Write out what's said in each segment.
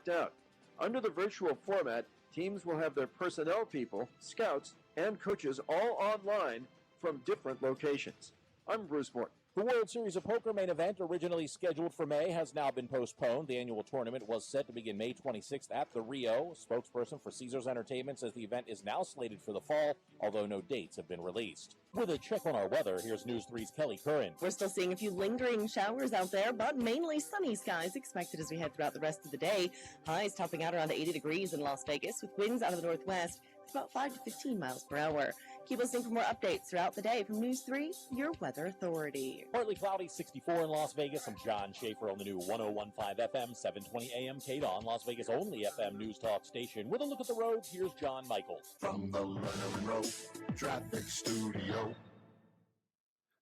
packed out. Under the virtual format, teams will have their personnel people, scouts, and coaches all online from different locations. I'm Bruce Morton. The World Series of Poker main event, originally scheduled for May, has now been postponed. The annual tournament was set to begin May 26th at the Rio. A spokesperson for Caesars Entertainment says the event is now slated for the fall, although no dates have been released. With a check on our weather, here's News 3's Kelly Curran. We're still seeing a few lingering showers out there, but mainly sunny skies expected as we head throughout the rest of the day. Highs topping out around 80 degrees in Las Vegas, with winds out of the northwest at about 5 to 15 miles per hour. Keep listening for more updates throughout the day from News 3, your weather authority. Partly cloudy, 64 in Las Vegas. I'm John Schaefer on the new 101.5 FM, 720 AM KDON, Las Vegas' only FM news talk station. With a look at the roads, here's John Michaels. From the Leonard Road Traffic Studio.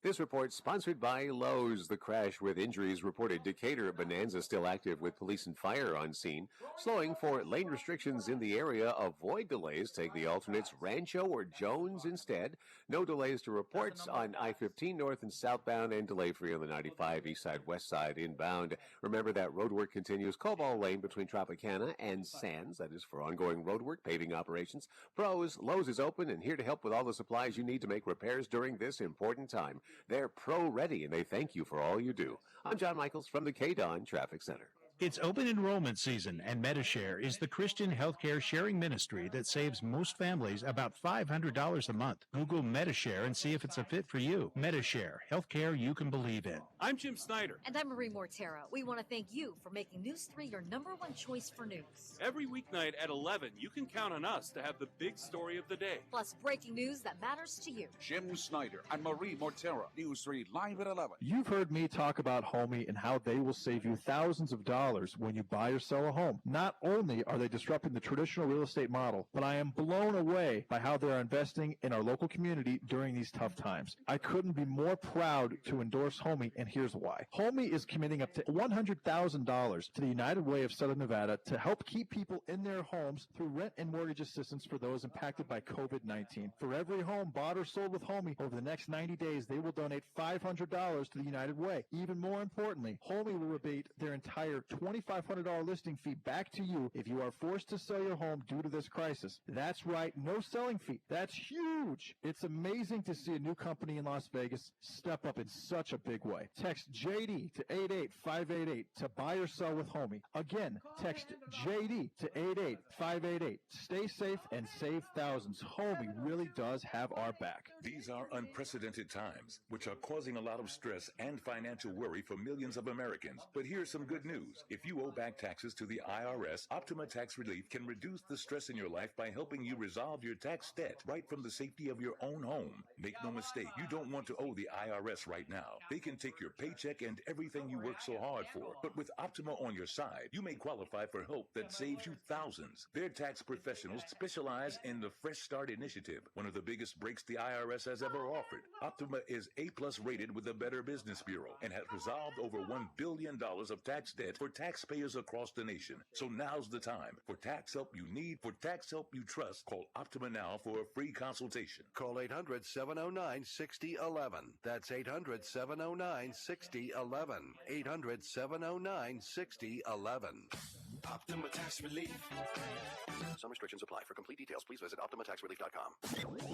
This report sponsored by Lowe's. The crash with injuries reported. Decatur Bonanza still active with police and fire on scene. Slowing for lane restrictions in the area. Avoid delays. Take the alternates Rancho or Jones instead. No delays to report on I-15 north and southbound, and delay free on the 95 east side, west side inbound. Remember that road work continues. Cobalt Lane between Tropicana and Sands. That is for ongoing road work, paving operations. Pros, Lowe's is open and here to help with all the supplies you need to make repairs during this important time. They're pro-ready, and they thank you for all you do. I'm John Michaels from the KDON Traffic Center. It's open enrollment season, and Medishare is the Christian healthcare sharing ministry that saves most families about $500 a month. Google Medishare and see if it's a fit for you. Medishare, healthcare you can believe in. I'm Jim Snyder. And I'm Marie Mortero. We want to thank you for making News 3 your number one choice for news. Every weeknight at 11, you can count on us to have the big story of the day. Plus breaking news that matters to you. Jim Snyder and Marie Mortero. News 3 live at 11. You've heard me talk about Homey and how they will save you thousands of dollars when you buy or sell a home. Not only are they disrupting the traditional real estate model, but I am blown away by how they're investing in our local community during these tough times. I couldn't be more proud to endorse Homey, and here's why. Homey is committing up to $100,000 to the United Way of Southern Nevada to help keep people in their homes through rent and mortgage assistance for those impacted by COVID-19. For every home bought or sold with Homey over the next 90 days, they will donate $500 to the United Way. Even more importantly, Homey will rebate their entire $2,500 listing fee back to you if you are forced to sell your home due to this crisis. That's right, no selling fee. That's huge. It's amazing to see a new company in Las Vegas step up in such a big way. Text JD to 88588 to buy or sell with Homey. Again, text JD to 88588. Stay safe and save thousands. Homey really does have our back. These are unprecedented times, which are causing a lot of stress and financial worry for millions of Americans. But here's some good news. If you owe back taxes to the IRS, Optima Tax Relief can reduce the stress in your life by helping you resolve your tax debt right from the safety of your own home. Make no mistake, you don't want to owe the IRS right now. They can take your paycheck and everything you work so hard for. But with Optima on your side, you may qualify for help that saves you thousands. Their tax professionals specialize in the Fresh Start Initiative, one of the biggest breaks the IRS has ever offered. Optima is A+ rated with the Better Business Bureau and has resolved over $1 billion of tax debt for taxpayers across the nation. So now's the time. For tax help you need, for tax help you trust, call Optima now for a free consultation. Call 800-709-6011. That's 800-709-6011. 800-709-6011. Optima Tax Relief. Some restrictions apply. For complete details, please visit OptimaTaxRelief.com.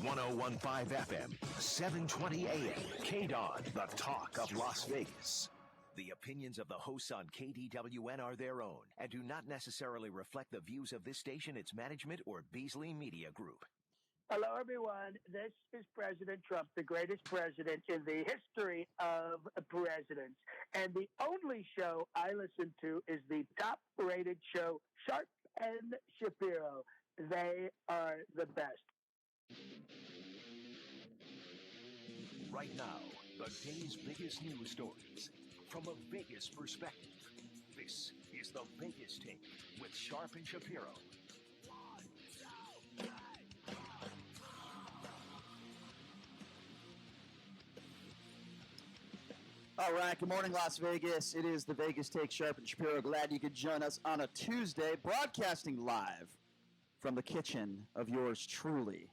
101.5 FM, 720 AM, KDON, the talk of Las Vegas. The opinions of the hosts on KDWN are their own and do not necessarily reflect the views of this station, its management, or Beasley Media Group. Hello, everyone. This is President Trump, the greatest president in the history of presidents. And the only show I listen to is the top-rated show, Sharp and Shapiro. They are the best. Right now, the day's biggest news stories from a Vegas perspective. This is the Vegas Take with Sharp and Shapiro. All right, good morning, Las Vegas. It is the Vegas Take, Sharp and Shapiro. Glad you could join us on a Tuesday, broadcasting live from the kitchen of yours truly.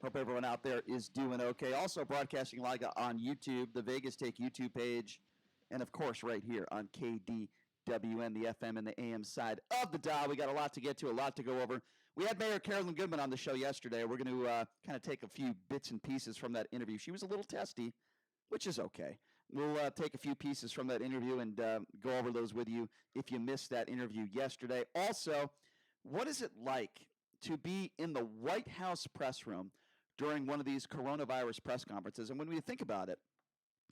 Hope everyone out there is doing okay. Also broadcasting live on YouTube, the Vegas Take YouTube page, and of course right here on KDWN KDWN, the FM and the AM side of the dial. We got a lot to get to, a lot to go over. We had Mayor Carolyn Goodman on the show yesterday. We're going to kind of take a few bits and pieces from that interview. She was a little testy, which is okay. We'll take a few pieces from that interview and go over those with you if you missed that interview yesterday. Also, what is it like to be in the White House press room during one of these coronavirus press conferences? And when we think about it,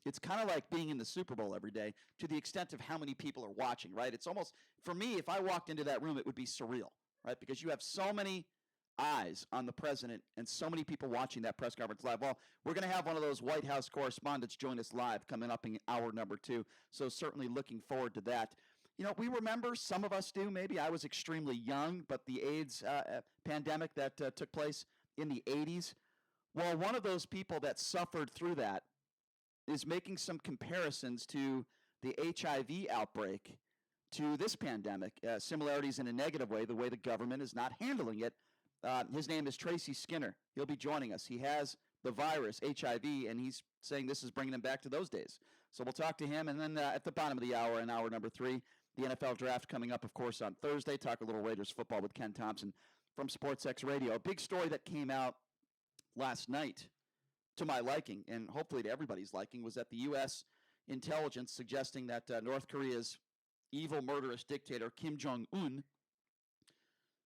it's kind of like being in the Super Bowl every day to the extent of how many people are watching, right? It's almost, for me, if I walked into that room, it would be surreal, right? Because you have so many eyes on the president and so many people watching that press conference live. Well, we're going to have one of those White House correspondents join us live coming up in hour number 2. So certainly looking forward to that. You know, we remember, some of us do, maybe I was extremely young, but the AIDS pandemic that took place in the 80s. Well, one of those people that suffered through that is making some comparisons to the HIV outbreak to this pandemic, similarities in a negative way, the way the government is not handling it. His name is Tracy Skinner. He'll be joining us. He has the virus, HIV, and he's saying this is bringing him back to those days. So we'll talk to him. And then at the bottom of the hour, in hour number 3, the NFL draft coming up, of course, on Thursday. Talk a little Raiders football with Ken Thomson from SportsX Radio. A big story that came out last night, to my liking, and hopefully to everybody's liking, was that the U.S. intelligence suggesting that North Korea's evil, murderous dictator, Kim Jong-un,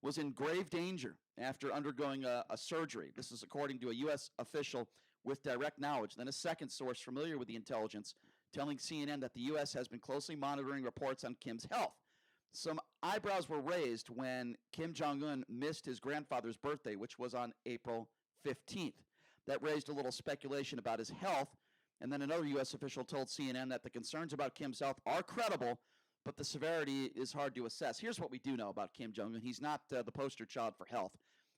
was in grave danger after undergoing a surgery. This is according to a U.S. official with direct knowledge. Then a second source familiar with the intelligence telling CNN that the U.S. has been closely monitoring reports on Kim's health. Some eyebrows were raised when Kim Jong-un missed his grandfather's birthday, which was on April 15th. That raised a little speculation about his health, and then another U.S. official told CNN that the concerns about Kim's health are credible, but the severity is hard to assess. Here's what we do know about Kim Jong-un. He's not the poster child for health.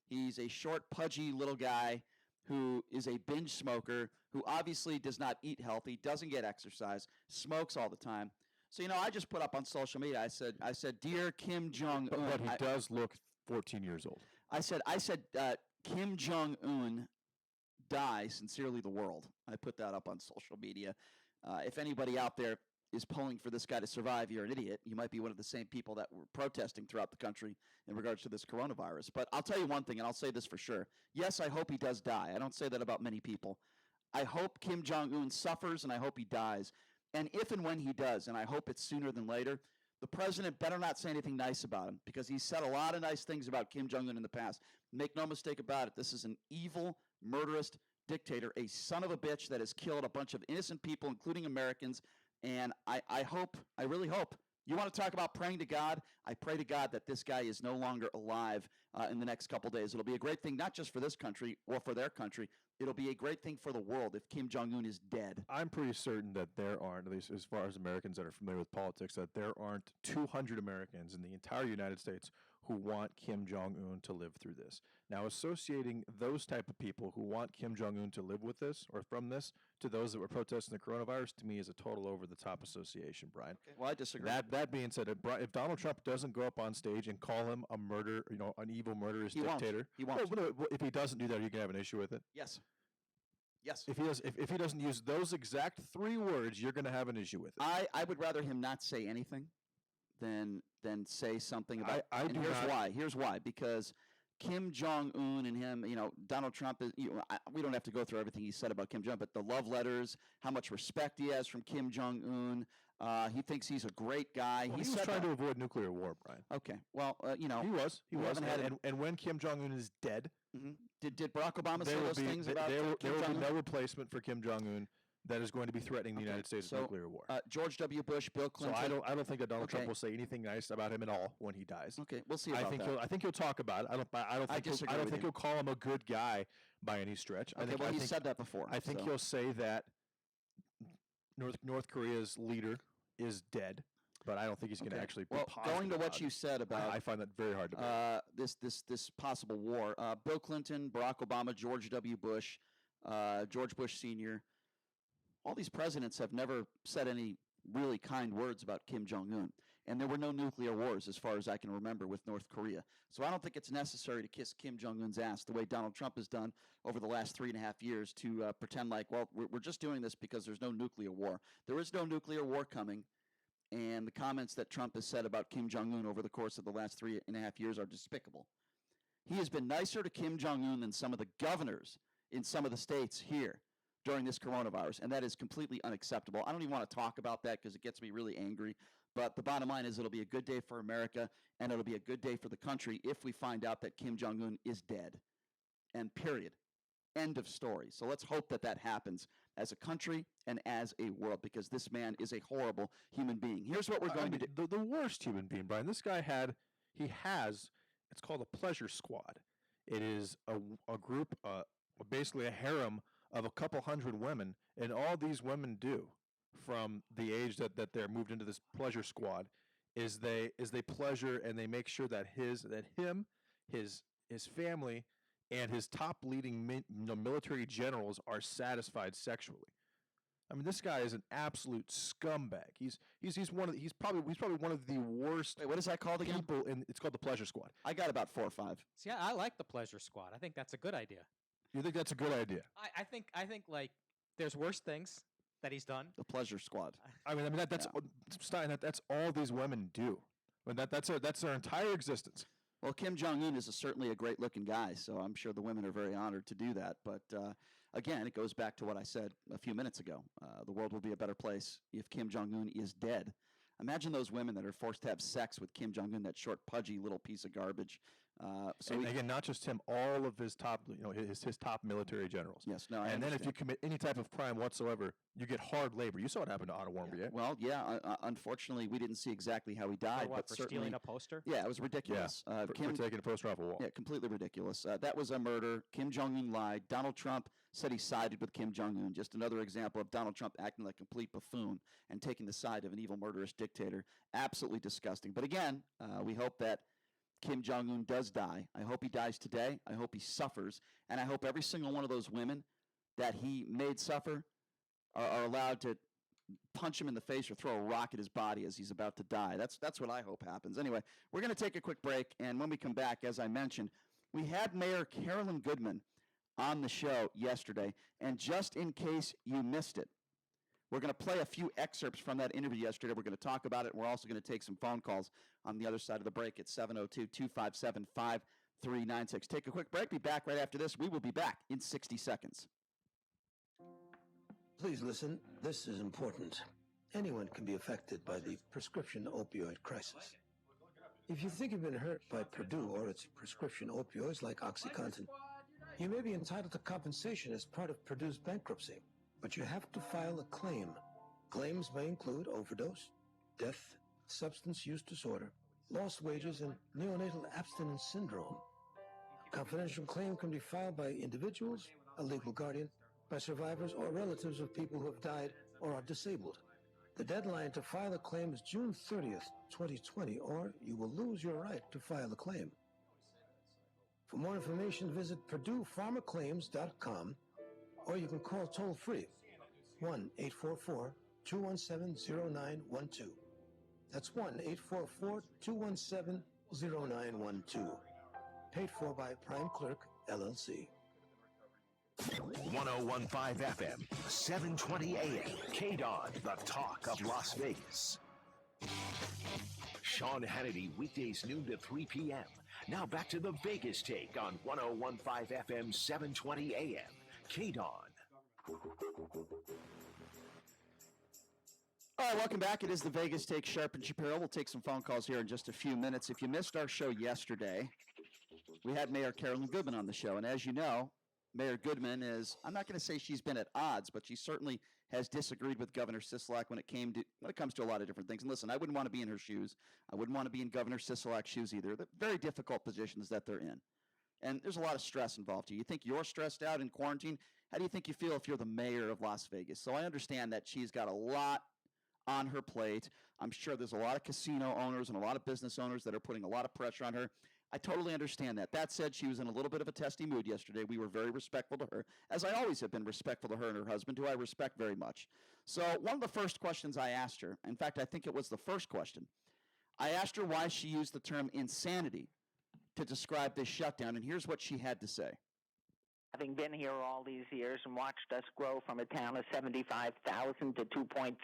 He's a short, pudgy little guy who is a binge smoker, who obviously does not eat healthy, doesn't get exercise, smokes all the time. So, you know, I just put up on social media, I said, Dear Kim Jong-un. But he does look 14 years old. I said, Kim Jong-un, die, sincerely the world. I put that up on social media. If anybody out there is pulling for this guy to survive, you're an idiot. You might be one of the same people that were protesting throughout the country in regards to this coronavirus. But I'll tell you one thing, and I'll say this for sure. Yes, I hope he does die. I don't say that about many people. I hope Kim Jong-un suffers, and I hope he dies. And if and when he does, and I hope it's sooner than later, the president better not say anything nice about him, because he's said a lot of nice things about Kim Jong-un in the past. Make no mistake about it. This is an evil, murderous dictator, a son of a bitch that has killed a bunch of innocent people, including Americans. And I really hope. You want to talk about praying to God? I pray to God that this guy is no longer alive in the next couple days. It'll be a great thing, not just for this country or for their country. It'll be a great thing for the world if Kim Jong-un is dead. I'm pretty certain that there aren't, at least as far as Americans that are familiar with politics, that there aren't 200 Americans in the entire United States who want Kim Jong-un to live through this. Now, associating those type of people who want Kim Jong-un to live with this or from this to those that were protesting the coronavirus, to me, is a total over-the-top association, Brian. Okay. Well, I disagree. That being said, if Donald Trump doesn't go up on stage and call him a murder, an evil, murderous dictator, he won't. Well, if he doesn't do that, you can have an issue with it. Yes. Yes. If he doesn't use those exact 3 words, you're going to have an issue with it. I would rather him not say anything than say something about. Here's why. Because Kim Jong-un and him, Donald Trump is. We don't have to go through everything he said about Kim Jong, but the love letters, how much respect he has from Kim Jong-un. He thinks he's a great guy. Well, he was trying to avoid nuclear war, Brian. Okay. Well, he was. And when Kim Jong-un is dead, did Barack Obama say those things about Kim Jong-un? There will be no replacement for Kim Jong-un that is going to be threatening the United States with nuclear war. George W. Bush, Bill Clinton. So I don't think that Donald Trump will say anything nice about him at all when he dies. Okay, we'll see about that. I think he'll talk about it. I don't think he'll call him a good guy by any stretch. Okay, he said that before. I think he'll say that North Korea's leader is dead, but I don't think he's going to actually be positive. Going to what you said about, I find that very hard to believe. This possible war. Bill Clinton, Barack Obama, George W. Bush, George Bush Sr., all these presidents have never said any really kind words about Kim Jong-un. And there were no nuclear wars as far as I can remember with North Korea. So I don't think it's necessary to kiss Kim Jong-un's ass the way Donald Trump has done over the last 3.5 years to pretend like, well, we're just doing this because there's no nuclear war. There is no nuclear war coming. and the comments that Trump has said about Kim Jong-un over the course of the last 3.5 years are despicable. He has been nicer to Kim Jong-un than some of the governors in some of the states here during this coronavirus, and that is completely unacceptable. I don't even want to talk about that because it gets me really angry, but the bottom line is it'll be a good day for America, and it'll be a good day for the country if we find out that Kim Jong-un is dead, and period. End of story. So let's hope that that happens as a country and as a world, because this man is a horrible human being. Here's what we're going to do. The worst human being, Brian. This guy has, it's called a pleasure squad. It is a group, basically a harem of a couple hundred women, and all these women do from the age that they're moved into this pleasure squad is they pleasure, and they make sure that his family and his top leading military generals are satisfied sexually. I mean, this guy is an absolute scumbag. He's probably one of the worst. Wait, what is that called again? People it's called the pleasure squad. I got about 4 or 5. See, I like the pleasure squad. I think that's a good idea. You think that's a good idea? I think like there's worse things that he's done. The pleasure squad. I mean that's Stein. That's all these women do. I mean, that's their entire existence. Well, Kim Jong-un is certainly a great-looking guy, so I'm sure the women are very honored to do that. But again, it goes back to what I said a few minutes ago. The world will be a better place if Kim Jong-un is dead. Imagine those women that are forced to have sex with Kim Jong-un, that short, pudgy little piece of garbage. Again, not just him, all of his top, his top military generals. Yes, no, and then if you commit any type of crime whatsoever, you get hard labor. You saw what happened to Otto Warmbier. Yeah. Well, yeah. Unfortunately, we didn't see exactly how he died. For stealing a poster? Yeah, it was ridiculous. Yeah, for taking a poster off a wall. Yeah, completely ridiculous. That was a murder. Kim Jong-un lied. Donald Trump said he sided with Kim Jong-un. Just another example of Donald Trump acting like a complete buffoon and taking the side of an evil, murderous dictator. Absolutely disgusting. But again, we hope that Kim Jong-un does die. I hope he dies today. I hope he suffers. And I hope every single one of those women that he made suffer are allowed to punch him in the face or throw a rock at his body as he's about to die. That's what I hope happens. Anyway, we're going to take a quick break. And when we come back, as I mentioned, we had Mayor Carolyn Goodman on the show yesterday. And just in case you missed it, we're going to play a few excerpts from that interview yesterday. We're going to talk about it. We're also going to take some phone calls on the other side of the break at 702-257-5396. Take a quick break. Be back right after this. We will be back in 60 seconds. Please listen. This is important. Anyone can be affected by the prescription opioid crisis. If you think you've been hurt by Purdue or its prescription opioids like OxyContin, you may be entitled to compensation as part of Purdue's bankruptcy. But you have to file a claim. Claims may include overdose, death, substance use disorder, lost wages, and neonatal abstinence syndrome. A confidential claim can be filed by individuals, a legal guardian, by survivors or relatives of people who have died or are disabled. The deadline to file a claim is June 30th, 2020, or you will lose your right to file a claim. For more information, visit PurduePharmaClaims.com, or you can call toll-free 1-844-217-0912. That's 1-844-217-0912. Paid for by Prime Clerk, LLC. 101.5 FM, 720 AM, KDON, the talk of Las Vegas. Sean Hannity, weekdays noon to 3 p.m. Now back to the Vegas Take on 101.5 FM, 720 AM, KDON. All right, welcome back. It is the Vegas Take, Sharp and Shapiro. We'll take some phone calls here in just a few minutes. If you missed our show yesterday, we had Mayor Carolyn Goodman on the show. And as you know, Mayor Goodman is, I'm not going to say she's been at odds, but she certainly has disagreed with Governor Sisolak when it comes to a lot of different things. And listen, I wouldn't want to be in her shoes. I wouldn't want to be in Governor Sisolak's shoes either. They're very difficult positions that they're in. And there's a lot of stress involved here. You think you're stressed out in quarantine? How do you think you feel if you're the mayor of Las Vegas? So I understand that she's got a lot on her plate. I'm sure there's a lot of casino owners and a lot of business owners that are putting a lot of pressure on her. I totally understand that. That said, she was in a little bit of a testy mood yesterday. We were very respectful to her, as I always have been respectful to her and her husband, who I respect very much. So one of the first questions I asked her, in fact, I think it was the first question, I asked her why she used the term insanity to describe this shutdown, and here's what she had to say. Having been here all these years and watched us grow from a town of 75,000 to 2.3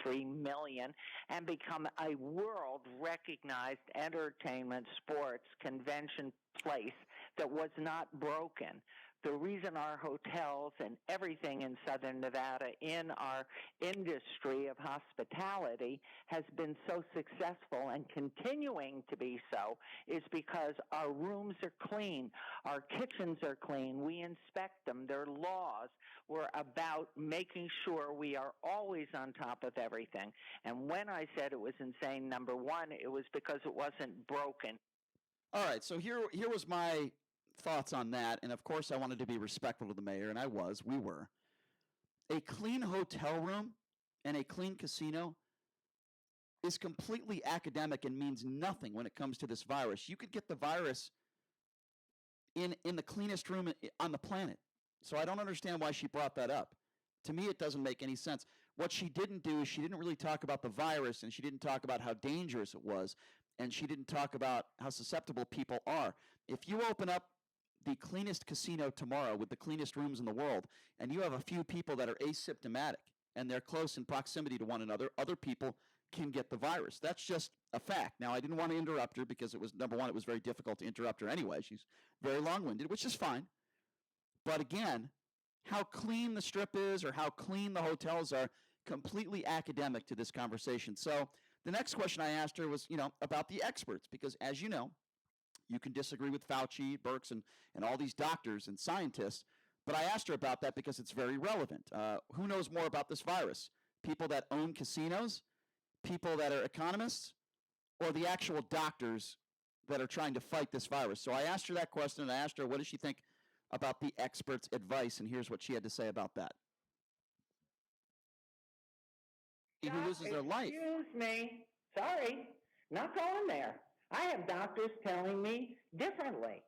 million and become a world-recognized entertainment, sports, convention place that was not broken. The reason our hotels and everything in Southern Nevada in our industry of hospitality has been so successful and continuing to be so is because our rooms are clean, our kitchens are clean, we inspect them, there are laws. We're about making sure we are always on top of everything. And when I said it was insane, number one, it was because it wasn't broken. All right, so here was my thoughts on that, and of course I wanted to be respectful to the mayor, and we were. A clean hotel room and a clean casino is completely academic and means nothing when it comes to this virus. You could get the virus in the cleanest room on the planet. So I don't understand why she brought that up. To me, it doesn't make any sense. What she didn't do is she didn't really talk about the virus, and she didn't talk about how dangerous it was, and she didn't talk about how susceptible people are. If you open up the cleanest casino tomorrow with the cleanest rooms in the world, and you have a few people that are asymptomatic and they're close in proximity to one another, other people can get the virus. That's just a fact. Now, I didn't want to interrupt her because it was, number one, it was very difficult to interrupt her anyway. She's very long-winded, which is fine. But again, how clean the strip is or how clean the hotels are, completely academic to this conversation. So the next question I asked her was, about the experts, because as you know, you can disagree with Fauci, Birx, and all these doctors and scientists, but I asked her about that because it's very relevant. Who knows more about this virus? People that own casinos, people that are economists, or the actual doctors that are trying to fight this virus? So I asked her that question, and I asked her what does she think about the experts' advice, and here's what she had to say about that. Who loses their life. Excuse me. Sorry. Not going there. I have doctors telling me differently.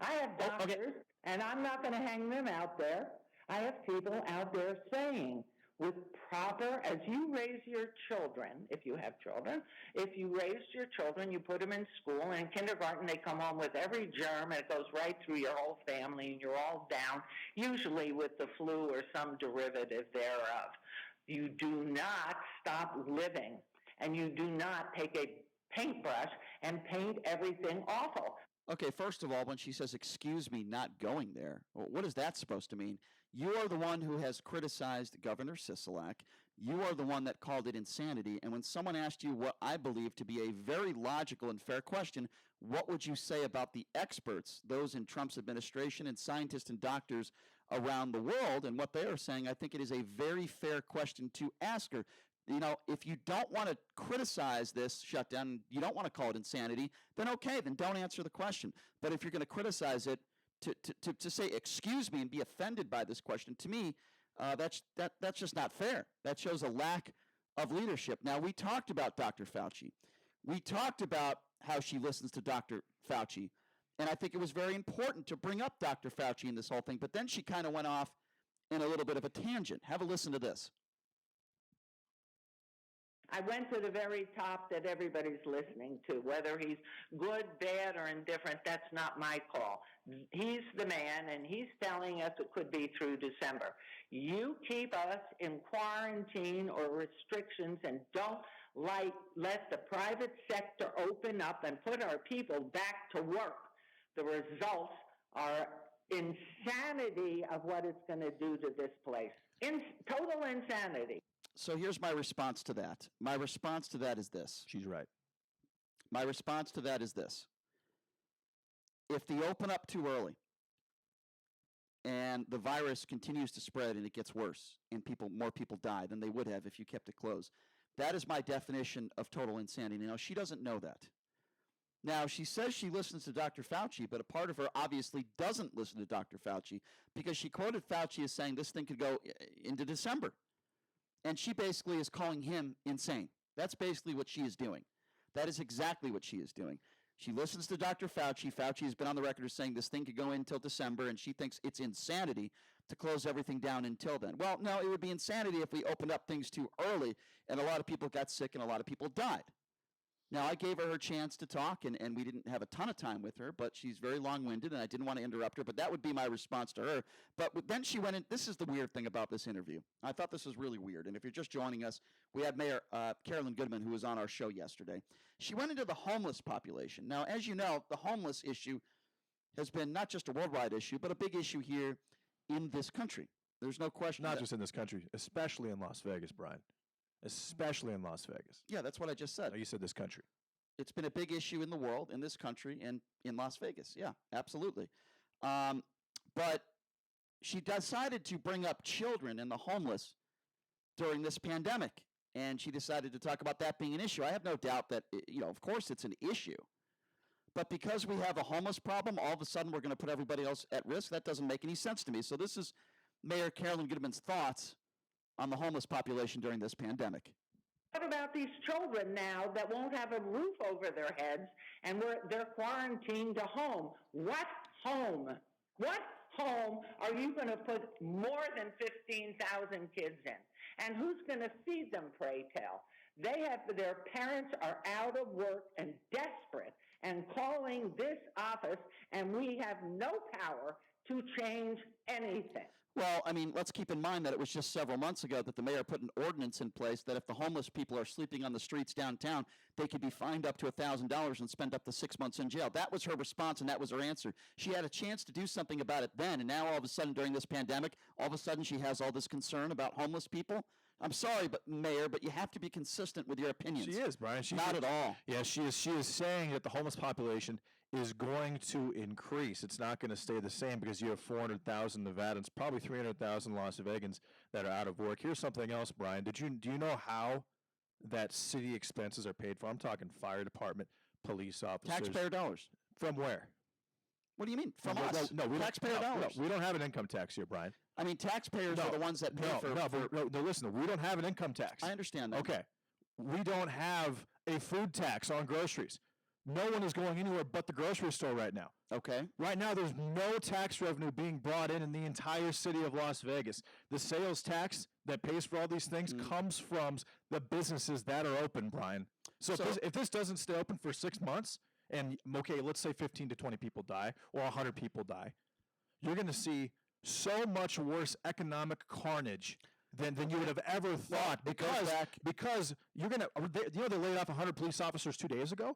I have doctors, and I'm not going to hang them out there. I have people out there saying, with proper, as you raise your children, if you have children, if you raised your children, you put them in school, and in kindergarten they come home with every germ, and it goes right through your whole family, and you're all down, usually with the flu or some derivative thereof. You do not stop living, and you do not take a paintbrush and paint everything awful. Okay, first of all, when she says, excuse me, not going there, well, what is that supposed to mean? You are the one who has criticized Governor Sisolak. You are the one that called it insanity. And when someone asked you what I believe to be a very logical and fair question, what would you say about the experts, those in Trump's administration and scientists and doctors around the world and what they are saying? I think it is a very fair question to ask her. If you don't want to criticize this shutdown, you don't want to call it insanity, then okay, then don't answer the question. But if you're going to criticize it, to say excuse me and be offended by this question, to me, that's just not fair. That shows a lack of leadership. Now, we talked about Dr. Fauci. We talked about how she listens to Dr. Fauci, and I think it was very important to bring up Dr. Fauci in this whole thing, but then she kind of went off in a little bit of a tangent. Have a listen to this. I went to the very top that everybody's listening to. Whether he's good, bad, or indifferent, that's not my call. He's the man, and he's telling us it could be through December. You keep us in quarantine or restrictions and don't let the private sector open up and put our people back to work. The results are insanity of what it's going to do to this place. Total insanity. So here's my response to that. My response to that is this. She's right. My response to that is this. If they open up too early and the virus continues to spread and it gets worse and more people die than they would have if you kept it closed, that is my definition of total insanity. Now, she doesn't know that. Now, she says she listens to Dr. Fauci, but a part of her obviously doesn't listen to Dr. Fauci because she quoted Fauci as saying this thing could go into December. And she basically is calling him insane. That's basically what she is doing. That is exactly what she is doing. She listens to Dr. Fauci. Fauci has been on the record as saying this thing could go in until December, and she thinks it's insanity to close everything down until then. Well, no, it would be insanity if we opened up things too early and a lot of people got sick and a lot of people died. Now, I gave her chance to talk, and we didn't have a ton of time with her, but she's very long-winded, and I didn't want to interrupt her, but that would be my response to her. But then she went in. This is the weird thing about this interview. I thought this was really weird, and if you're just joining us, we had Mayor Carolyn Goodman, who was on our show yesterday. She went into the homeless population. Now, as you know, the homeless issue has been not just a worldwide issue, but a big issue here in this country. There's no question. Not just in this country, especially in Las Vegas, Brian. Especially in Las Vegas. Yeah, that's what I just said. No, you said this country. It's been a big issue in the world, in this country, and in Las Vegas. Yeah, absolutely. But she decided to bring up children and the homeless during this pandemic, and she decided to talk about that being an issue. I have no doubt that, of course it's an issue. But because we have a homeless problem, all of a sudden we're going to put everybody else at risk? That doesn't make any sense to me. So this is Mayor Carolyn Goodman's thoughts on the homeless population during this pandemic. What about these children now that won't have a roof over their heads and they're quarantined to home? What home? What home are you going to put more than 15,000 kids in? And who's going to feed them, pray tell? Their parents are out of work and desperate and calling this office, and we have no power to change anything. Well, I mean, let's keep in mind that it was just several months ago that the mayor put an ordinance in place that if the homeless people are sleeping on the streets downtown, they could be fined up to $1,000 and spend up to 6 months in jail. That was her response, and that was her answer. She had a chance to do something about it then, and now all of a sudden during this pandemic, all of a sudden she has all this concern about homeless people. I'm sorry, Mayor, but you have to be consistent with your opinions. She is, Brian. Not at all. Yeah, she is saying that the homeless population is going to increase. It's not going to stay the same because you have 400,000 Nevadans, probably 300,000 Las Vegans that are out of work. Here's something else, Brian. Do you know how that city expenses are paid for? I'm talking fire department, police officers. Taxpayer dollars. From where? What do you mean? From us? No, we taxpayer dollars. No, we don't have an income tax here, Brian. I mean, taxpayers are the ones that pay for... No, listen, we don't have an income tax. I understand that. Okay. We don't have a food tax on groceries. No one is going anywhere but the grocery store right now. Okay. Right now, there's no tax revenue being brought in the entire city of Las Vegas. The sales tax that pays for all these things comes from the businesses that are open, Brian. So if this doesn't stay open for 6 months, and, okay, let's say 15 to 20 people die, or 100 people die, you're going to see so much worse economic carnage than you would have ever thought, because you're going to, they laid off 100 police officers 2 days ago?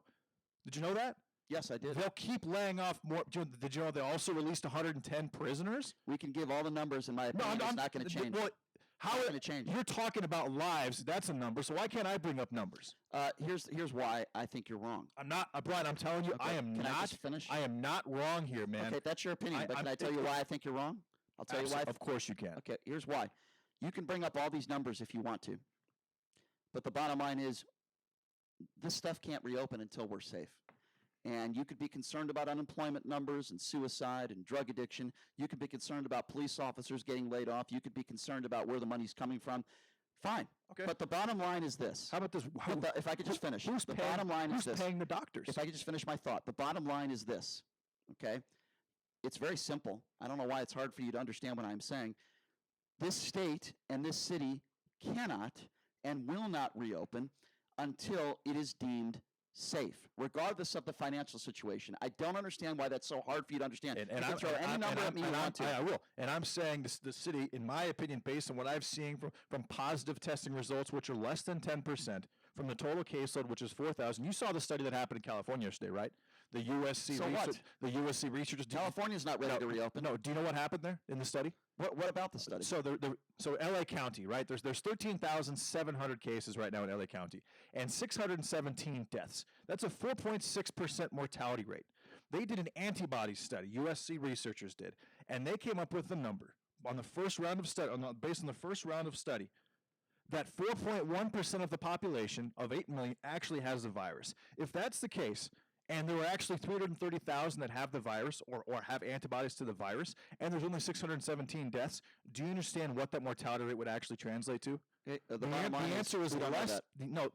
Did you know that? Yes, I did. They'll keep laying off more. Did you know they also released 110 prisoners? We can give all the numbers, in my opinion. It's not going to change. Well, how it's going to change? You're talking about lives. That's a number. So why can't I bring up numbers? Here's why I think you're wrong. I'm not, Brian. I'm telling you, Okay, I am can not. I just finish? I am not wrong here, man. Okay, that's your opinion. But can I tell you why I think you're wrong? I'll tell you why. Of course you can. Okay, here's why. You can bring up all these numbers if you want to, but the bottom line is, this stuff can't reopen until we're safe. And you could be concerned about unemployment numbers and suicide and drug addiction. You could be concerned about police officers getting laid off. You could be concerned about where the money's coming from. Fine. Okay. But the bottom line is this. How about this? If I could just finish. Who's paying the doctors? If I could just finish my thought. The bottom line is this. Okay? It's very simple. I don't know why it's hard for you to understand what I'm saying. This state and this city cannot and will not reopen until it is deemed safe, regardless of the financial situation. I don't understand why that's so hard for you to understand. And you can throw any number at me you want to. I will. And I'm saying the city, in my opinion, based on what I've seen from positive testing results, which are less than 10%, from the total caseload, which is 4,000. You saw the study that happened in California yesterday, right? The USC researchers. California's not ready to reopen. No. Do you know what happened there in the study? What about the study? So LA County, right? There's 13,700 cases right now in LA County and 617 deaths. That's a 4.6% mortality rate. They did an antibody study, USC researchers did, and they came up with the number on the first round of study, based on the first round of study, that 4.1% of the population of 8 million actually has the virus. If that's the case, and there are actually 330,000 that have the virus or have antibodies to the virus, and there's only 617 deaths, do you understand what that mortality rate would actually translate to? Okay, the answer is less. No,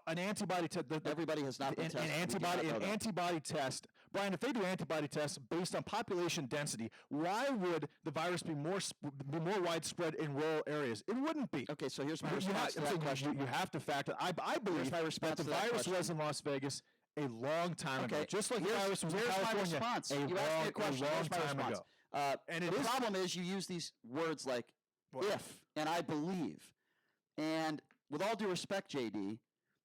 An antibody test. Everybody has not been tested. An antibody test, Brian. If they do antibody tests based on population density, why would the virus be more widespread in rural areas? It wouldn't be. Okay, so here's my response to that question. You have to factor. I believe that the virus was in Las Vegas a long time ago, just like the virus was in California. My response. You asked me a question. Here's my response. And the problem is you use these words like if and I believe. And with all due respect, JD,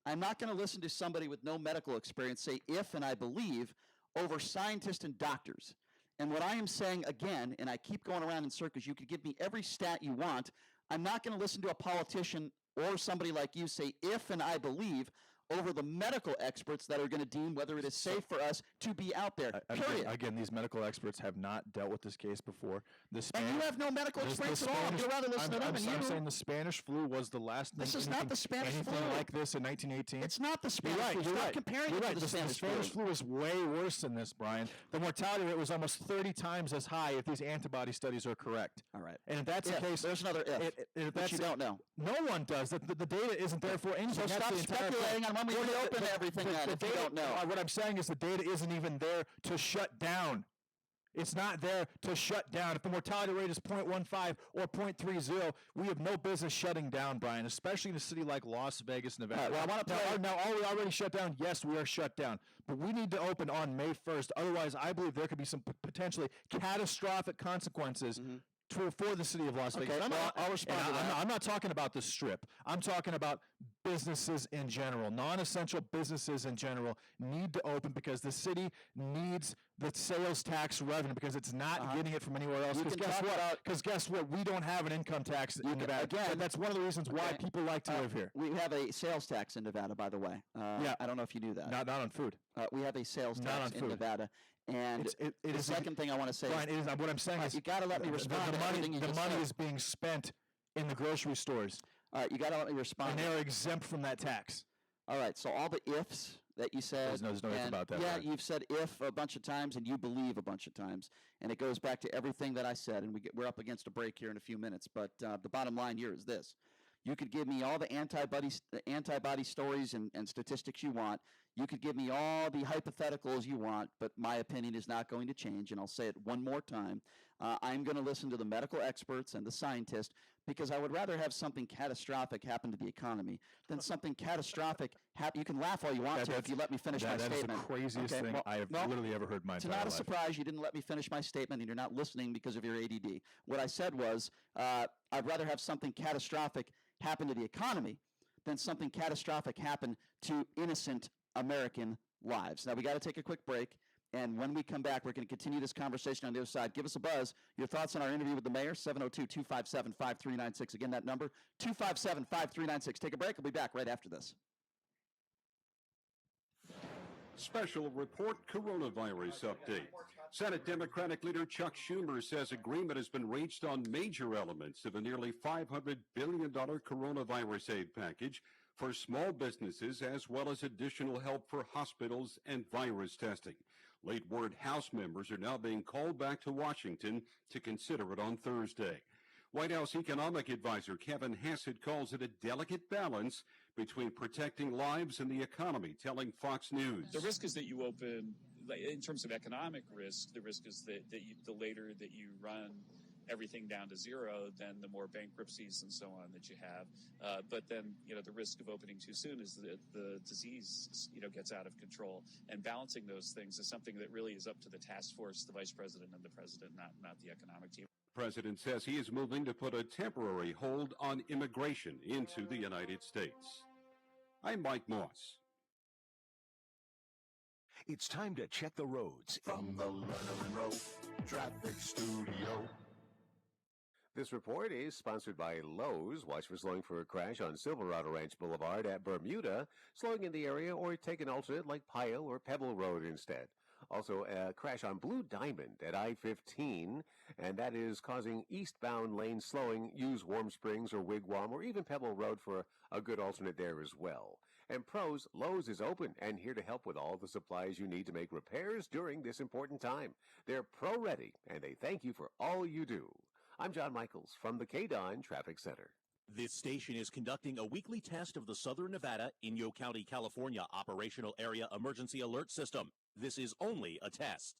I'm not going to listen to somebody with no medical experience say if and I believe over scientists and doctors. And what I am saying again, and I keep going around in circles, you could give me every stat you want. I'm not going to listen to a politician or somebody like you say if and I believe over the medical experts that are going to deem whether it is safe for us to be out there. Period. Again, these medical experts have not dealt with this case before. And you have no medical experience at all. You'd rather listen to them than you. I'm saying the Spanish flu was the last. This is not the Spanish flu. Anything like this in 1918? It's not the Spanish flu. You're not comparing it to the Spanish flu. The Spanish flu was way worse than this, Brian. The mortality rate was almost 30 times as high if these antibody studies are correct. All right. And if that's the case, there's another if that you don't know. No one does. The data isn't there for anything. So stop speculating on when we reopen everything then if you don't know. What I'm saying is the data isn't even there to shut down. It's not there to shut down. If the mortality rate is 0.15 or 0.30, we have no business shutting down, Brian, especially in a city like Las Vegas, Nevada. Well, I want to now, are we already shut down? Yes, we are shut down. But we need to open on May 1st. Otherwise, I believe there could be some potentially catastrophic consequences for the city of Las Vegas. I'll respond to that. I'm not talking about the Strip. I'm talking about businesses in general. Non-essential businesses in general need to open because the city needs the sales tax revenue because it's not getting it from anywhere else. Because guess what? We don't have an income tax in Nevada. Again, that's one of the reasons why people like to live here. We have a sales tax in Nevada, by the way. I don't know if you knew that. Not on food. We have a sales tax in Nevada. And the second thing I want to say is, what I'm saying is you got to let me respond. The money is being spent in the grocery stores. You got to let me respond. And they're exempt from that tax. All right. So all the ifs that you said. There's no if about that. Yeah, right? You've said if a bunch of times, and you believe a bunch of times, and it goes back to everything that I said. And we're up against a break here in a few minutes, but the bottom line here is this: you could give me all the antibody stories and statistics you want. You could give me all the hypotheticals you want, but my opinion is not going to change, and I'll say it one more time. I'm going to listen to the medical experts and the scientists because I would rather have something catastrophic happen to the economy than something catastrophic happen. You can laugh all you want to if you let me finish my statement. That is the craziest thing I have literally ever heard in my entire life. It's not a surprise you didn't let me finish my statement and you're not listening because of your ADD. What I said was I'd rather have something catastrophic happen to the economy than something catastrophic happen to innocent American lives. Now, we got to take a quick break, and when we come back, we're going to continue this conversation on the other side. Give us a buzz. Your thoughts on our interview with the mayor, 702-257-5396. Again, that number, 257-5396. Take a break. We'll be back right after this. Special report coronavirus update. Senate Democratic leader Chuck Schumer says agreement has been reached on major elements of a nearly $500 billion coronavirus aid package for small businesses, as well as additional help for hospitals and virus testing. Late word House members are now being called back to Washington to consider it on Thursday. White House economic advisor Kevin Hassett calls it a delicate balance between protecting lives and the economy, telling Fox News. The risk is that you open, in terms of economic risk, the risk is that the later that you run everything down to zero, then the more bankruptcies and so on that you have. But then, the risk of opening too soon is that the disease, gets out of control. And balancing those things is something that really is up to the task force, the vice president and the president, not the economic team. The president says he is moving to put a temporary hold on immigration into the United States. I'm Mike Moss. It's time to check the roads. From the Leonard Road Traffic Studio. This report is sponsored by Lowe's. Watch for slowing for a crash on Silverado Ranch Boulevard at Bermuda. Slowing in the area, or take an alternate like Pyle or Pebble Road instead. Also, a crash on Blue Diamond at I-15, and that is causing eastbound lanes slowing. Use Warm Springs or Wigwam or even Pebble Road for a good alternate there as well. And pros, Lowe's is open and here to help with all the supplies you need to make repairs during this important time. They're pro-ready, and they thank you for all you do. I'm John Michaels from the KDON Traffic Center. This station is conducting a weekly test of the Southern Nevada, Inyo County, California Operational Area Emergency Alert System. This is only a test.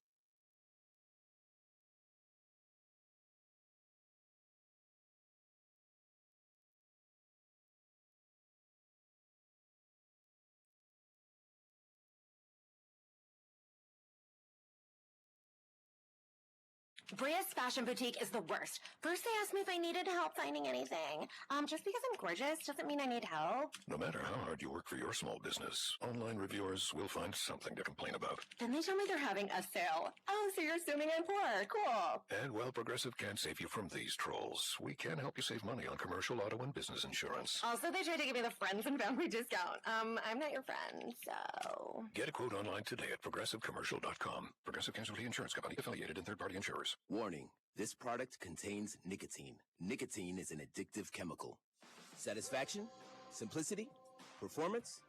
Bria's fashion boutique is the worst. First they asked me if I needed help finding anything. Just because I'm gorgeous doesn't mean I need help. No matter how hard you work for your small business, online reviewers will find something to complain about. Then they tell me they're having a sale. Oh, so you're assuming I'm poor. Cool. And while Progressive can't save you from these trolls, we can help you save money on commercial auto and business insurance. Also, they tried to give me the friends and family discount. I'm not your friend, so... Get a quote online today at progressivecommercial.com. Progressive Casualty Insurance Company, affiliated and third-party insurers. Warning, this product contains nicotine. Nicotine is an addictive chemical. Satisfaction? Simplicity? Performance?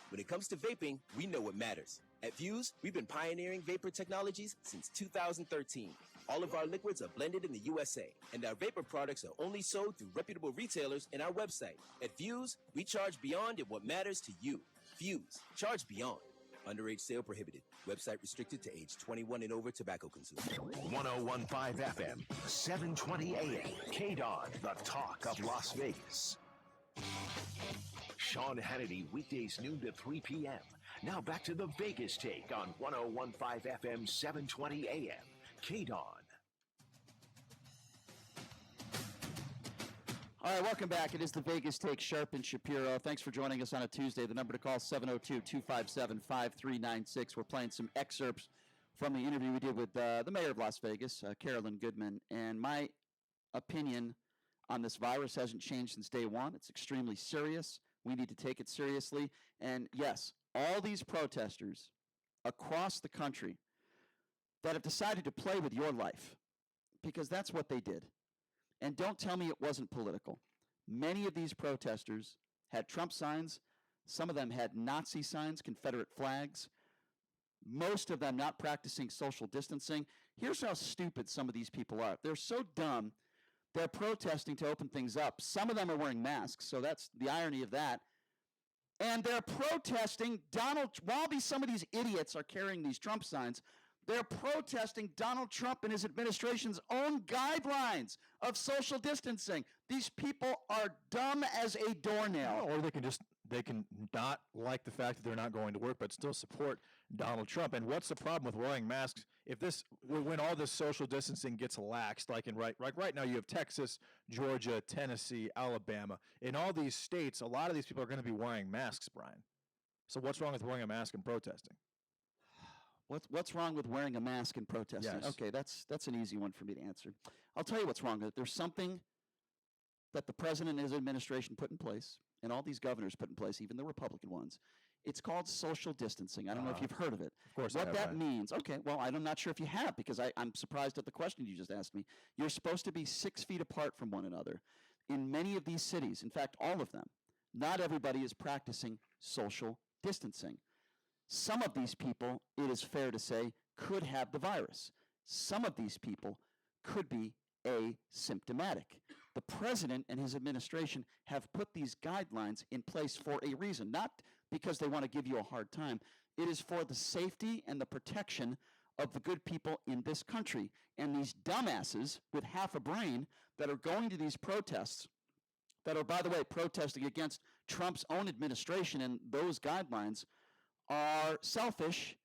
When it comes to vaping, we know what matters. At Fuse, we've been pioneering vapor technologies since 2013. All of our liquids are blended in the USA, and our vapor products are only sold through reputable retailers and our website. At Fuse, we charge beyond in what matters to you. Fuse, charge beyond. Underage sale prohibited. Website restricted to age 21 and over tobacco consumers. 101.5 FM, 720 AM. KDON, the talk of Las Vegas. Sean Hannity, weekdays noon to 3 p.m. Now back to the Vegas Take on 101.5 FM, 720 AM. KDON. All right, welcome back. It is the Vegas Take, Sharp and Shapiro. Thanks for joining us on a Tuesday. The number to call, 702-257-5396. We're playing some excerpts from the interview we did with the mayor of Las Vegas, Carolyn Goodman. And my opinion on this virus hasn't changed since day one. It's extremely serious. We need to take it seriously. And yes, all these protesters across the country that have decided to play with your life, because that's what they did. And don't tell me it wasn't political. Many of these protesters had Trump signs. Some of them had Nazi signs, Confederate flags. Most of them not practicing social distancing. Here's how stupid some of these people are. They're so dumb, they're protesting to open things up. Some of them are wearing masks, so that's the irony of that. And they're protesting while some of these idiots are carrying these Trump signs, they're protesting Donald Trump and his administration's own guidelines of social distancing. These people are dumb as a doornail. Or they can not like the fact that they're not going to work, but still support Donald Trump. And what's the problem with wearing masks? When all this social distancing gets laxed, like right now you have Texas, Georgia, Tennessee, Alabama. In all these states, a lot of these people are going to be wearing masks, Brian. So what's wrong with wearing a mask and protesting? What's wrong with wearing a mask and protesting? Yes. Okay, that's an easy one for me to answer. I'll tell you what's wrong with it. There's something that the president and his administration put in place, and all these governors put in place, even the Republican ones. It's called social distancing. I don't know if you've heard of it. Of course What I have, that right. means, okay, well, I'm not sure if you have, because I'm surprised at the question you just asked me. You're supposed to be 6 feet apart from one another. In many of these cities, in fact, all of them, not everybody is practicing social distancing. Some of these people, it is fair to say, could have the virus. Some of these people could be asymptomatic. The president and his administration have put these guidelines in place for a reason, not because they want to give you a hard time. It is for the safety and the protection of the good people in this country. And these dumbasses with half a brain that are going to these protests, that are, by the way, protesting against Trump's own administration and those guidelines, are selfish,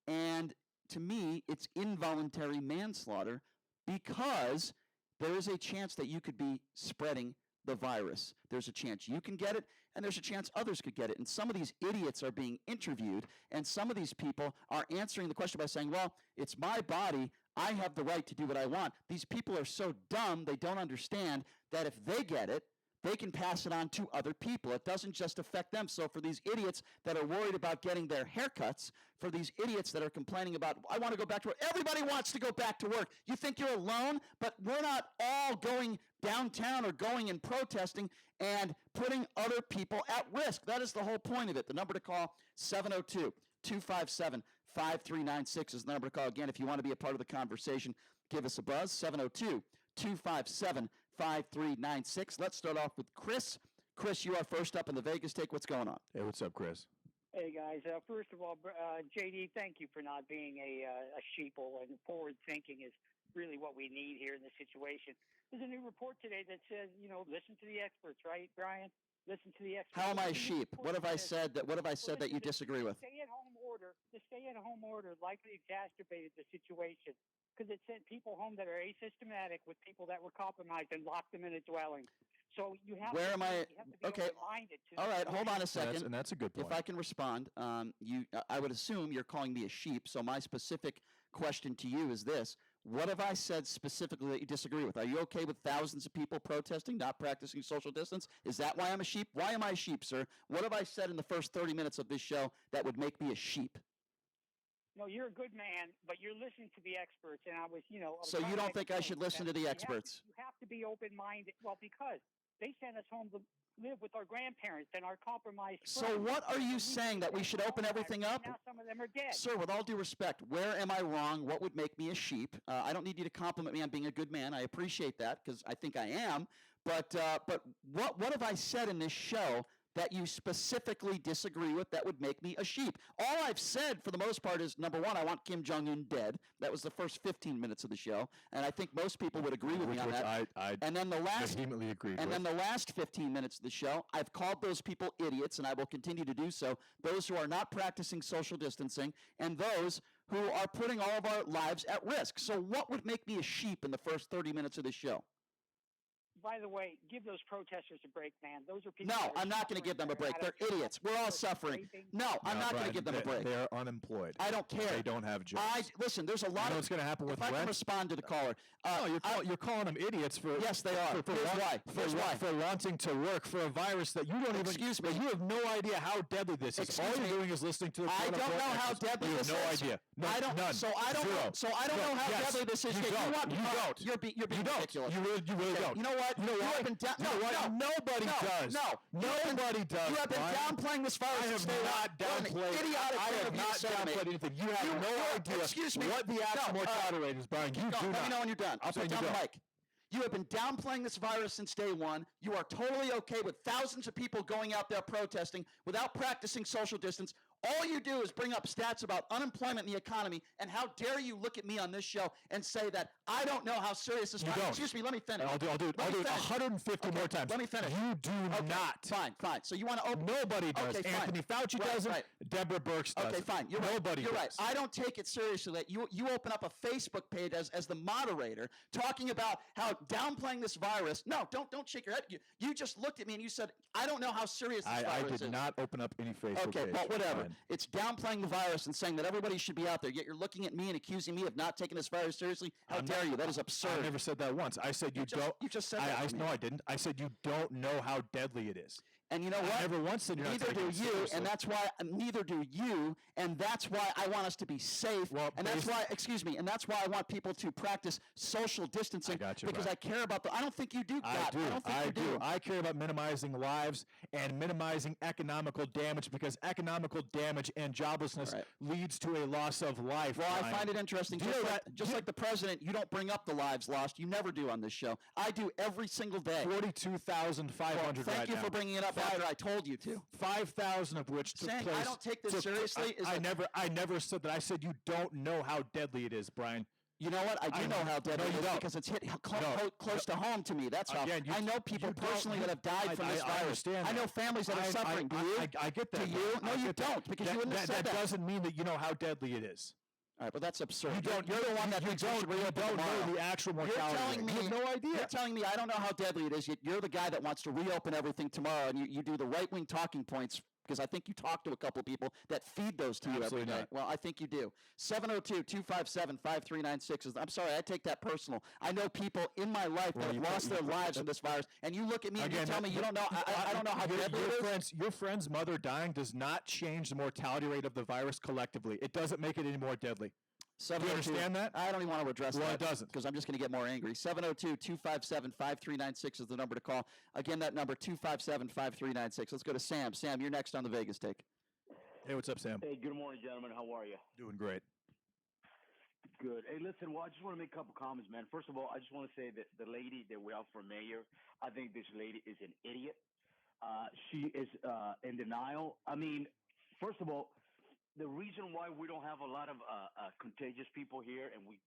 and to me, it's involuntary manslaughter, because there is a chance that you could be spreading the virus. There's a chance you can get it, and there's a chance others could get it. And some of these idiots are being interviewed, and some of these people are answering the question by saying, well, it's my body. I have the right to do what I want. These people are so dumb, they don't understand that if they get it, they can pass it on to other people. It doesn't just affect them. So for these idiots that are worried about getting their haircuts, for these idiots that are complaining about, I want to go back to work. Everybody wants to go back to work. You think you're alone? But we're not all going downtown or going and protesting and putting other people at risk. That is the whole point of it. The number to call, 702-257-5396 is the number to call. Again, if you want to be a part of the conversation, give us a buzz, 702-257-5396. 5396. Let's start off with Chris. Chris, you are first up in the Vegas Take. What's going on? Hey, what's up, Chris? Hey guys, first of all, JD, thank you for not being a sheeple, and forward thinking is really what we need here in this situation. There's a new report today that says, listen to the experts, right, Brian? Listen to the experts. How am I a sheep? What have I said that you disagree with? The stay-at-home order likely exacerbated the situation because it sent people home that are asymptomatic with people that were compromised and locked them in a dwelling. So you have Where to, am I? You have to be Okay. open-minded to All right, hold on a second. And that's a good point. If I can respond, I would assume you're calling me a sheep. So my specific question to you is this: what have I said specifically that you disagree with? Are you okay with thousands of people protesting, not practicing social distance? Is that why I'm a sheep? Why am I a sheep, sir? What have I said in the first 30 minutes of this show that would make me a sheep? No, you're a good man, but you're listening to the experts, and I was. So you don't think I should listen to the experts? You have to be open-minded. Well, because they sent us home to live with our grandparents and our compromised So friends. what are you saying, that we should open everything up? Now some of them are dead. Sir, with all due respect, where am I wrong? What would make me a sheep? I don't need you to compliment me on being a good man. I appreciate that because I think I am. But what have I said in this show that you specifically disagree with that would make me a sheep? All I've said for the most part is, number one, I want Kim Jong-un dead. That was the first 15 minutes of the show, and I think most people would agree with me on that. I and then the last vehemently agree. And then the last 15 minutes of the show, I've called those people idiots, and I will continue to do so. Those who are not practicing social distancing, and those who are putting all of our lives at risk. So what would make me a sheep in the first 30 minutes of the show? By the way, give those protesters a break, man. Those are people. No, I'm not going to give them a break. They're idiots. We're all suffering. No, I'm not going to give them a break. They're unemployed. I don't care. They don't have jobs. Listen, there's a lot You know of. what's going to happen with if I can rent? respond to the caller. No, you're calling them idiots for. Yes, they are. Here's why. For wanting to work for a virus that you don't even. Excuse me. You have no idea how deadly this is. All you're doing is listening to the. I don't know how deadly this is. You have no idea. I don't. None. So I don't. Zero. So I don't know how deadly this is. You don't. You're being ridiculous. You really don't. You know what? You know You what? have been You know what? Nobody does. Nobody does. You have been downplaying this virus. I have not downplayed. Idiotic I thing have of you not to say to me. downplayed anything. You have no idea what the actual mortality rate is, Brian. You do not. Let me know when you're done. I'll put down the mic. You have been downplaying this virus since day one. You are totally okay with thousands of people going out there protesting without practicing social distance. All you do is bring up stats about unemployment in the economy, and how dare you look at me on this show and say that I don't know how serious this virus is. Excuse me, let me finish. I'll do it 150 more times. Let me finish. You do not. Fine. So you want to open? Nobody does. Okay, Anthony Fauci doesn't. Right. Deborah Birx doesn't. Okay, fine. You're Nobody right. You're does. right. I don't take it seriously that you open up a Facebook page as the moderator talking about how downplaying this virus. No, don't shake your head. You just looked at me and you said, I don't know how serious this virus is. I did not open up any Facebook page. Okay, well, whatever. Brian. It's downplaying the virus and saying that everybody should be out there, yet you're looking at me and accusing me of not taking this virus seriously. How dare you? That is absurd. I never said that once. I said you don't. You just said that. No, I didn't. I said you don't know how deadly it is. And you know what? I never once said you're not neither taking do it you, seriously. and that's why neither do you, and that's why I want us to be safe. Well, and that's why, excuse me, and that's why I want people to practice social distancing. I got you, because Brian. I care about the. I don't think you do. I do. I don't think you do. I care about minimizing lives and minimizing economical damage, because economical damage and joblessness leads to a loss of life. Well, Brian. I find it interesting. Just like the president, you don't bring up the lives lost. You never do on this show. I do every single day. 42,500 Thank right you now. for bringing it up after I told you to. 5,000 of which took Saying place. I don't take this seriously is I never said that. I said you don't know how deadly it is, Brian. You know what? I do know how deadly it is because it's hit close to home to me. That's how. Again, I know people personally that have died from this virus. Understand I know that. families that are suffering. Do you? I get that. Do you? No, you don't, because you wouldn't have said that. That doesn't mean that you know how deadly it is. All right, but that's absurd. You're the one that thinks we should reopen tomorrow. Know the actual mortality rate. You have no idea. You're telling me I don't know how deadly it is. You're the guy that wants to reopen everything tomorrow, and you do the right-wing talking points, because I think you talk to a couple people that feed those to you every day. Well, I think you do. 702-257-5396 is. I'm sorry, I take that personal. I know people in my life that have lost their lives from this virus, and you look at me and you tell me you don't know. I don't know how deadly it is. Your friend's mother dying does not change the mortality rate of the virus collectively. It doesn't make it any more deadly. Do you understand that? I don't even want to address that. Well, it doesn't. Because I'm just going to get more angry. 702-257-5396 is the number to call. Again, that number, 257-5396. Let's go to Sam. Sam, you're next on the Vegas Take. Hey, what's up, Sam? Hey, good morning, gentlemen. How are you? Doing great. Good. Hey, listen, well, I just want to make a couple comments, man. First of all, I just want to say that the lady that we're out for mayor, I think this lady is an idiot. She is in denial. I mean, first of all, the reason why we don't have a lot of contagious people here and we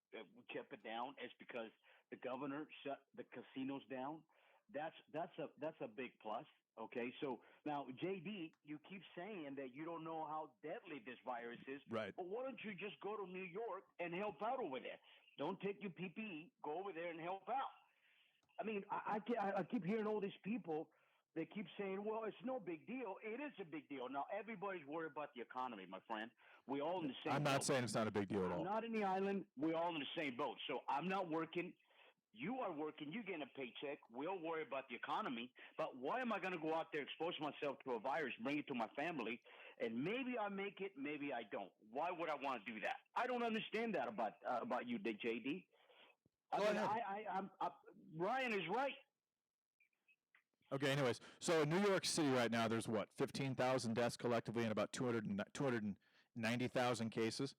kept it down is because the governor shut the casinos down. That's a big plus. Okay, so now JD, you keep saying that you don't know how deadly this virus is. Right. But why don't you just go to New York and help out over there? Don't take your PPE. Go over there and help out. I mean, I keep hearing all these people. They keep saying, well, it's no big deal. It is a big deal. Now, everybody's worried about the economy, my friend. We're all in the same boat. I'm not saying it's not a big deal at all. I'm not in the island. We're all in the same boat. So I'm not working. You are working. You're getting a paycheck. We'll worry about the economy. But why am I going to go out there, expose myself to a virus, bring it to my family, and maybe I make it, maybe I don't? Why would I want to do that? I don't understand that about you, JD. Ryan is right. Okay, anyways, so in New York City right now, there's what, 15,000 deaths collectively and about 290,000 cases.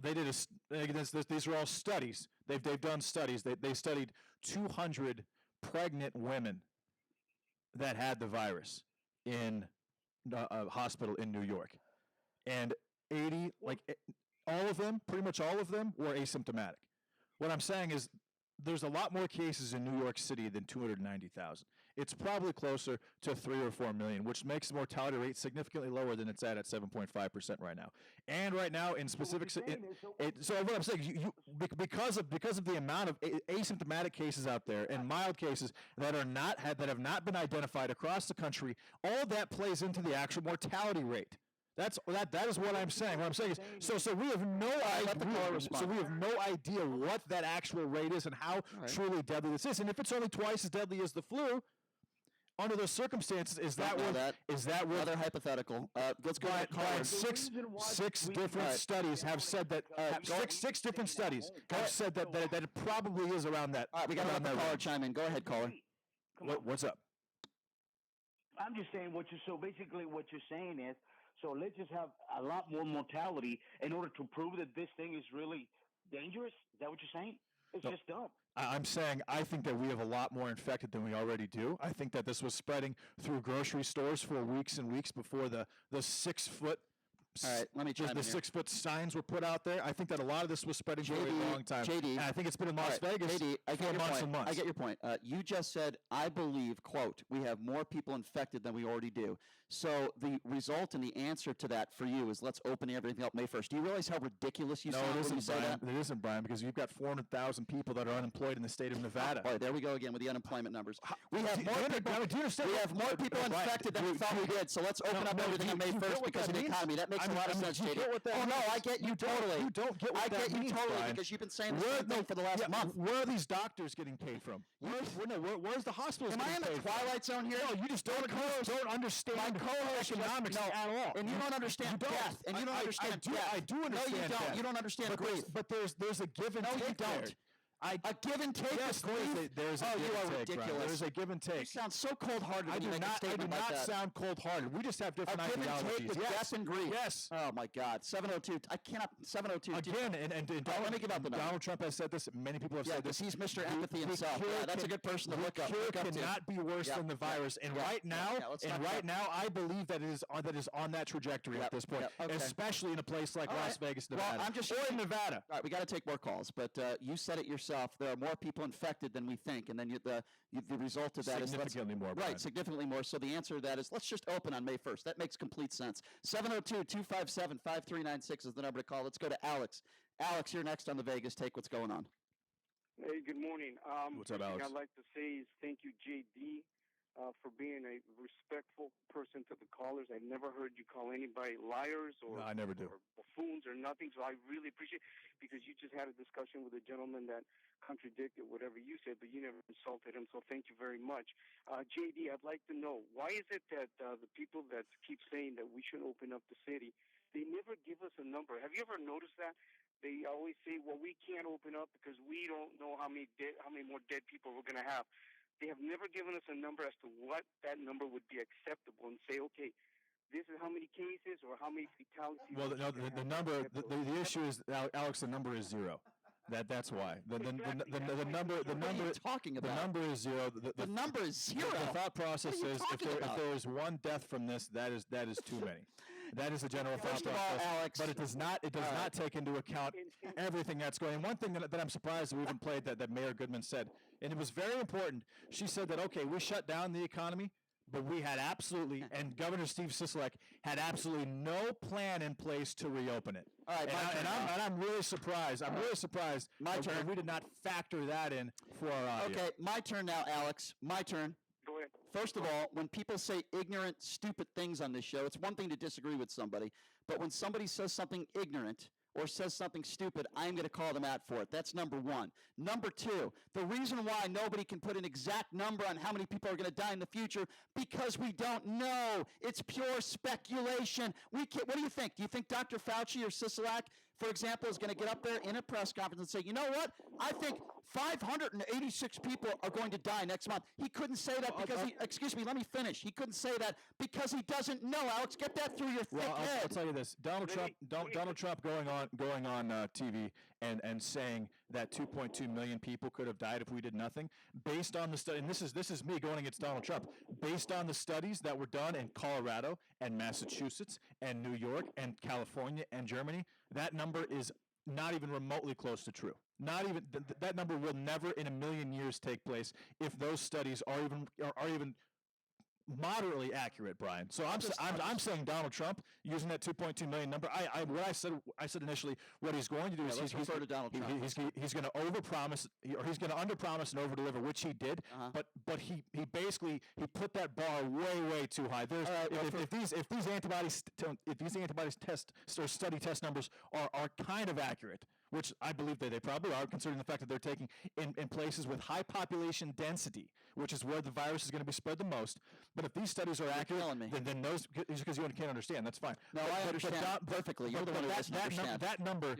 They did these are all studies. They've done studies. They studied 200 pregnant women that had the virus in a hospital in New York, and 80, all of them, pretty much all of them, were asymptomatic. What I'm saying is, there's a lot more cases in New York City than 290,000. It's probably closer to 3 or 4 million, which makes the mortality rate significantly lower than it's at 7.5% right now. And right now, in specific, so what I'm saying, because of the amount of asymptomatic cases out there and mild cases that have not been identified across the country, all that plays into the actual mortality rate. That is what I'm saying. What I'm saying is, so we have no idea. So we have no idea what that actual rate is and how truly deadly this is. And if it's only twice as deadly as the flu, under those circumstances, is that another hypothetical? Let's go back. Six different studies have said that. Six different studies have said that it probably is around that. All right, we got to let the caller chime in. Go ahead, caller. What's up? I'm just saying basically what you're saying is, so let's just have a lot more mortality in order to prove that this thing is really dangerous? Is that what you're saying? It's just dumb. I'm saying I think that we have a lot more infected than we already do. I think that this was spreading through grocery stores for weeks and weeks before the 6 foot. All right, let me chime in. The 6 foot signs were put out there. I think that a lot of this was spreading for a long time. JD, and I think it's been in Las Vegas for months and months. I get your point. You just said, I believe, quote, we have more people infected than we already do. So the result and the answer to that for you is let's open everything up May 1st. Do you realize how ridiculous you sound when you say that? It isn't, Brian, because you've got 400,000 people that are unemployed in the state of Nevada. Boy, there we go again with the unemployment numbers. We have more people infected than we thought we did. So let's open up everything on May 1st because of the economy. That makes a lot of sense, JD. Oh, no, I get you totally. You don't get what that means, Brian. Because you've been saying the same thing for the last month. Where are these doctors getting paid from? Where's the hospitals getting paid from? Am I in the twilight zone here? No, you just don't understand economics at all. And you don't understand death. And you don't understand death. I do understand No, you don't. death. You don't understand grief. But there's a give and take. No, you don't. A give and take is grief? There's a give and take. Ridiculous. There's a give and take. You sound so cold-hearted when you make a I statement do like that. not sound cold-hearted. We just have different ideologies. A give and take is death and grief. Yes. Oh, my God. 702. I cannot. 702. Again, and let me give out the number. Donald Trump has said this. Many people have said this. He's Mr. Empathy himself. Yeah, that's a good person to look up. The cure cannot be worse than the virus. And right now, I believe that is on that trajectory at this point, especially in a place like Las Vegas, Nevada. Or in Nevada. All right, we got to take more calls. But you said it yourself. There are more people infected than we think, and then the result of that is significantly more. Right, significantly more. So the answer to that is let's just open on May 1st. That makes complete sense. 702-257-5396 is the number to call. Let's go to Alex. Alex, you're next on the Vegas Take. What's going on? Hey, good morning. What's up, Alex? I'd like to say is thank you, JD, for being a respectful person to the callers. I've never heard you call anybody liars or, I never do. or buffoons or nothing, so I really appreciate it because you just had a discussion with a gentleman that contradicted whatever you said, but you never insulted him, so thank you very much. JD, I'd like to know, why is it that the people that keep saying that we should open up the city, they never give us a number? Have you ever noticed that? They always say, well, we can't open up because we don't know how many more dead people we're going to have. They have never given us a number as to what that number would be acceptable and say, okay, this is how many cases or how many fatalities. Well, no, the number, the issue is, Alex, the number is zero. That's why the number What are you talking about? The number is zero. The number is zero. The thought process What are you is if talking about? there is one death from this, that is too many. That is the general thought First of all, process. Alex, but it does not take into account everything that's going on. One thing that I'm surprised that we even played that Mayor Goodman said, and it was very important. She said that, okay, we shut down the economy, but we had absolutely, and Governor Steve Sisolak had absolutely no plan in place to reopen it. All right, and I'm really surprised. I'm really surprised. My turn. We did not factor that in for our audio. Okay, my turn now, Alex. My turn. Go ahead. First of all, when people say ignorant, stupid things on this show, it's one thing to disagree with somebody, but when somebody says something ignorant or says something stupid, I'm going to call them out for it. That's number one. Number two, the reason why nobody can put an exact number on how many people are going to die in the future, because we don't know. It's pure speculation. What do you think? Do you think Dr. Fauci or Sisolak, for example, is going to get up there in a press conference and say, you know what? I think 586 people are going to die next month. He couldn't say that because excuse me, let me finish. He couldn't say that because he doesn't know. Alex, get that through your thick head. I'll tell you this: Donald Trump going on TV and saying that 2.2 million people could have died if we did nothing, based on the study. And this is me going against Donald Trump, based on the studies that were done in Colorado and Massachusetts and New York and California and Germany. That number is not even remotely close to true. Not even that number will never in a million years take place if those studies are even moderately accurate, Brian. So I'm saying Donald Trump using that 2.2 million number. I said initially what he's going to do is he's going to overpromise or he's going to underpromise and overdeliver, which he did. But he basically put that bar way too high. If these antibodies test or study test numbers are kind of accurate, which I believe that they probably are, considering the fact that they're taking in places with high population density, which is where the virus is going to be spread the most. But if these studies are accurate, then those, because you can't understand, that's fine. No, I understand perfectly. You're the one who doesn't understand. That number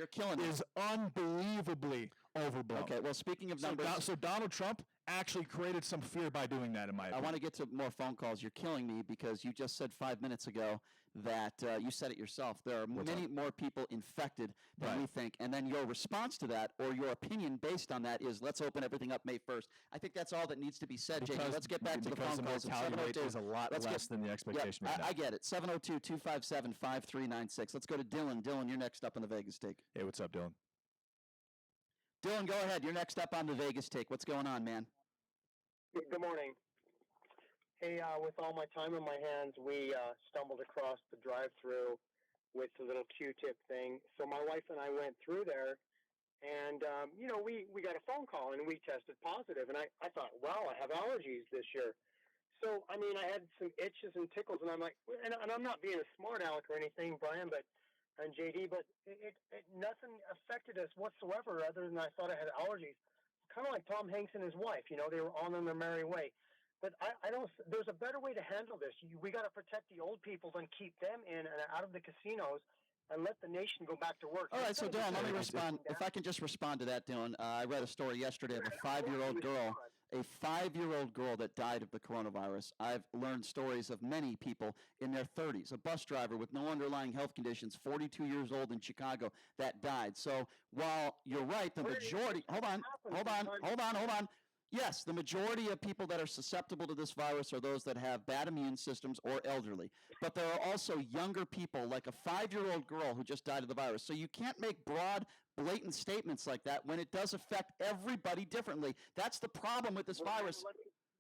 is unbelievably overblown. Okay, well, speaking of numbers. So Donald Trump actually created some fear by doing that, in my opinion. I want to get to more phone calls. You're killing me because you just said 5 minutes ago that you said it yourself. There are many more people infected than we think. And then your response to that, or your opinion based on that, is let's open everything up May 1st. I think that's all that needs to be said, JD. Let's get back to the phone calls. Because the mortality rate is a lot less than the expectation right now. I get it. 702-257-5396. Let's go to Dylan. Dylan, you're next up on the Vegas Take. Hey, what's up, Dylan? Dylan, go ahead. You're next up on the Vegas Take. What's going on, man? Good morning. Hey, with all my time on my hands, we stumbled across the drive-through with the little Q-tip thing. So my wife and I went through there, and, we got a phone call, and we tested positive. And I thought, wow, I have allergies this year. So, I had some itches and tickles, and I'm like, and I'm not being a smart aleck or anything, Brian, and JD, but it nothing affected us whatsoever other than I thought I had allergies. Kind of like Tom Hanks and his wife, they were on their merry way. But I don't. There's a better way to handle this. We got to protect the old people and keep them in and out of the casinos, and let the nation go back to work. All right, so Dylan, let me respond. If I can just respond to that, Dylan. I read a story yesterday of a 5-year-old girl. A 5-year-old girl that died of the coronavirus. I've learned stories of many people in their 30s. A bus driver with no underlying health conditions, 42 years old in Chicago, that died. So while you're right, the majority. Hold on. Yes, the majority of people that are susceptible to this virus are those that have bad immune systems or elderly. But there are also younger people, like a 5-year-old girl who just died of the virus. So you can't make broad, blatant statements like that when it does affect everybody differently. That's the problem with this virus.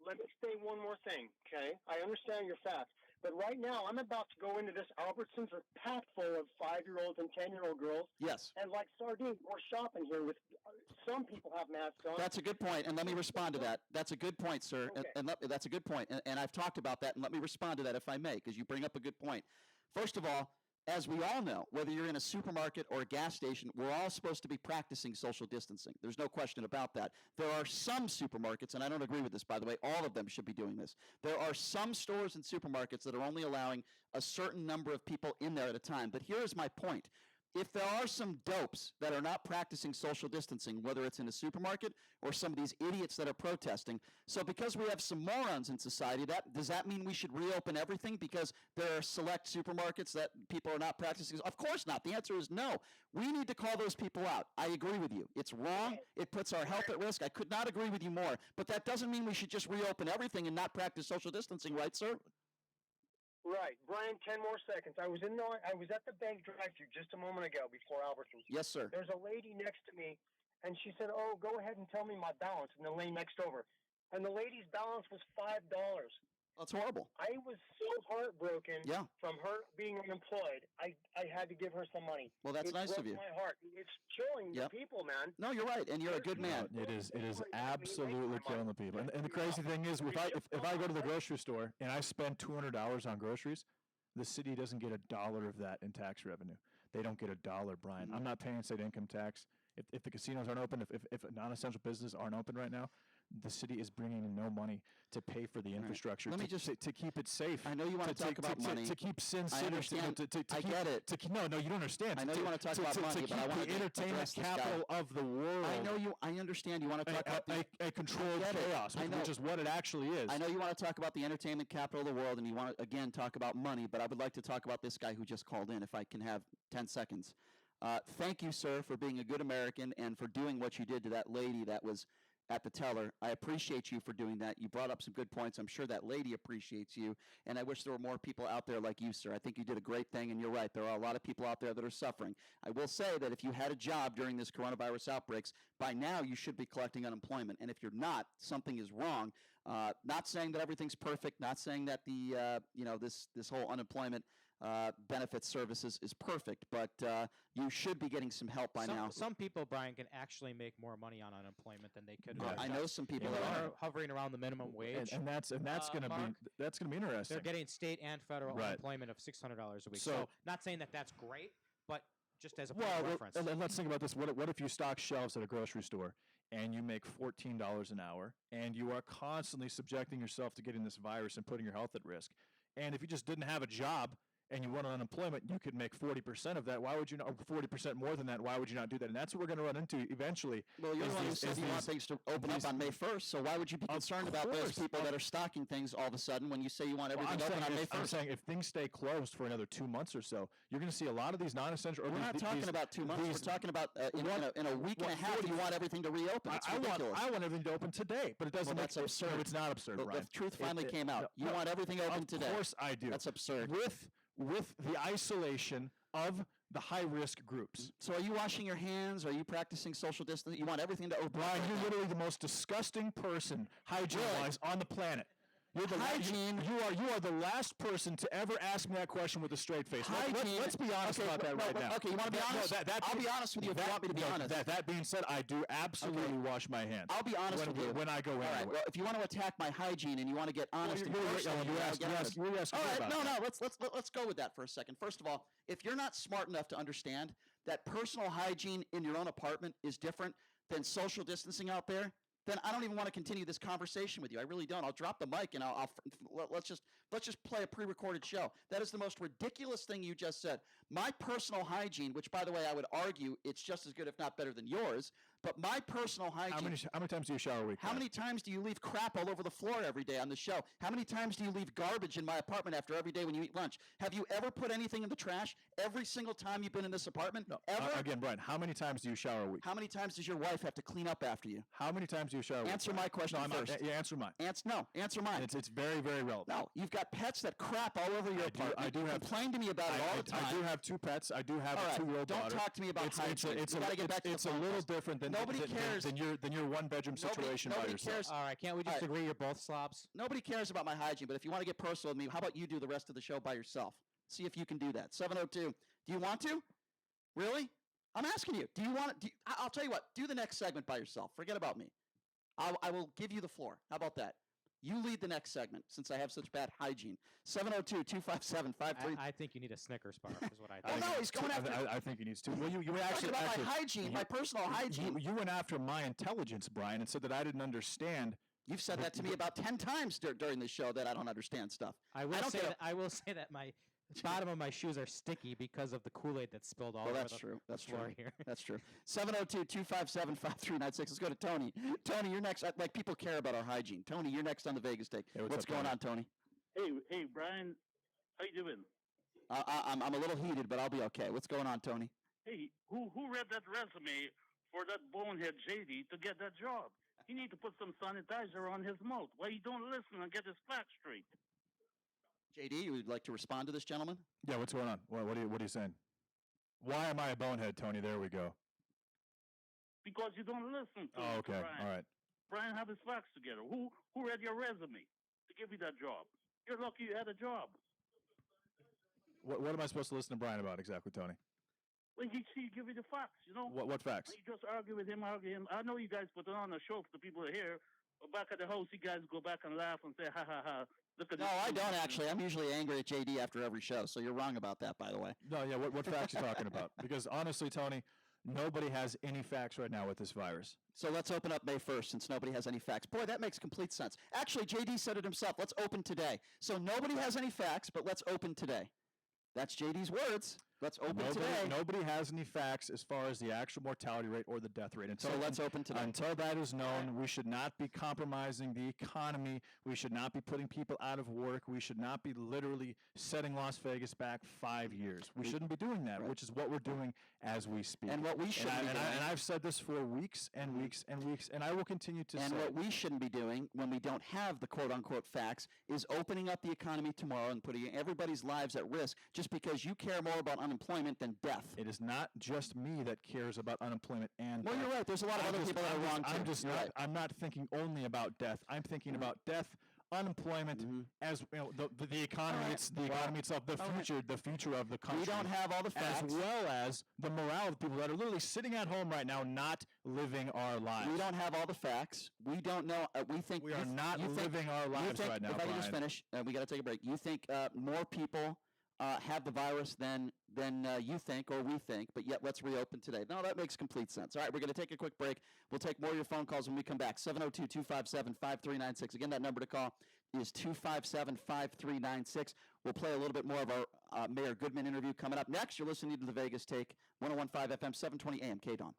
Let me say one more thing, okay? I understand your facts. But right now, I'm about to go into this Albertsons packed full of 5-year-olds and 10-year-old girls. Yes. And like sardines, we're shopping here with some people have masks on. That's a good point, and let me respond to that. That's a good point, sir. Okay. That's a good point, and I've talked about that, and let me respond to that if I may, because you bring up a good point. First of all, as we all know, whether you're in a supermarket or a gas station, we're all supposed to be practicing social distancing. There's no question about that. There are some supermarkets, and I don't agree with this, by the way, all of them should be doing this. There are some stores and supermarkets that are only allowing a certain number of people in there at a time. But here is my point. if there are some dopes that are not practicing social distancing, whether it's in a supermarket or some of these idiots that are protesting, so because we have some morons in society, does that mean we should reopen everything because there are select supermarkets that people are not practicing? Of course not. The answer is no. We need to call those people out. I agree with you. It's wrong. It puts our health at risk. I could not agree with you more. But that doesn't mean we should just reopen everything and not practice social distancing, right, sir? Right, Brian. 10 more seconds. I was at the bank drive-thru just a moment ago before Albertsons. Yes, sir. There's a lady next to me, and she said, "Oh, go ahead and tell me my balance." And the lady next over, and the lady's balance was $5. That's horrible. I was so heartbroken Yeah. from her being unemployed. I had to give her some money. Well, that's nice of you. It broke my heart. It's killing Yep. the people, man. No, you're right, and you're a good man. It is absolutely killing the people. And the crazy thing is, if I go to the grocery store and I spend $200 on groceries, the city doesn't get $1 of that in tax revenue. They don't get $1, Brian. I'm not paying state income tax. If the casinos aren't open, if non-essential businesses aren't open right now, the city is bringing in no money to pay for the infrastructure. Let me to keep it safe. I know you want to talk about money. To keep Sin I City. understand. I get it. No, you don't understand. I know you want to talk about money, but I want to to the entertainment address this guy. capital of the world. I understand you want to talk about a controlled chaos, which is what it actually is. I know you want to talk about the entertainment capital of the world, and you want to again talk about money. But I would like to talk about this guy who just called in. If I can have 10 seconds. Thank you, sir, for being a good American and for doing what you did to that lady that was at the teller. I appreciate you for doing that. You brought up some good points. I'm sure that lady appreciates you, and I wish there were more people out there like you, sir. I think you did a great thing, and you're right. There are a lot of people out there that are suffering. I will say that if you had a job during this coronavirus outbreaks, by now you should be collecting unemployment, and if you're not, something is wrong. Not saying that everything's perfect, not saying that the this whole unemployment benefit services is perfect, but you should be getting some help by now. Some people, Brian, can actually make more money on unemployment than they could. I know some people that are hovering around the minimum wage, and that's going to be interesting. They're getting state and federal Right. unemployment of $600 a week. So- So, not saying that that's great, but just as a point of reference. And let's think about this. What if you stock shelves at a grocery store and you make $14 an hour, and you are constantly subjecting yourself to getting this virus and putting your health at risk? And if you just didn't have a job and you went on unemployment, you could make 40% of that. Why would you not? Or 40% more than that? Why would you not do that? And that's what we're going to run into eventually. Well, you're the one who said you want things to open up on May 1st, so why would you be concerned about those people that are stocking things all of a sudden when you say you want everything open on May 1st? I'm saying if things stay closed for another 2 months or so, you're going to see a lot of these non-essential. We're not talking about 2 months. We're talking about in a week and a half. You want everything to reopen. It's ridiculous. I want everything to open today, but it doesn't. That's absurd. No, it's not absurd. The truth finally came out. You want everything open today. Of course I do. That's absurd. With the isolation of the high-risk groups. So are you washing your hands? Are you practicing social distancing? You want everything to open? Brian, you're literally the most disgusting person, hygiene-wise, on the planet. You're the hygiene. You are the last person to ever ask me that question with a straight face. Let's be honest about that right now. Okay, you want to be honest? I'll be honest with you if you want me to be honest. That being said, I do absolutely wash my hands. I'll be honest with you when I go in. All right. Well, if you want to attack my hygiene and you want to get honest, you're asking all right. about No. that. Let's go with that for a second. First of all, if you're not smart enough to understand that personal hygiene in your own apartment is different than social distancing out there, then I don't even want to continue this conversation with you. I really don't. I'll drop the mic and let's just play a pre-recorded show. That is the most ridiculous thing you just said. My personal hygiene, which by the way I would argue it's just as good if not better than yours, but my personal hygiene. How many times do you shower a week? How many times do you leave crap all over the floor every day on the show? How many times do you leave garbage in my apartment after every day when you eat lunch? Have you ever put anything in the trash every single time you've been in this apartment? No. Ever? Again, Brian, how many times do you shower a week? How many times does your wife have to clean up after you? How many times do you shower a week? Answer my question first. Answer mine. Answer mine. It's very, very relevant. No, you've got pets that crap all over your apartment. I do have. Complain to me about it all the time. I do have 2 pets. I do have a 2-year-old daughter. Don't talk to me about hygiene. It's a little different than nobody cares. Than your 1-bedroom situation by yourself. Cares. All right, can't we just agree you're both slobs? Nobody cares about my hygiene, but if you want to get personal with me, how about you do the rest of the show by yourself? See if you can do that. 702. Do you want to? Really? I'm asking you. Do you want to? I'll tell you what. Do the next segment by yourself. Forget about me. I will give you the floor. How about that? You lead the next segment since I have such bad hygiene. 702-257-53. I think you need a Snickers bar is what I think. Oh, no, he's going after. I think he needs to. Well, you actually about my hygiene, my personal hygiene. You went after my intelligence, Brian, and said that I didn't understand. You've said that to me about 10 times during this show that I don't understand stuff. I will say that my The bottom of my shoes are sticky because of the Kool-Aid that's spilled all over that's the true. That's floor true. here. That's true. 702-257-5396. Let's go to Tony. Tony, you're next. Like, people care about our hygiene. Tony, you're next on the Vegas Take. Hey, what's going on, Tony? Hey, Brian. How you doing? I'm a little heated, but I'll be okay. What's going on, Tony? Hey, who read that resume for that bonehead JD to get that job? He need to put some sanitizer on his mouth. Why you don't listen and get his facts straight? JD, you would like to respond to this gentleman? Yeah, what's going on? What are you saying? Why am I a bonehead, Tony? There we go. Because you don't listen to Oh, okay. Brian. All right. Brian have his facts together. Who read your resume to give you that job? You're lucky you had a job. What am I supposed to listen to Brian about exactly, Tony? Well, he give you the facts, you know. What facts? You just argue with him. I know you guys put it on a show for the people here, but back at the house, you guys go back and laugh and say, ha, ha, ha. Look at No, I don't actually. I'm usually angry at JD after every show, so you're wrong about that, by the way. No, yeah, what facts are you talking about? Because honestly, Tony, nobody has any facts right now with this virus. So let's open up May 1st since nobody has any facts. Boy, that makes complete sense. Actually, JD said it himself. Let's open today. So nobody has any facts, but let's open today. That's JD's words. Let's open today. Nobody has any facts as far as the actual mortality rate or the death rate. So let's open today. Until that is known, we should not be compromising the economy. We should not be putting people out of work. We should not be literally setting Las Vegas back 5 years. We shouldn't be doing that, which is what we're doing as we speak. And what we shouldn't be doing. And I've said this for weeks and weeks and weeks, and I will continue to say. And what we shouldn't be doing when we don't have the quote-unquote facts is opening up the economy tomorrow and putting everybody's lives at risk just because you care more about unemployment than death. It is not just me that cares about unemployment and Well, death. you're right. There's a lot of other people that are wrong, too. I'm not thinking only about death. I'm thinking about death, unemployment, as you know, the economy, the economy itself, the future of the country. We don't have all the facts. As well as the morale of the people that are literally sitting at home right now, not living our lives. We don't have all the facts. We don't know. We think we are not living our lives right now. If I can just finish, we got to take a break. You think more people have the virus than you think or we think, but yet let's reopen today. No, that makes complete sense. All right, we're going to take a quick break. We'll take more of your phone calls when we come back. 702-257-5396. Again, that number to call is 257-5396. We'll play a little bit more of our Mayor Goodman interview coming up next. You're listening to the Vegas Take, 101.5 FM, 720 AM, KDON.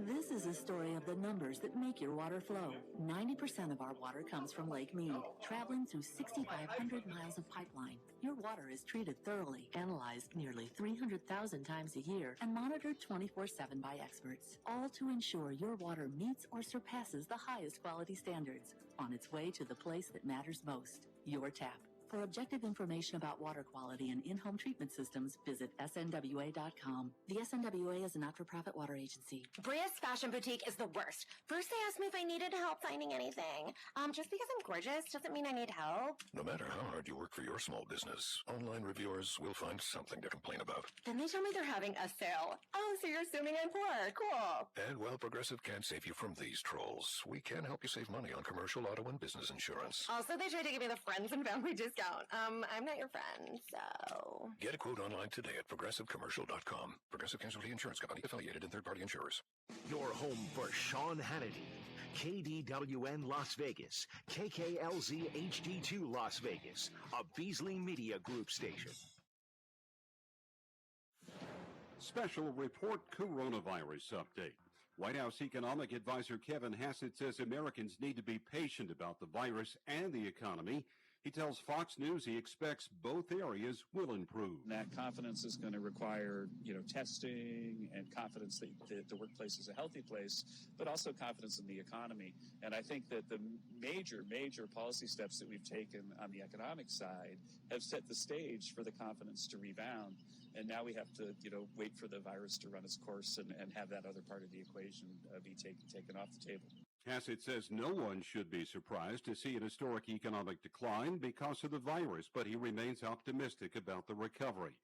This is a story of the numbers that make your water flow. 90% of our water comes from Lake Mead, traveling through 6,500 miles of pipeline. Your water is treated thoroughly, analyzed nearly 300,000 times a year, and monitored 24/7 by experts, all to ensure your water meets or surpasses the highest quality standards on its way to the place that matters most, your tap. For objective information about water quality and in-home treatment systems, visit snwa.com. The SNWA is a not-for-profit water agency. Bria's Fashion Boutique is the worst. First, they asked me if I needed help finding anything. Just because I'm gorgeous doesn't mean I need help. No matter how hard you work for your small business, online reviewers will find something to complain about. Then they tell me they're having a sale. Oh, so you're assuming I'm poor. Cool. And while Progressive can't save you from these trolls, we can help you save money on commercial auto and business insurance. Also, they tried to give me the friends and family discount. I'm not your friend, so... Get a quote online today at progressivecommercial.com. Progressive Casualty Insurance Company, affiliated and third-party insurers. Your home for Sean Hannity, KDWN Las Vegas, KKLZ HD2 Las Vegas, a Beasley Media Group station. Special report coronavirus update. White House Economic Advisor Kevin Hassett says Americans need to be patient about the virus and the economy. He tells Fox News he expects both areas will improve. That confidence is going to require, testing and confidence that the workplace is a healthy place, but also confidence in the economy. And I think that the major policy steps that we've taken on the economic side have set the stage for the confidence to rebound. And now we have to, wait for the virus to run its course and have that other part of the equation be taken off the table. Hassett says no one should be surprised to see an historic economic decline because of the virus, but he remains optimistic about the recovery.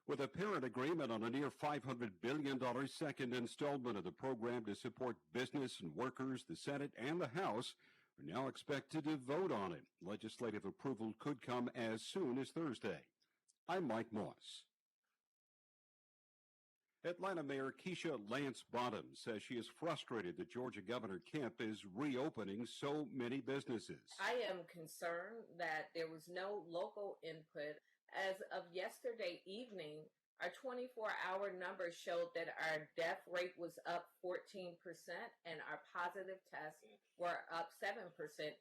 With apparent agreement on a near $500 billion second installment of the program to support business and workers, the Senate and the House are now expected to vote on it. Legislative approval could come as soon as Thursday. I'm Mike Moss. Atlanta Mayor Keisha Lance Bottoms says she is frustrated that Georgia Governor Kemp is reopening so many businesses. I am concerned that there was no local input. As of yesterday evening, our 24-hour numbers showed that our death rate was up 14% and our positive tests were up 7%,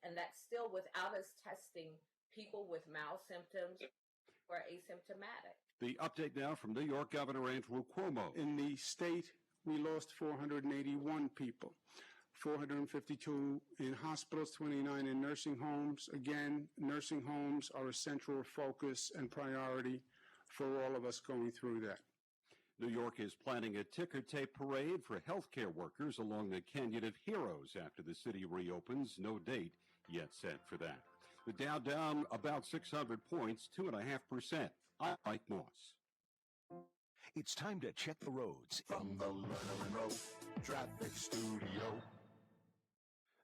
and that's still without us testing people with mild symptoms or asymptomatic. The update now from New York Governor Andrew Cuomo. In the state, we lost 481 people, 452 in hospitals, 29 in nursing homes. Again, nursing homes are a central focus and priority for all of us going through that. New York is planning a ticker tape parade for healthcare workers along the Canyon of Heroes after the city reopens. No date yet set for that. The Dow down about 600 points, 2.5%. I'm Mike Moss. It's time to check the roads. From the Lerner and Rowe Traffic Studio.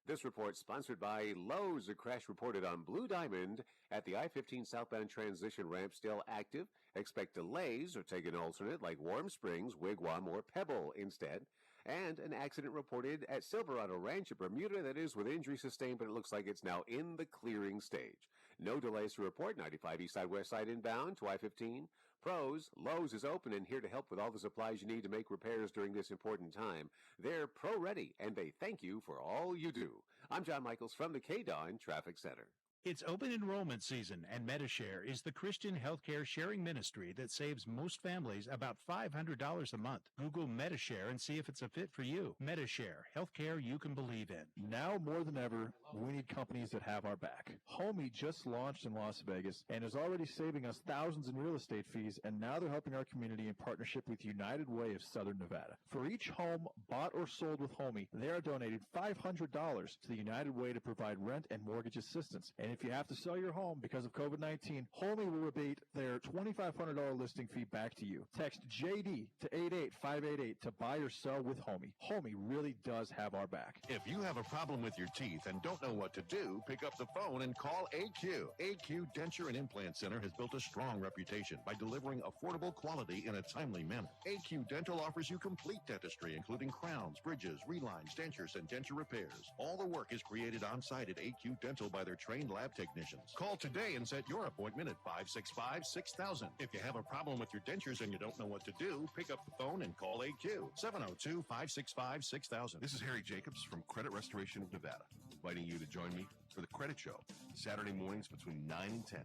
This report sponsored by Lowe's. A crash reported on Blue Diamond at the I-15 southbound transition ramp, still active. Expect delays or take an alternate like Warm Springs, Wigwam, or Pebble instead. And an accident reported at Silverado Ranch in Bermuda that is with injury sustained, but it looks like it's now in the clearing stage. No delays to report. 95 east side, west side inbound to I-15. Pros, Lowe's is open and here to help with all the supplies you need to make repairs during this important time. They're pro-ready, and they thank you for all you do. I'm John Michaels from the KDON Traffic Center. It's open enrollment season, and Medishare is the Christian healthcare sharing ministry that saves most families about $500 a month. Google Medishare and see if it's a fit for you. Medishare, healthcare you can believe in. Now more than ever, we need companies that have our back. Homey just launched in Las Vegas and is already saving us thousands in real estate fees, and now they're helping our community in partnership with United Way of Southern Nevada. For each home bought or sold with Homey, they are donating $500 to the United Way to provide rent and mortgage assistance. And if you have to sell your home because of COVID-19, Homey will rebate their $2,500 listing fee back to you. Text JD to 88588 to buy or sell with Homey. Homey really does have our back. If you have a problem with your teeth and don't know what to do, pick up the phone and call AQ. AQ Denture and Implant Center has built a strong reputation by delivering affordable quality in a timely manner. AQ Dental offers you complete dentistry, including crowns, bridges, relines, dentures, and denture repairs. All the work is created on-site at AQ Dental by their trained lab technicians. Call today and set your appointment at 565-6000. If you have a problem with your dentures and you don't know what to do, pick up the phone and call AQ. 702-565-6000. This is Harry Jacobs from Credit Restoration of Nevada, inviting you to join me for the Credit Show, Saturday mornings between 9 and 10,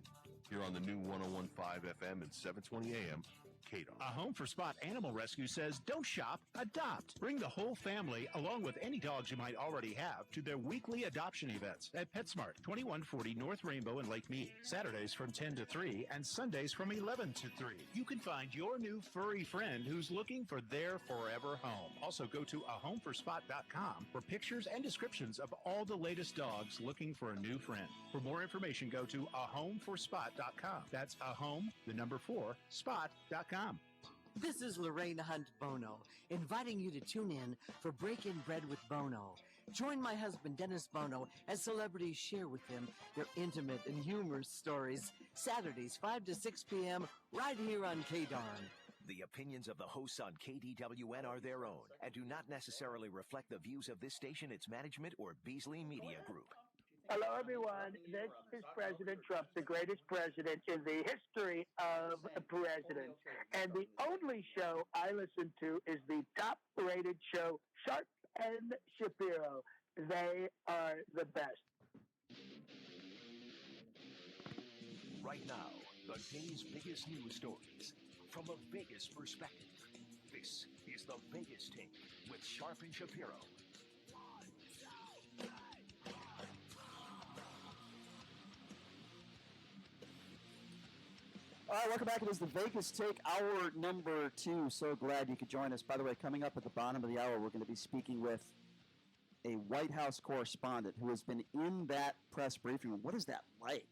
here on the new 101.5 FM and 720 AM. A Home for Spot Animal Rescue says, don't shop, adopt. Bring the whole family, along with any dogs you might already have, to their weekly adoption events at PetSmart, 2140 North Rainbow in Lake Mead. Saturdays from 10 to 3 and Sundays from 11 to 3. You can find your new furry friend who's looking for their forever home. Also go to ahomeforspot.com for pictures and descriptions of all the latest dogs looking for a new friend. For more information, go to ahomeforspot.com. That's spot.com. This is Lorraine Hunt Bono, inviting you to tune in for Breaking Bread with Bono. Join my husband, Dennis Bono, as celebrities share with him their intimate and humorous stories. Saturdays, 5 to 6 p.m., right here on KDARN. The opinions of the hosts on KDWN are their own and do not necessarily reflect the views of this station, its management, or Beasley Media Group. Hello, everyone. This is President Trump, the greatest president in the history of presidents. And the only show I listen to is the top-rated show, Sharp and Shapiro. They are the best. Right now, the day's biggest news stories from a Vegas perspective. This is the Vegas Take with Sharp and Shapiro. All right, welcome back. It is the Vegas Take, hour number 2. So glad you could join us. By the way, coming up at the bottom of the hour, we're going to be speaking with a White House correspondent who has been in that press briefing room. What is that like?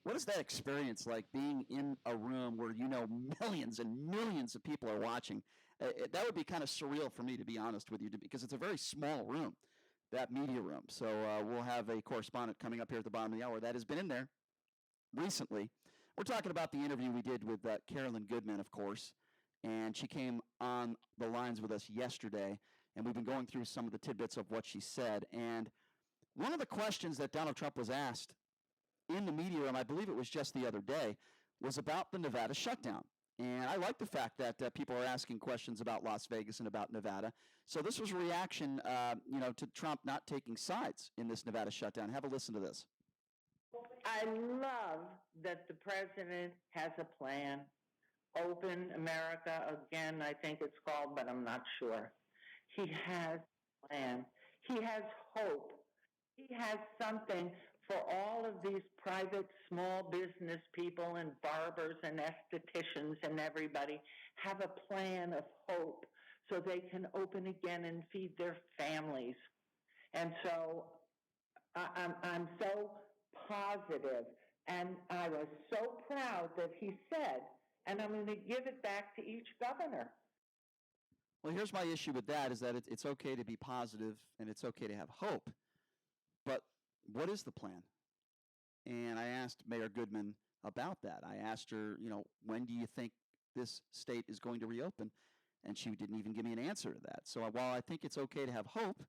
What is that experience like, being in a room where you know millions and millions of people are watching? That would be kind of surreal for me, to be honest with you, because it's a very small room, that media room. So we'll have a correspondent coming up here at the bottom of the hour that has been in there recently. We're talking about the interview we did with Carolyn Goodman, of course, and she came on the lines with us yesterday, and we've been going through some of the tidbits of what she said. And one of the questions that Donald Trump was asked in the media room, I believe it was just the other day, was about the Nevada shutdown. And I like the fact that people are asking questions about Las Vegas and about Nevada. So this was a reaction, to Trump not taking sides in this Nevada shutdown. Have a listen to this. I love that the president has a plan. Open America again, I think it's called, but I'm not sure. He has a plan. He has hope. He has something for all of these private small business people and barbers and estheticians and everybody have a plan of hope so they can open again and feed their families. And so I'm so positive, and I was so proud that he said, and I'm going to give it back to each governor. Well, here's my issue with that is that it's okay to be positive and it's okay to have hope. But what is the plan? And I asked Mayor Goodman about that. I asked her, when do you think this state is going to reopen? And she didn't even give me an answer to that. So while I think it's okay to have hope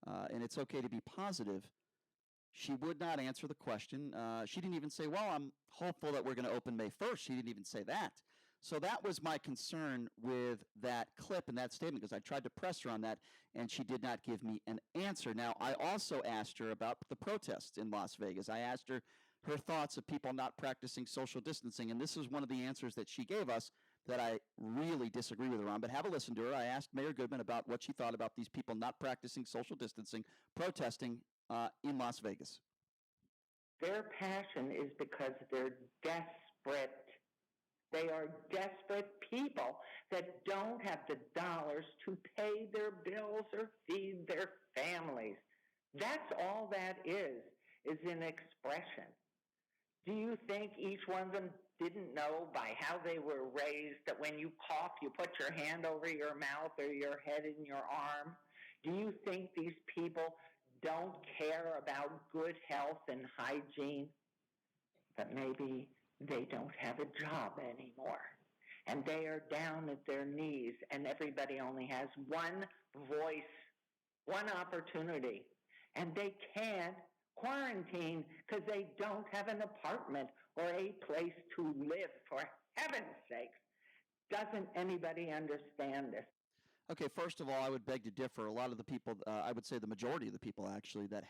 and it's okay to be positive, she would not answer the question. She didn't even say, well, I'm hopeful that we're going to open May 1st. She didn't even say that. So that was my concern with that clip and that statement, because I tried to press her on that, and she did not give me an answer. Now, I also asked her about the protests in Las Vegas. I asked her thoughts of people not practicing social distancing, and this is one of the answers that she gave us that I really disagree with her on. But have a listen to her. I asked Mayor Goodman about what she thought about these people not practicing social distancing, protesting in Las Vegas. Their passion is because they're desperate. They are desperate people that don't have the dollars to pay their bills or feed their families. That's all that is an expression. Do you think each one of them didn't know by how they were raised that when you cough, you put your hand over your mouth or your head in your arm? Do you think these people don't care about good health and hygiene? But maybe they don't have a job anymore, and they are down at their knees, and everybody only has one voice, one opportunity, and they can't quarantine because they don't have an apartment or a place to live, for heaven's sakes. Doesn't anybody understand this? Okay, first of all, I would beg to differ. A lot of the people, I would say the majority of the people actually that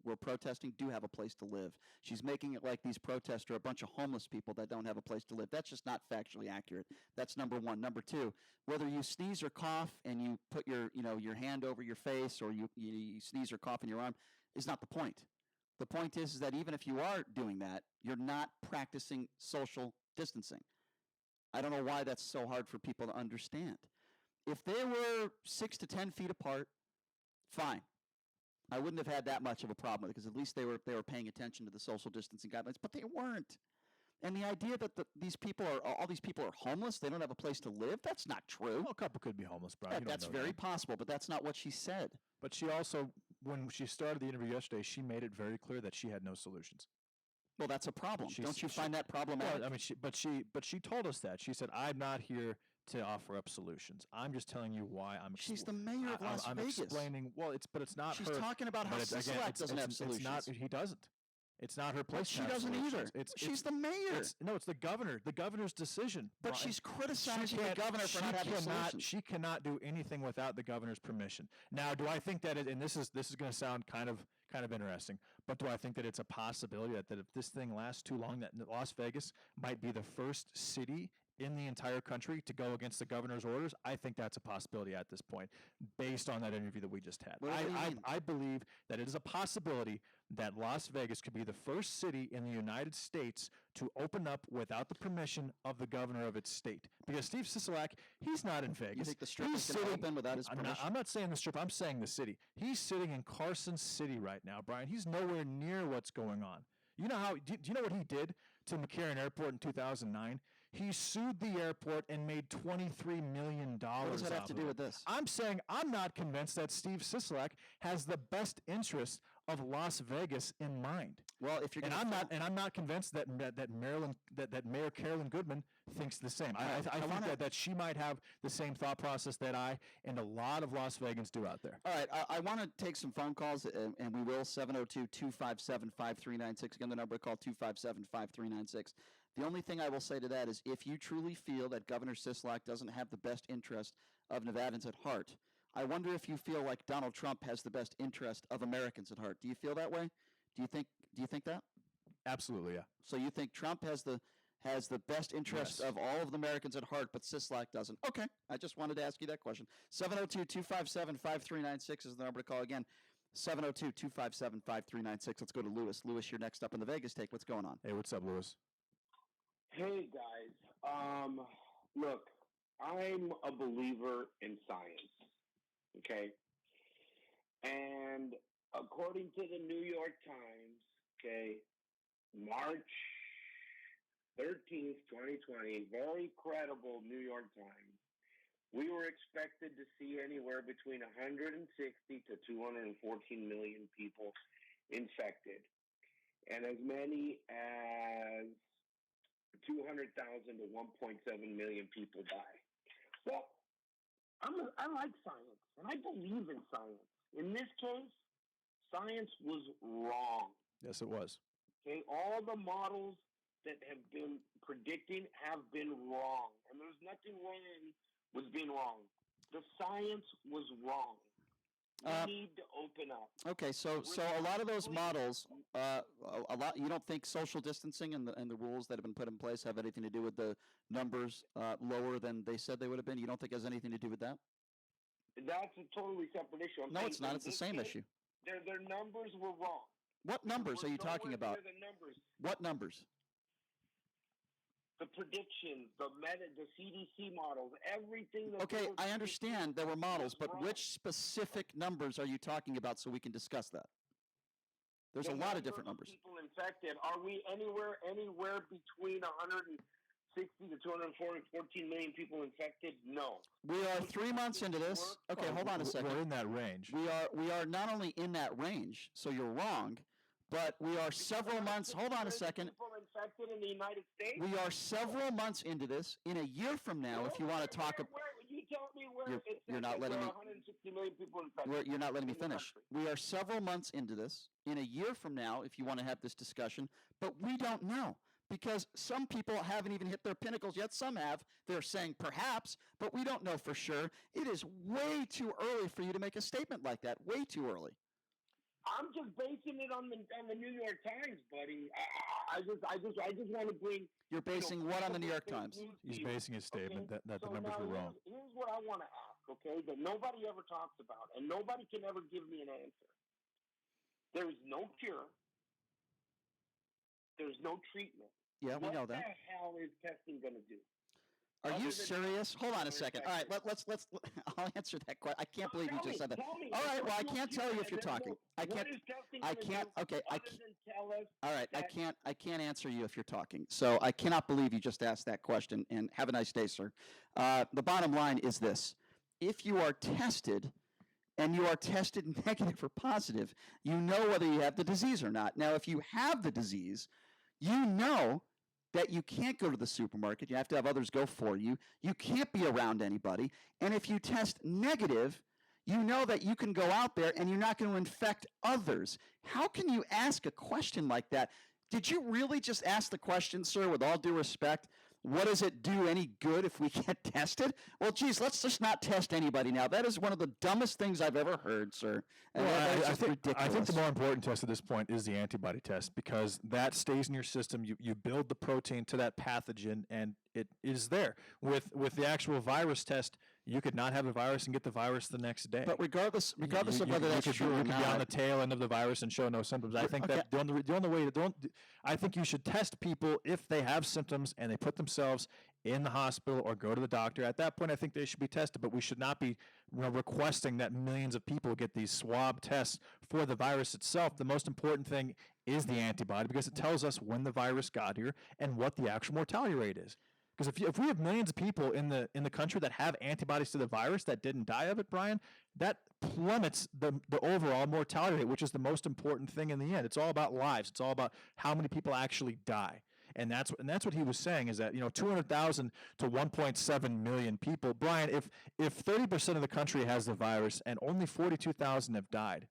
were protesting do have a place to live. She's making it like these protests are a bunch of homeless people that don't have a place to live. That's just not factually accurate. That's number one. Number two, whether you sneeze or cough and you put your hand over your face, or you sneeze or cough in your arm, is not the point. The point is that even if you are doing that, you're not practicing social distancing. I don't know why that's so hard for people to understand. If they were 6 to 10 feet apart, fine. I wouldn't have had that much of a problem with it, because at least they were paying attention to the social distancing guidelines, but they weren't. And the idea that all these people are homeless, they don't have a place to live, that's not true. Well, a couple could be homeless, Brian. That's very possible, but that's not what she said. But she also, when she started the interview yesterday, she made it very clear that she had no solutions. Well, that's a problem. Don't you find that problematic? Well, I mean, but she told us that. She said, "I'm not here to offer up solutions. I'm just telling you why I'm." She's the mayor of Las Vegas. I'm explaining. Well, it's not. She's her, talking about how Sisolak doesn't have solutions. It's not. He doesn't. It's not her place. But she doesn't either. She's the mayor. It's the governor. The governor's decision. But she's criticizing the governor for not having solutions. She cannot do anything without the governor's permission. Now, do I think that and this is going to sound kind of interesting, but do I think that it's a possibility that if this thing lasts too long, that Las Vegas might be the first city in the entire country to go against the governor's orders? I think that's a possibility at this point, based on that interview that we just had. I believe that it is a possibility that Las Vegas could be the first city in the United States to open up without the permission of the governor of its state. Because Steve Sisolak, he's not in Vegas. You think the Strip is going to open without his permission? I'm not saying the Strip. I'm saying the city. He's sitting in Carson City right now, Brian. He's nowhere near what's going on. You know how? Do you know what he did to McCarran Airport in 2009? He sued the airport and made $23 million. What does that have to do with this? I'm saying I'm not convinced that Steve Sisolak has the best interest of Las Vegas in mind. Well, if you're and I'm not convinced that Mayor Carolyn Goodman thinks the same. I think that she might have the same thought process that I and a lot of Las Vegans do out there. All right, I want to take some phone calls, and we will. 702-257-5396. Again, the number to call 257-5396. The only thing I will say to that is if you truly feel that Governor Sisolak doesn't have the best interest of Nevadans at heart, I wonder if you feel like Donald Trump has the best interest of Americans at heart. Do you feel that way? Do you think that? Absolutely, yeah. So you think Trump has the best interest of all of the Americans at heart, but Sisolak doesn't? Okay, I just wanted to ask you that question. 702-257-5396 is the number to call. Again, 702-257-5396. Let's go to Lewis. Lewis, you're next up in the Vegas Take. What's going on? Hey, what's up, Lewis? Hey, guys. Look, I'm a believer in science, okay? And according to the New York Times, okay, March 13th, 2020, very credible New York Times, we were expected to see anywhere between 160 to 214 million people infected, and as many as 200,000 to 1.7 million people die. Well, I like science, and I believe in science. In this case, science was wrong. Yes, it was. Okay, all the models that have been predicting have been wrong, and there's nothing wrong with being wrong. The science was wrong. We need to open up. Okay, so a lot of those models, you don't think social distancing and the rules that have been put in place have anything to do with the numbers lower than they said they would have been? You don't think it has anything to do with that? That's a totally separate issue. No, it's not. It's the same issue. Their numbers were wrong. What numbers are you talking about? The numbers. What numbers? The predictions, the CDC models, everything. Okay, I understand there were models, but which specific numbers are you talking about so we can discuss that? There's a lot of different numbers. People infected. Are we anywhere between 160 to 214 million people infected? No. We are 3 months into this. Okay, hold on a second. We're in that range. We are not only in that range, so you're wrong, but we are several months. Hold on a second. People infected in the United States. We are several months into this. In a year from now, if you want to talk about, you tell me where you're not letting me. 160 million people infected. You're not letting me finish. We are several months into this. In a year from now, if you want to have this discussion, but we don't know. Because some people haven't even hit their pinnacles yet. Some have. They're saying perhaps, but we don't know for sure. It is way too early for you to make a statement like that. Way too early. I'm just basing it on the New York Times, buddy. I just want to bring. You're basing what on the New York Times? He's basing his statement that the numbers were wrong. Here's what I want to ask, okay, that nobody ever talks about, and nobody can ever give me an answer. There is no cure. There's no treatment. Yeah, we know that. What the hell is testing going to do? Are you serious? Hold on a second. All right, let's. I'll answer that question. I can't believe you just said that. All right, well, I can't tell you if you're talking. I can't. Okay. All right, I can't answer you if you're talking. So I cannot believe you just asked that question. And have a nice day, sir. The bottom line is this: if you are tested, and you are tested negative or positive, you know whether you have the disease or not. Now, if you have the disease, you know that you can't go to the supermarket. You have to have others go for you. You can't be around anybody. And if you test negative, you know that you can go out there and you're not going to infect others. How can you ask a question like that? Did you really just ask the question, sir, with all due respect? What does it do any good if we get tested? Well, geez, let's just not test anybody now. That is one of the dumbest things I've ever heard, sir. And I think the more important test at this point is the antibody test, because that stays in your system. You build the protein to that pathogen, and it is there. With the actual virus test, you could not have a virus and get the virus the next day. But regardless of whether that's true or not, you could be on the tail end of the virus and show no symptoms. I think that the only way I think you should test people if they have symptoms and they put themselves in the hospital or go to the doctor. At that point, I think they should be tested, but we should not be requesting that millions of people get these swab tests for the virus itself. The most important thing is the antibody, because it tells us when the virus got here and what the actual mortality rate is. Because if we have millions of people in the country that have antibodies to the virus that didn't die of it, Brian, that plummets the overall mortality rate, which is the most important thing in the end. It's all about lives. It's all about how many people actually die. And that's what he was saying is that 200,000 to 1.7 million people. Brian, if 30% of the country has the virus and only 42,000 have died,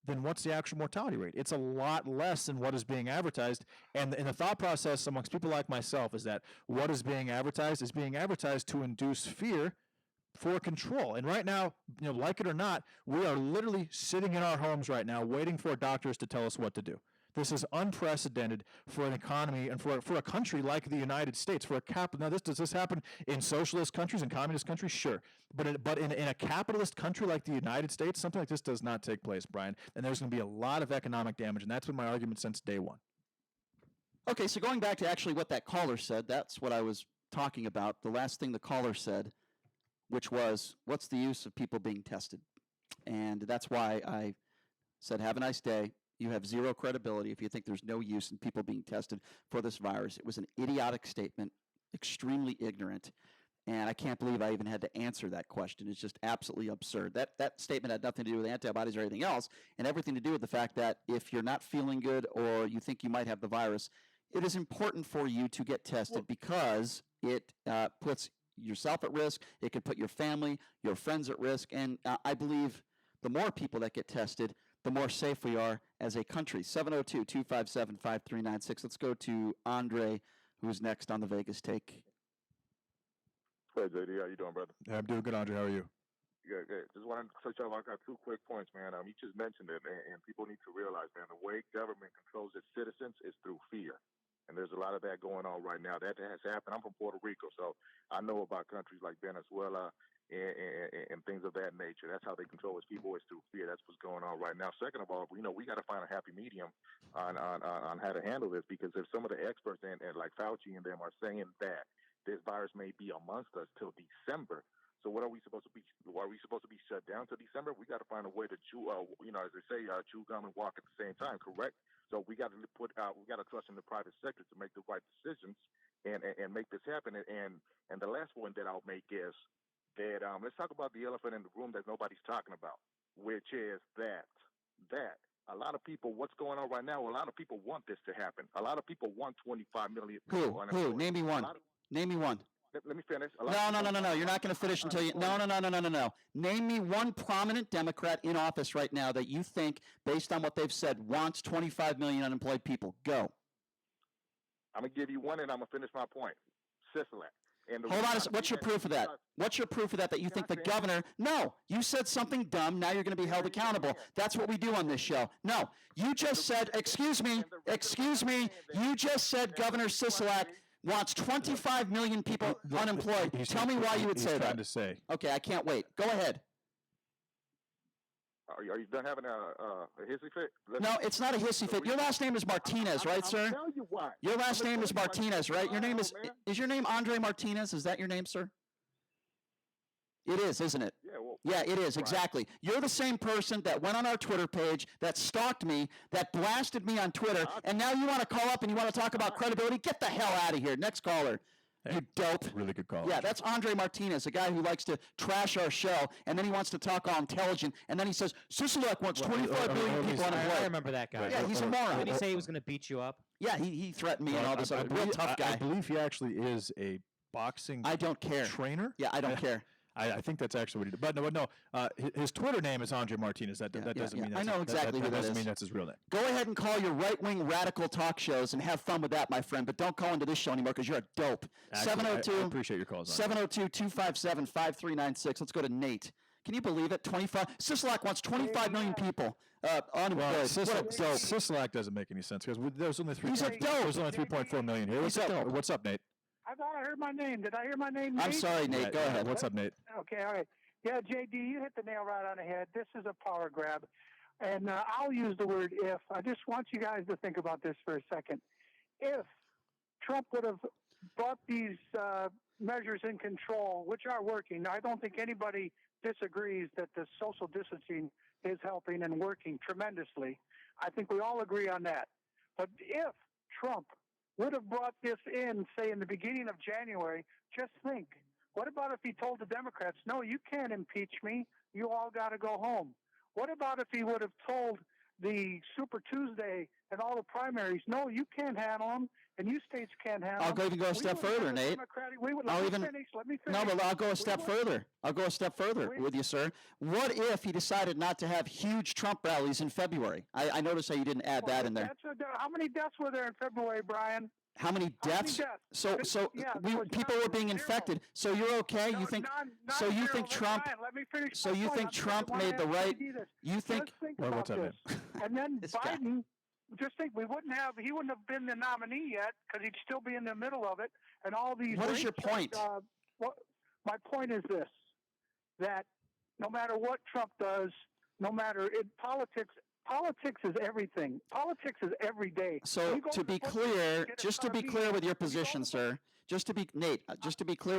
then what's the actual mortality rate? It's a lot less than what is being advertised. And the thought process amongst people like myself is that what is being advertised to induce fear for control. And right now, like it or not, we are literally sitting in our homes right now waiting for doctors to tell us what to do. This is unprecedented for an economy and for a country like the United States. Now, does this happen in socialist countries and communist countries? Sure. But in a capitalist country like the United States, something like this does not take place, Brian. And there's going to be a lot of economic damage. And that's been my argument since day one. Okay, so going back to actually what that caller said, that's what I was talking about. The last thing the caller said, which was, what's the use of people being tested? And that's why I said, have a nice day. You have zero credibility if you think there's no use in people being tested for this virus. It was an idiotic statement, extremely ignorant, and I can't believe I even had to answer that question. It's just absolutely absurd. That statement had nothing to do with antibodies or anything else, and everything to do with the fact that if you're not feeling good or you think you might have the virus, it is important for you to get tested because it puts yourself at risk. It could put your family, your friends at risk, and I believe the more people that get tested, the more safe we are as a country. 702-257-5396. Let's go to Andre, who's next on the Vegas Take. Hey, JD, how you doing, brother? Yeah, I'm doing good, Andre. How are you? Good, good. Just wanted to touch off. I got 2 quick points, man. You just mentioned it, and people need to realize, man, the way government controls its citizens is through fear. And there's a lot of that going on right now. That has happened. I'm from Puerto Rico, so I know about countries like Venezuela, and things of that nature. That's how they control its people, is through fear. That's what's going on right now. Second of all, we got to find a happy medium on how to handle this, because if some of the experts and like Fauci and them are saying that this virus may be amongst us till December, so what are we supposed to be? Are we supposed to be shut down till December? We got to find a way to chew, as they say, chew gum and walk at the same time. Correct? So we got to we got to trust in the private sector to make the right decisions and make this happen. And the last one that I'll make is that let's talk about the elephant in the room that nobody's talking about, which is that a lot of people, what's going on right now, a lot of people want this to happen. A lot of people want 25 million people Who? Name me one. Name me one. Let me finish. No. You're not going to finish until you. No. Name me one prominent Democrat in office right now that you think, based on what they've said, wants 25 million unemployed people. Go. I'm going to give you one, and I'm going to finish my point. Sisolak. Hold on. What's your proof of that? What's your proof of that you think the governor... No, you said something dumb. Now you're going to be held accountable. That's what we do on this show. No, you just said... Excuse me. You just said Governor Sisolak wants 25 million people unemployed. Tell me why you would say that. Okay, I can't wait. Go ahead. Are you done having a hissy fit? No, it's not a hissy fit. Your last name is Martinez, right, sir? I'll tell you why. Your last name is Martinez, right? Your name is your name Andre Martinez? Is that your name, sir? It is, isn't it? Yeah, it is, exactly. You're the same person that went on our Twitter page, that stalked me, that blasted me on Twitter, and now you want to call up and you want to talk about credibility? Get the hell out of here. Next caller. Hey, you dope. Really good call. Yeah, that's Andre Martinez, a guy who likes to trash our show, and then he wants to talk all intelligent, and then he says, Sisolak wants 25 million people unemployed. I remember that guy. Yeah, he's a moron. Did he say he was going to beat you up? Yeah, he threatened me and all this other real tough guy. I believe he actually is a boxing I don't care. trainer. Yeah, I don't care. I think that's actually what he did. But no. His Twitter name is Andre Martinez. That doesn't mean that's I know exactly who that doesn't is. mean that's his real name. Go ahead and call your right-wing radical talk shows and have fun with that, my friend. But don't call into this show anymore because you're a dope. 702. I appreciate your calls. 702-257-5396. Let's go to Nate. Can you believe it? 25. Sisolak wants 25 million people unemployed. What a dope. Sisolak doesn't make any sense because there's only 3.4 million here. What's up, Nate? I thought I heard my name. Did I hear my name, Nate? I'm sorry, Nate. Go ahead. What's up, Nate? Okay, all right. Yeah, JD, you hit the nail right on the head. This is a power grab. And I'll use the word if. I just want you guys to think about this for a second. If Trump would have brought these measures in control, which are working, I don't think anybody disagrees that the social distancing is helping and working tremendously. I think we all agree on that. But if Trump would have brought this in, say, in the beginning of January, just think, what about if he told the Democrats, no, you can't impeach me, you all got to go home? What about if he would have told the Super Tuesday and all the primaries, no, you can't handle them, and you states can't handle them? I'll even go a step further, Nate. Let me finish. No, but I'll go a step further. I'll go a step further with you, sir. What if he decided not to have huge Trump rallies in February? I noticed how you didn't add that in there. How many deaths were there in February, Brian? How many deaths? So people were being infected. So you're okay? You think? So you think Trump? So you think Trump made the right? You think? Well, what's up, man? And then This Biden. Just think, he wouldn't have been the nominee yet because he'd still be in the middle of it, and all these. What is your point? My point is this: that no matter what Trump does, no matter in politics is everything. Politics is every day. So to be clear, just to be clear with your position, sir. Just to be clear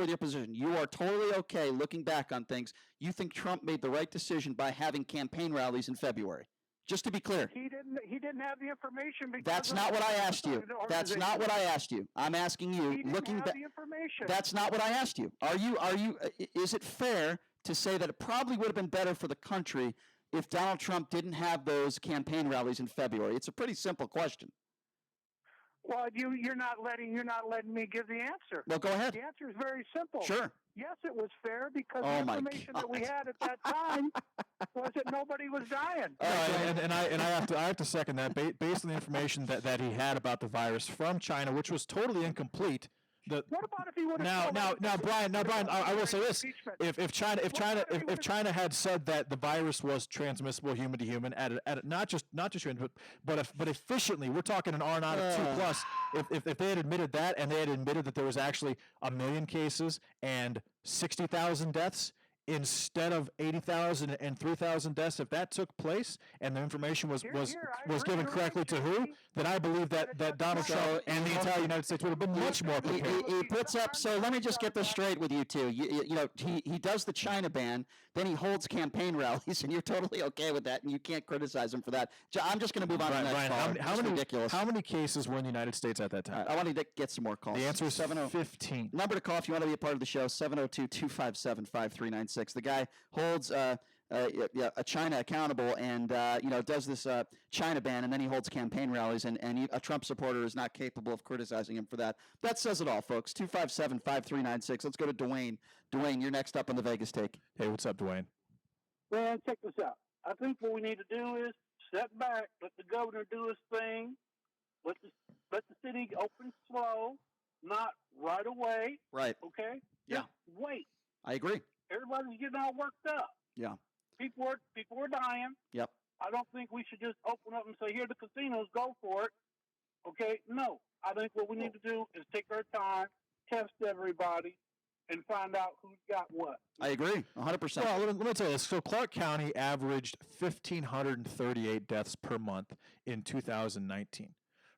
with your position, you are totally okay looking back on things. You think Trump made the right decision by having campaign rallies in February. Just to be clear. He didn't have the information because that's not what I asked you. That's not what I asked you. I'm asking you, looking back. That's not what I asked you. Is it fair to say that it probably would have been better for the country if Donald Trump didn't have those campaign rallies in February? It's a pretty simple question. Well, you're not letting me give the answer. Well, go ahead. The answer is very simple. Sure. Yes, it was fair because the information that we had at that time was that nobody was dying. And I have to second that. Based on the information that he had about the virus from China, which was totally incomplete. What about if he would have now, Brian, I will say this: if China had said that the virus was transmissible human to human, at not just human, but efficiently, we're talking an R naught of 2+. If they had admitted that, and they had admitted that there was actually 1 million cases and 60,000 deaths, instead of 80,000 and 3,000 deaths, if that took place and the information was given correctly to who, then I believe that Donald Trump and the entire United States would have been much more prepared. He puts up. So let me just get this straight with you two. You know, he does the China ban, then he holds campaign rallies, and you're totally okay with that, and you can't criticize him for that. I'm just going to move on to the next call. How many cases were in the United States at that time? I want to get some more calls. The answer is 15. Number to call if you want to be a part of the show: 702-257-5396. The guy holds China accountable and does this China ban, and then he holds campaign rallies, and a Trump supporter is not capable of criticizing him for that. That says it all, folks. 257-5396. Let's go to Dwayne. Dwayne, you're next up on the Vegas Take. Hey, what's up, Dwayne? Man, check this out. I think what we need to do is step back, let the governor do his thing, let the city open slow, not right away. Right. Okay? Yeah. Just wait. I agree. Everybody's getting all worked up. Yeah. People are dying. Yep. I don't think we should just open up and say, here are the casinos, go for it. Okay? No. I think what we need to do is take our time, test everybody, and find out who's got what. I agree, 100%. Well, let me tell you this. So Clark County averaged 1,538 deaths per month in 2019.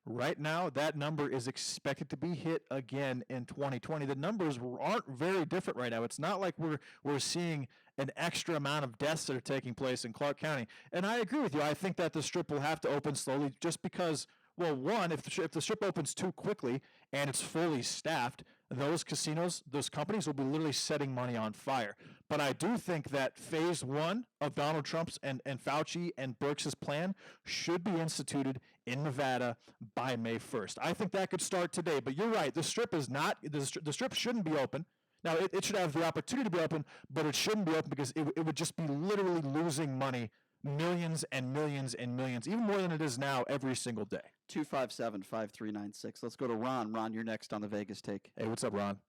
Right now, that number is expected to be hit again in 2020. The numbers aren't very different right now. It's not like we're seeing an extra amount of deaths that are taking place in Clark County. And I agree with you. I think that the Strip will have to open slowly just because, well, one, if the Strip opens too quickly and it's fully staffed, those casinos, those companies will be literally setting money on fire. But I do think that phase one of Donald Trump's and Fauci and Birx's plan should be instituted in Nevada by May 1st. I think that could start today. But you're right. The Strip is not. The Strip shouldn't be open. Now, it should have the opportunity to be open, but it shouldn't be open because it would just be literally losing money, millions and millions and millions, even more than it is now every single day. 257-5396. Let's go to Ron. Ron, you're next on the Vegas Take. Hey, what's up, Ron?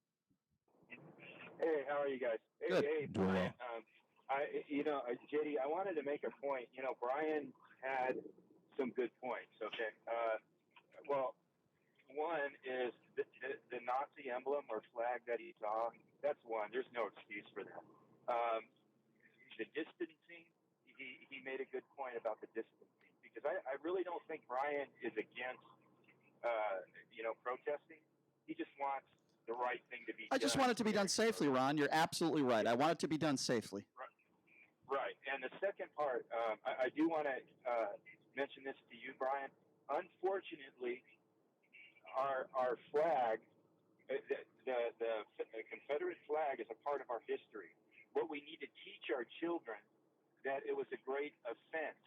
Hey, how are you guys? Good. Hey, Doing Brian, well. JD, I wanted to make a point. Brian had some good points. Okay. Well, one is the Nazi emblem or flag that he saw. That's one. There's no excuse for that. The distancing. He made a good point about the distancing because I really don't think Brian is against protesting. He just wants the right thing to be done. I just want it to be done safely, Ron. You're absolutely right. I want it to be done safely. Right. And the second part, I do want to mention this to you, Brian. Unfortunately, our flag, the Confederate flag is a part of our history. What we need to teach our children that it was a great offense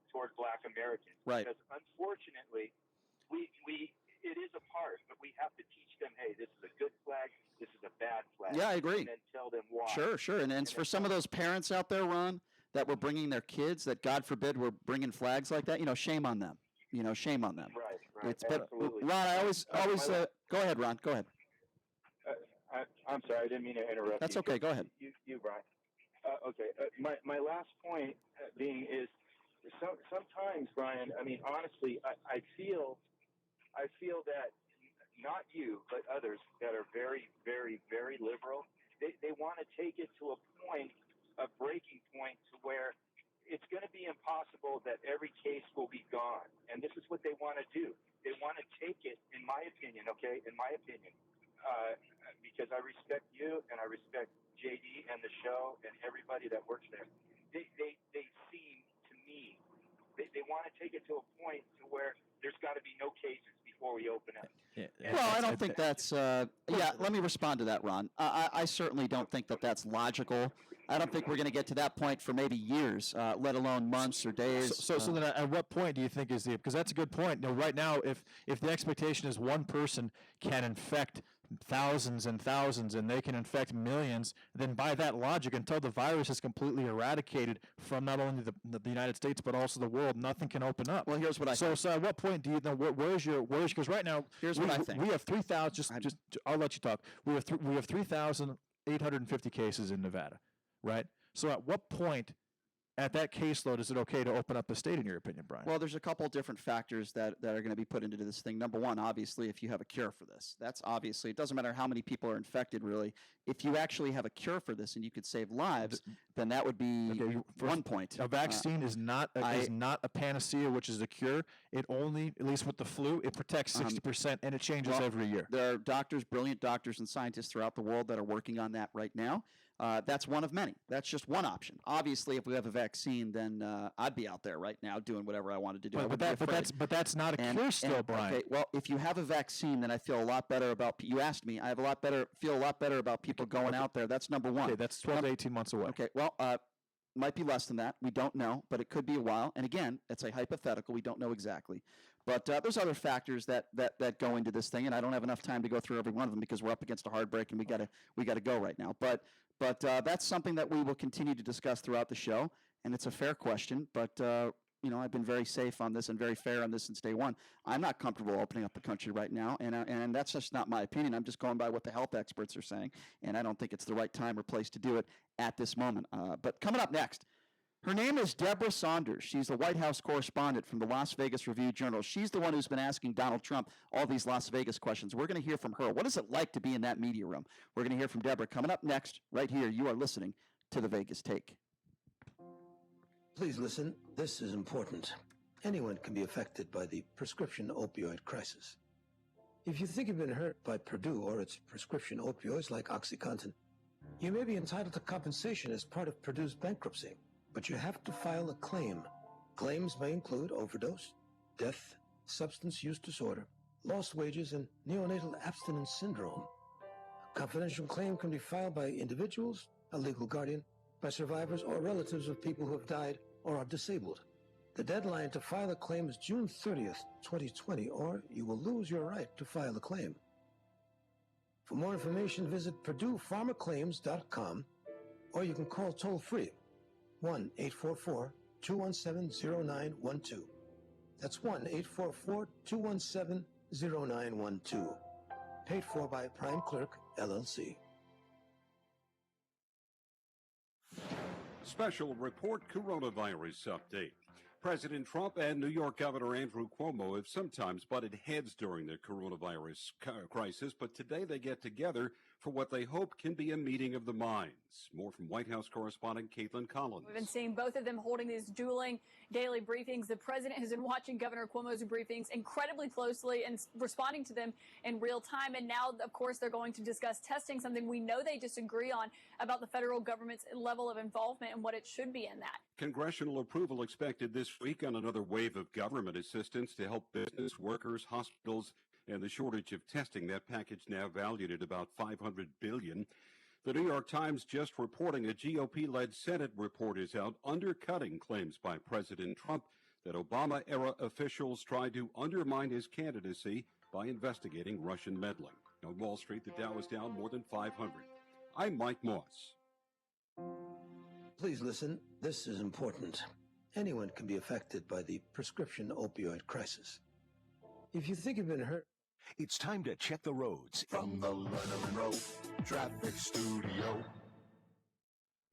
toward Black Americans. Right. Because unfortunately, it is a part, but we have to teach them, hey, this is a good flag, this is a bad flag. Yeah, I agree. And then tell them why. Sure. And for some of those parents out there, Ron, that were bringing their kids, that God forbid were bringing flags like that, shame on them. Shame on them. Right. But Absolutely. Ron, I always go ahead, Ron. Go ahead. I'm sorry, I didn't mean to interrupt. That's you. okay. Go ahead. You Brian. Okay. My last point being is sometimes, Brian. I mean, honestly, I feel that not you, but others that are very, very, very liberal, they want to take it to a breaking point to where it's going to be impossible that every case will be gone. And this is what they want to do. They want to take it, in my opinion, because I respect you and I respect JD and the show and everybody that works there. They seem to me, they want to take it to a point to where there's got to be no cases before we open up. Well, I don't think that's. Let me respond to that, Ron. I certainly don't think that that's logical. I don't think we're going to get to that point for maybe years, let alone months or days. So then at what point do you think is because that's a good point. Right now, if the expectation is one person can infect thousands and thousands and they can infect millions, then by that logic, until the virus is completely eradicated from not only the United States but also the world, nothing can open up. Well, here's what I think. So at what point do you know where's because right now what I think. We have 3,000. Just I'll let you talk. We have 3,850 cases in Nevada, right? So at what point at that caseload is it okay to open up the state, in your opinion, Brian? Well, there's a couple of different factors that are going to be put into this thing. Number one, obviously, if you have a cure for this, that's obviously, it doesn't matter how many people are infected, really. If you actually have a cure for this and you could save lives, then that would be 1 point. A vaccine is not a panacea, which is a cure. It only, at least with the flu, it protects 60%, and it changes every year. There are doctors, brilliant doctors and scientists throughout the world that are working on that right now. That's one of many. That's just one option. Obviously, if we have a vaccine, then I'd be out there right now doing whatever I wanted to do. But that's not a cure still, Brian. Okay, well, if you have a vaccine, then I feel a lot better about. You asked me. I feel a lot better about people going out there. That's number one. Okay, that's 12 to 18 months away. Okay, well, might be less than that. We don't know, but it could be a while. And again, it's a hypothetical. We don't know exactly. But there's other factors that go into this thing, and I don't have enough time to go through every one of them because we're up against a hard break and we gotta go right now. But that's something that we will continue to discuss throughout the show, and it's a fair question. But I've been very safe on this and very fair on this since day one. I'm not comfortable opening up the country right now, and that's just not my opinion. I'm just going by what the health experts are saying, and I don't think it's the right time or place to do it at this moment. But coming up next, her name is Debra Saunders. She's the White House correspondent from the Las Vegas Review-Journal. She's the one who's been asking Donald Trump all these Las Vegas questions. We're going to hear from her. What is it like to be in that media room? We're going to hear from Debra coming up next, right here. You are listening to The Vegas Take. Please listen. This is important. Anyone can be affected by the prescription opioid crisis. If you think you've been hurt by Purdue or its prescription opioids like OxyContin, you may be entitled to compensation as part of Purdue's bankruptcy. But you have to file a claim. Claims may include overdose, death, substance use disorder, lost wages, and neonatal abstinence syndrome. A confidential claim can be filed by individuals, a legal guardian, by survivors or relatives of people who have died or are disabled. The deadline to file a claim is June 30th, 2020, or you will lose your right to file a claim. For more information, visit PurduePharmaClaims.com, or you can call toll-free 1-844-217-0912. That's 1-844-217-0912. Paid for by Prime Clerk, LLC. Special report coronavirus update. President Trump and New York Governor Andrew Cuomo have sometimes butted heads during the coronavirus crisis, but today they get together for what they hope can be a meeting of the minds. More from White House correspondent Caitlin Collins. We've been seeing both of them holding these dueling daily briefings. The president has been watching Governor Cuomo's briefings incredibly closely and responding to them in real time. And now, of course, they're going to discuss testing, something we know they disagree on about the federal government's level of involvement and what it should be in that. Congressional approval expected this week on another wave of government assistance to help business, workers, hospitals, and the shortage of testing. That package now valued at about $500 billion. The New York Times just reporting a GOP-led Senate report is out undercutting claims by President Trump that Obama-era officials tried to undermine his candidacy by investigating Russian meddling. On Wall Street, the Dow is down more than 500. I'm Mike Moss. Please listen. This is important. Anyone can be affected by the prescription opioid crisis. If you think you've been hurt... It's time to check the roads. From the Leonard Monroe Traffic Studio.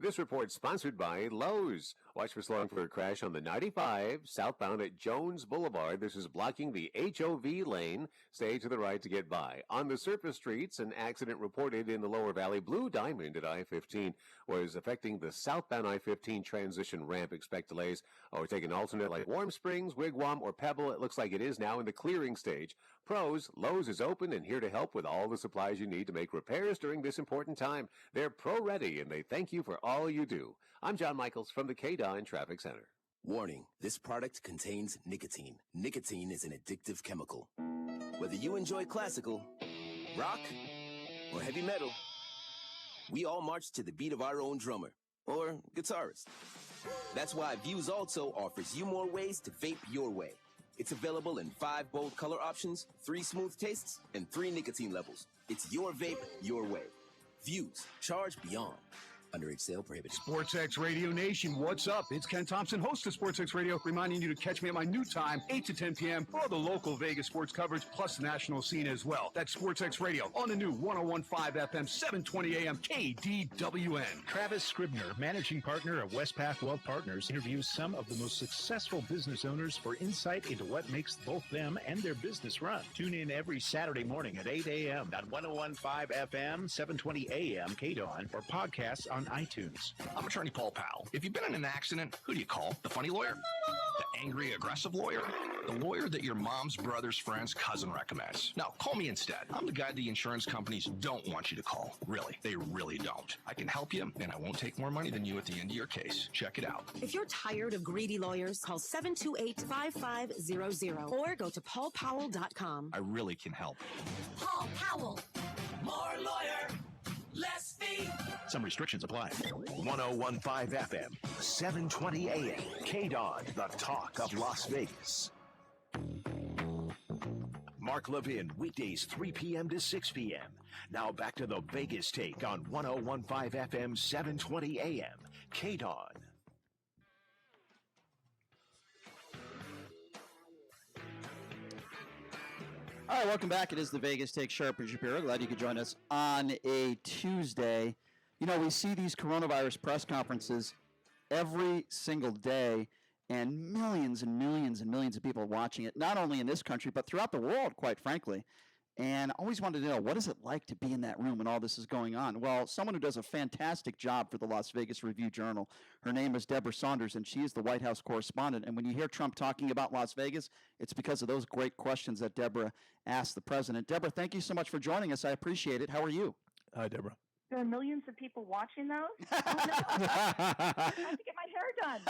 This report sponsored by Lowe's. Watch for slowing for a crash on the 95 southbound at Jones Boulevard. This is blocking the HOV lane. Stay to the right to get by. On the surface streets, an accident reported in the lower valley. Blue Diamond at I-15 was affecting the southbound I-15 transition ramp. Expect delays. Or take an alternate like Warm Springs, Wigwam, or Pebble. It looks like it is now in the clearing stage. Pros, Lowe's is open and here to help with all the supplies you need to make repairs during this important time. They're pro-ready and they thank you for all you do. I'm John Michaels from the KDON Traffic Center. Warning, this product contains nicotine. Nicotine is an addictive chemical. Whether you enjoy classical, rock, or heavy metal, we all march to the beat of our own drummer or guitarist. That's why Views Also offers you more ways to vape your way. It's available in 5 bold color options, 3 smooth tastes, and 3 nicotine levels. It's your vape, your way. Views, charge beyond. Underage sale prohibited. SportsX Radio Nation, what's up? It's Ken Thomson, host of SportsX Radio, reminding you to catch me at my new time, 8 to 10 p.m. for all the local Vegas sports coverage, plus the national scene as well. That's SportsX Radio on the new 101.5 FM, 720 AM, KDWN. Travis Scribner, managing partner of Westpac Wealth Partners, interviews some of the most successful business owners for insight into what makes both them and their business run. Tune in every Saturday morning at 8 a.m. on 101.5 FM, 720 AM, KDWN, or podcasts on iTunes. I'm attorney Paul Powell. If you've been in an accident, who do you call? The funny lawyer? The angry, aggressive lawyer? The lawyer that your mom's brother's friend's cousin recommends. No, call me instead. I'm the guy the insurance companies don't want you to call. Really, they really don't. I can help you, and I won't take more money than you at the end of your case. Check it out. If you're tired of greedy lawyers, call 728-5500 or go to paulpowell.com. I really can help. Paul Powell. More lawyer, less fee. Some restrictions apply. 101.5 FM, 720 AM, KDON, the talk of Las Vegas. Mark Levin, weekdays 3 p.m. to 6 p.m. Now back to the Vegas Take on 101.5 FM, 720 AM, KDON. All right, welcome back. It is the Vegas Take, Sharp and Shapiro. Glad you could join us on a Tuesday. You know, we see these coronavirus press conferences every single day, and millions and millions and millions of people are watching it, not only in this country, but throughout the world, quite frankly. And I always wanted to know, what is it like to be in that room when all this is going on? Well, someone who does a fantastic job for the Las Vegas Review-Journal, her name is Debra Saunders, and she is the White House correspondent. And when you hear Trump talking about Las Vegas, it's because of those great questions that Debra asked the president. Debra, thank you so much for joining us. I appreciate it. How are you? Hi, Debra. There are millions of people watching those? Oh, no. I have to get my hair done.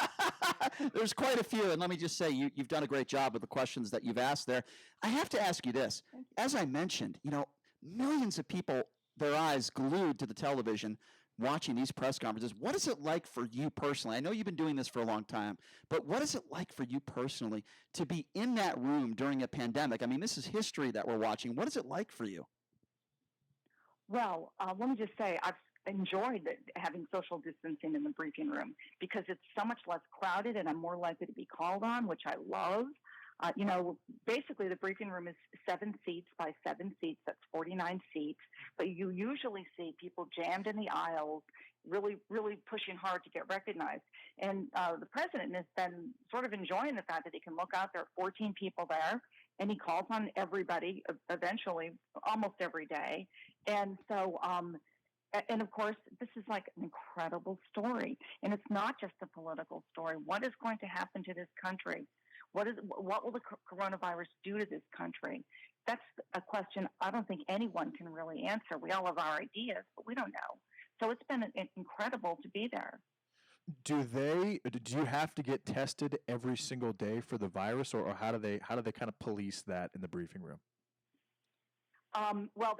There's quite a few, and let me just say, you've done a great job with the questions that you've asked there. I have to ask you this. As I mentioned, you know, millions of people, their eyes glued to the television, watching these press conferences. What is it like for you personally? I know you've been doing this for a long time, but what is it like for you personally to be in that room during a pandemic? I mean, this is history that we're watching. What is it like for you? Well, let me just say, I've enjoyed having social distancing in the briefing room because it's so much less crowded and I'm more likely to be called on, which I love. You know, basically the briefing room is 7 seats by 7 seats. That's 49 seats. But you usually see people jammed in the aisles, really, really pushing hard to get recognized. And the president has been sort of enjoying the fact that he can look out. There are 14 people there, and he calls on everybody eventually, almost every day. And so, and of course, this is like an incredible story. And it's not just a political story. What is going to happen to this country? What will the coronavirus do to this country? That's a question I don't think anyone can really answer. We all have our ideas, but we don't know. So it's been incredible to be there. Do you have to get tested every single day for the virus, or how do they kind of police that in the briefing room? Well,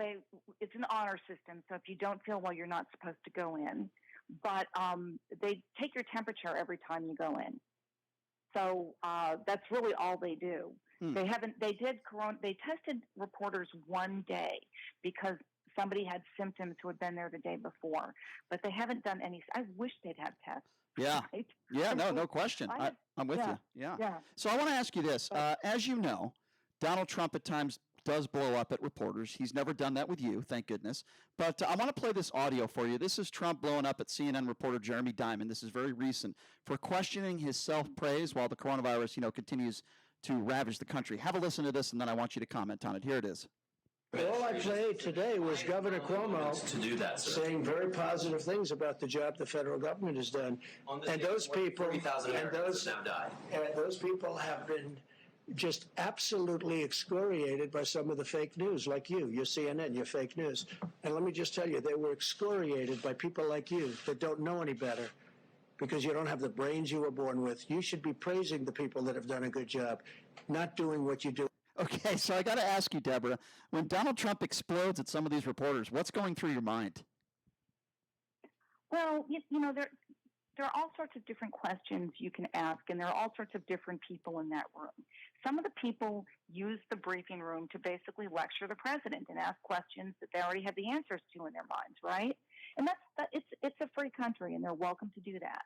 it's an honor system, so if you don't feel well, you're not supposed to go in. But they take your temperature every time you go in. So that's really all they do. They tested reporters one day because somebody had symptoms who had been there the day before, but they haven't done any. I wish they'd have tests. Yeah. Right? Yeah, no question. I'm with you. Yeah. So I want to ask you this. As you know, Donald Trump at times does blow up at reporters. He's never done that with you, thank goodness. But I want to play this audio for you. This is Trump blowing up at CNN reporter Jeremy Diamond. This is very recent for questioning his self-praise while the coronavirus, continues to ravage the country. Have a listen to this, and then I want you to comment on it. Here it is. All I played today was Governor Cuomo to do that, sir. saying very positive things about the job the federal government has done, and those people, those people have been just absolutely excoriated by some of the fake news, like you, your CNN, your fake news. And let me just tell you, they were excoriated by people like you that don't know any better because you don't have the brains you were born with. You should be praising the people that have done a good job, not doing what you do. Okay, so I got to ask you, Deborah, when Donald Trump explodes at some of these reporters, what's going through your mind? Well, there are all sorts of different questions you can ask, and there are all sorts of different people in that room. Some of the people use the briefing room to basically lecture the president and ask questions that they already have the answers to in their minds, right? And it's a free country, and they're welcome to do that.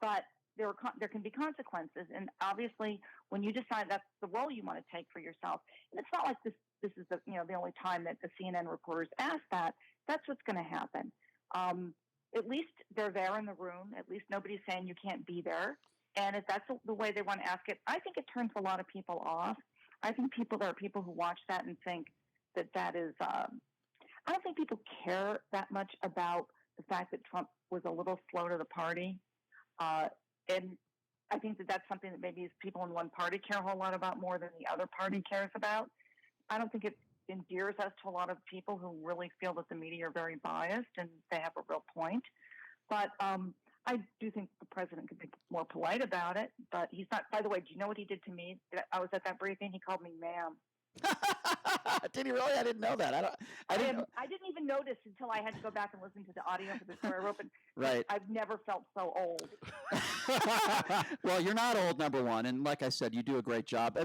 But there can be consequences, and obviously, when you decide that's the role you want to take for yourself, and it's not like this is the only time that the CNN reporters ask that. That's what's going to happen. At least they're there in the room. At least nobody's saying you can't be there. And if that's the way they want to ask it, I think it turns a lot of people off. I think there are people who watch that and think that is. I don't think people care that much about the fact that Trump was a little slow to the party. And I think that's something that maybe people in one party care a whole lot about more than the other party cares about. I don't think it endears us to a lot of people who really feel that the media are very biased, and they have a real point. But I do think the president could be more polite about it, but he's not. By the way, do you know what he did to me? I was at that briefing. He called me ma'am. Did he really? I didn't know that. I didn't even notice until I had to go back and listen to the audio for the story I wrote. Right. I've never felt so old. Well, you're not old, number one, and like I said, you do a great job.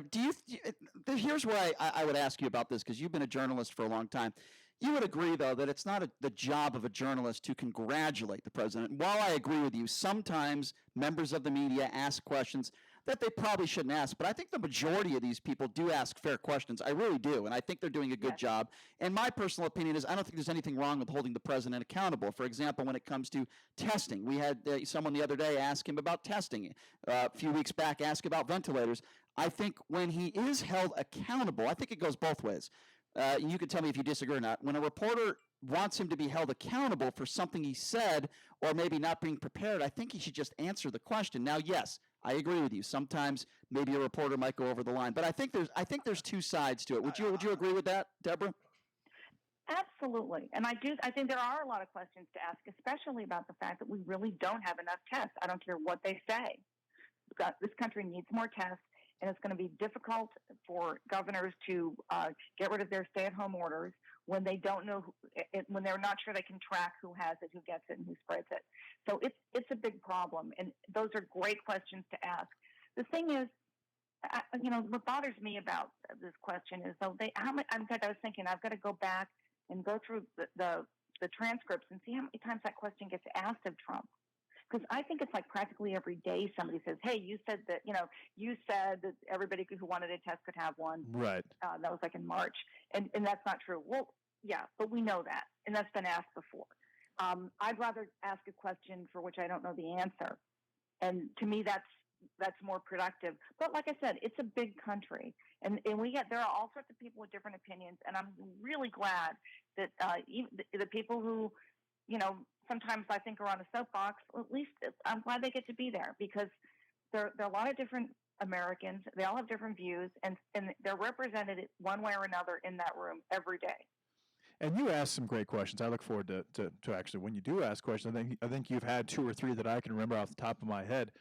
Here's where I would ask you about this, because you've been a journalist for a long time. You would agree, though, that it's not the job of a journalist to congratulate the president. While I agree with you, sometimes members of the media ask questions that they probably shouldn't ask. But I think the majority of these people do ask fair questions. I really do. And I think they're doing a good job. And my personal opinion is I don't think there's anything wrong with holding the president accountable. For example, when it comes to testing, we had someone the other day ask him about testing. A few weeks back, ask about ventilators. I think when he is held accountable, I think it goes both ways. You can tell me if you disagree or not. When a reporter wants him to be held accountable for something he said or maybe not being prepared, I think he should just answer the question. Now, yes, I agree with you. Sometimes maybe a reporter might go over the line, but I think there's two sides to it. Would you agree with that, Deborah? Absolutely. And I think there are a lot of questions to ask, especially about the fact that we really don't have enough tests. I don't care what they say. This country needs more tests, and it's going to be difficult for governors to get rid of their stay-at-home orders when they don't know, when they're not sure they can track who has it, who gets it, and who spreads it. So it's a big problem, and those are great questions to ask. The thing is, what bothers me about this question is, in fact, I was thinking I've got to go back and go through the transcripts and see how many times that question gets asked of Trump. Because I think it's like practically every day somebody says, hey, you said that everybody who wanted a test could have one. Right. That was like in March. And that's not true. Well, yeah, but we know that. And that's been asked before. I'd rather ask a question for which I don't know the answer. And to me, that's more productive. But like I said, it's a big country. And there are all sorts of people with different opinions. And I'm really glad that even the people who, sometimes I think are on a soapbox, at least I'm glad they get to be there, because there are a lot of different Americans. They all have different views, and they're represented one way or another in that room every day. And you asked some great questions. I look forward to actually, when you do ask questions, I think you've had 2 or 3 that I can remember off the top of my head.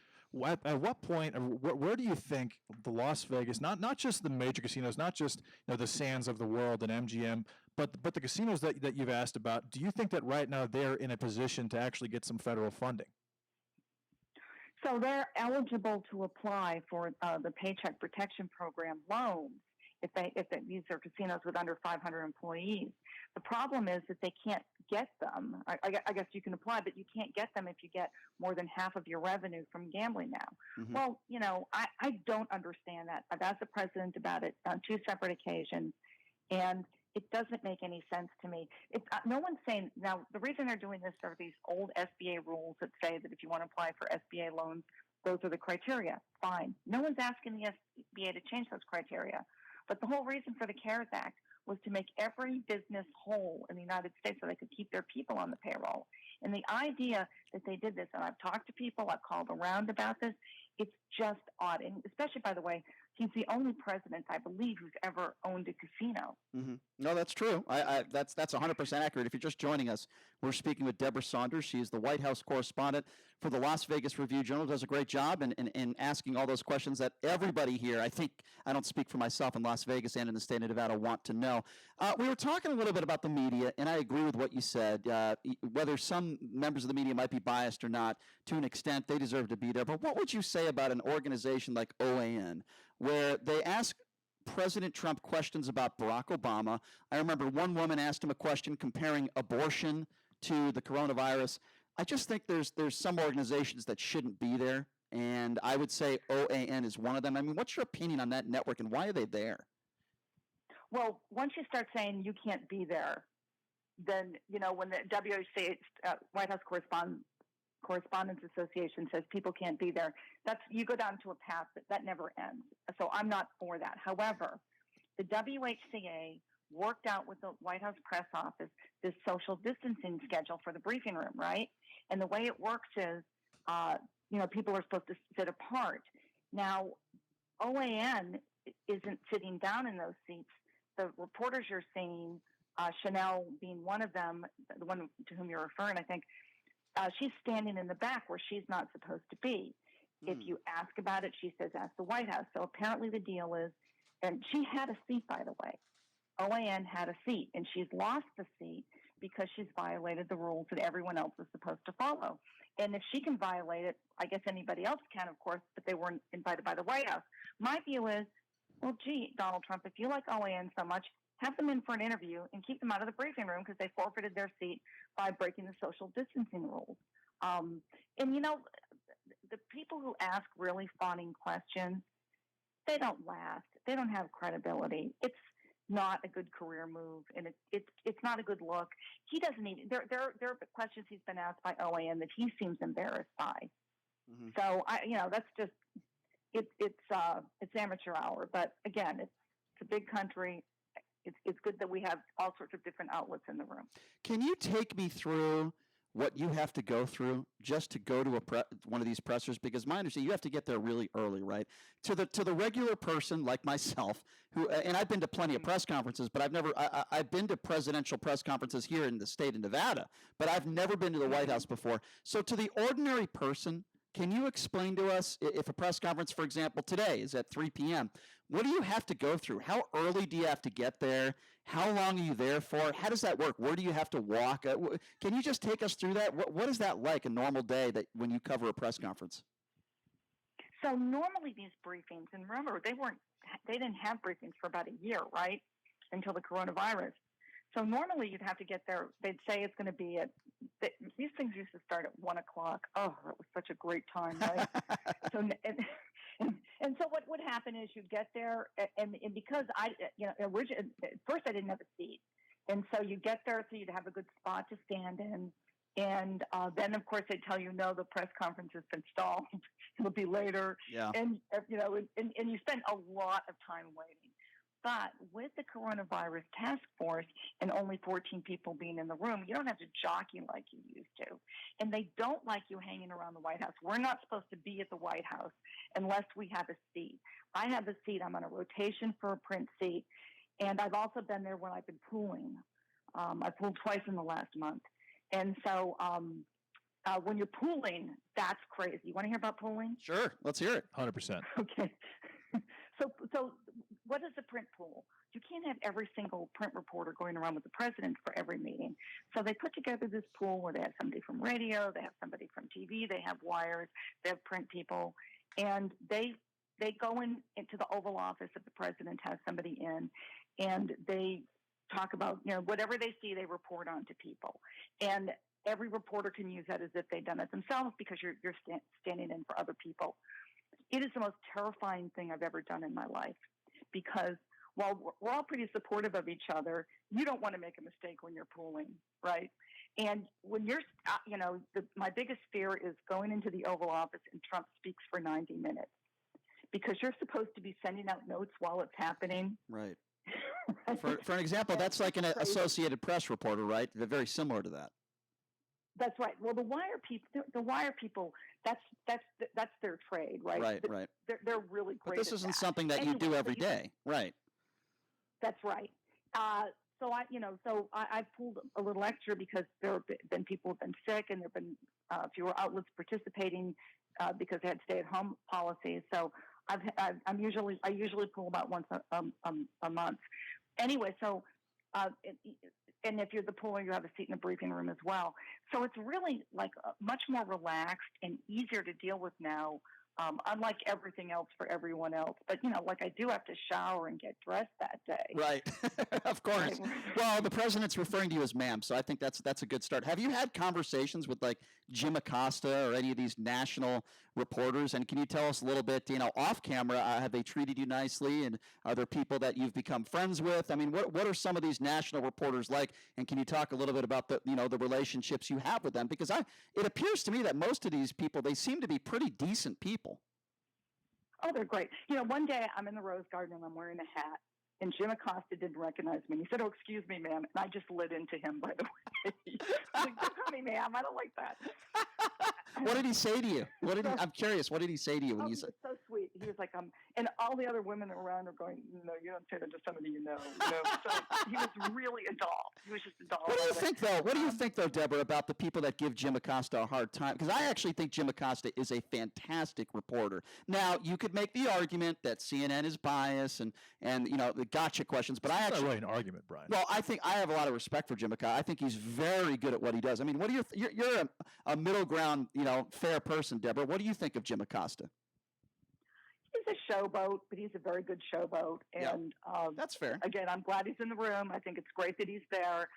At what point, where do you think the Las Vegas, not just the major casinos, not just the Sands of the world and MGM, But the casinos that you've asked about, do you think that right now they're in a position to actually get some federal funding? So they're eligible to apply for the Paycheck Protection Program loans if these are casinos with under 500 employees. The problem is that they can't get them. I guess you can apply, but you can't get them if you get more than half of your revenue from gambling now. Mm-hmm. Well, I don't understand that. I've asked the president about it on 2 separate occasions, and it doesn't make any sense to me. No one's saying, now the reason they're doing this are these old SBA rules that say that if you want to apply for SBA loans, those are the criteria. Fine. No one's asking the SBA to change those criteria. But the whole reason for the CARES Act was to make every business whole in the United States so they could keep their people on the payroll. And the idea that they did this, and I've talked to people, I've called around about this, it's just odd. And especially, by the way, he's the only president, I believe, who's ever owned a casino. Mm-hmm. No, that's true. That's 100% accurate. If you're just joining us, we're speaking with Debra Saunders. She is the White House correspondent for the Las Vegas Review-Journal. Does a great job in asking all those questions that everybody here, I don't speak for myself in Las Vegas and in the state of Nevada, want to know. We were talking a little bit about the media, and I agree with what you said. Whether some members of the media might be biased or not, to an extent, they deserve to be there. But what would you say about an organization like OAN, where they ask President Trump questions about Barack Obama? I remember one woman asked him a question comparing abortion to the coronavirus. I just think there's some organizations that shouldn't be there, and I would say OAN is one of them. I mean, what's your opinion on that network, and why are they there? Well, once you start saying you can't be there, then, when the WHC, White House Correspondents Association says people can't be there, you go down to a path that never ends. So I'm not for that. However, the WHCA worked out with the White House press office this social distancing schedule for the briefing room, right? And the way it works is, people are supposed to sit apart. Now, OAN isn't sitting down in those seats. The reporters you're seeing, Chanel being one of them, the one to whom you're referring, I think, she's standing in the back where she's not supposed to be. If you ask about it, she says, ask the White House. So apparently the deal is, and she had a seat, by the way. OAN had a seat, and she's lost the seat because she's violated the rules that everyone else is supposed to follow. And if she can violate it, I guess anybody else can, of course, but they weren't invited by the White House. My view is, well, gee, Donald Trump, if you like OAN so much, have them in for an interview and keep them out of the briefing room because they forfeited their seat by breaking the social distancing rules. The people who ask really fawning questions, they don't last. They don't have credibility. It's not a good career move, and it's not a good look. He doesn't even. There are questions he's been asked by OAN that he seems embarrassed by. Mm-hmm. So that's just it's amateur hour. But again, it's a big country. It's good that we have all sorts of different outlets in the room. Can you take me through what you have to go through just to go to one of these pressers? Because my understanding, you have to get there really early, right? To the regular person like myself, who, and I've been to plenty of press conferences, but I've been to presidential press conferences here in the state of Nevada, but I've never been to the White House before. So to the ordinary person, can you explain to us, if a press conference, for example, today is at 3 p.m., what do you have to go through? How early do you have to get there? How long are you there for? How does that work? Where do you have to walk? Can you just take us through that? What is that like, a normal day that when you cover a press conference? So normally these briefings, and remember, they didn't have briefings for about a year, right? Until the coronavirus. So normally you'd have to get there. They'd say it's going to be these things used to start at 1 o'clock. Oh, that was such a great time, right? And so what would happen is you'd get there, and because originally, at first I didn't have a seat, and so you get there so you'd have a good spot to stand in, and then of course they tell you, no, the press conference has been stalled. It'll be later. Yeah. And you spend a lot of time waiting. But with the coronavirus task force and only 14 people being in the room, you don't have to jockey like you used to. And they don't like you hanging around the White House. We're not supposed to be at the White House unless we have a seat. I have a seat. I'm on a rotation for a print seat. And I've also been there when I've been pooling. I pooled twice in the last month. And so when you're pooling, that's crazy. You want to hear about pooling? Sure. Let's hear it. 100%. Okay. So what is a print pool? you can't have every single print reporter going around with the president for every meeting. So they put together this pool where they have somebody from radio, they have somebody from TV, they have wires, they have print people, and they go into the Oval Office if the president has somebody in, and they talk about, whatever they see, they report on to people. And every reporter can use that as if they've done it themselves because you're standing in for other people. It is the most terrifying thing I've ever done in my life because while we're all pretty supportive of each other, you don't want to make a mistake when you're pooling, right? And when you're, my biggest fear is going into the Oval Office and Trump speaks for 90 minutes because you're supposed to be sending out notes while it's happening. Right. For an example, that's like an Associated Press reporter, right? They're very similar to that. That's right. Well, the wire people, that's their trade, right? Right. They're really great. But this isn't something that you do every day, right? That's right. So I pulled a little extra because there have been people who've been sick and there have been fewer outlets participating because they had stay-at-home policies. So I usually pull about once a month. Anyway, so and if you're the puller, you have a seat in the briefing room as well. So it's really like much more relaxed and easier to deal with now. Unlike everything else for everyone else. But, I do have to shower and get dressed that day. Right. Of course. Right. Well, the president's referring to you as ma'am, so I think that's a good start. Have you had conversations with, Jim Acosta or any of these national reporters? And can you tell us a little bit, off camera, have they treated you nicely? And are there people that you've become friends with? I mean, what are some of these national reporters like? And can you talk a little bit about the relationships you have with them? Because it appears to me that most of these people, they seem to be pretty decent people. Oh, they're great. One day I'm in the Rose Garden and I'm wearing a hat, and Jim Acosta didn't recognize me. He said, "Oh, excuse me, ma'am," and I just lit into him, by the way. I'm like, "Don't call me ma'am. I don't like that." What did he say to you? I'm curious. What did he say to you when you said? He was so sweet. He was like, and all the other women around are going, "No, you don't say that to somebody you know." So he was really a doll. He was just a doll. What do you think though, Deborah, about the people that give Jim Acosta a hard time? Because I actually think Jim Acosta is a fantastic reporter. Now, you could make the argument that CNN is biased and the gotcha questions, but It's not really an argument, Brian. Well, I think I have a lot of respect for Jim Acosta. I think he's very good at what he does. I mean, what do you're a middle ground, fair person, Deborah. What do you think of Jim Acosta? He's a showboat, but he's a very good showboat. And that's fair. Again, I'm glad he's in the room. I think it's great that he's there.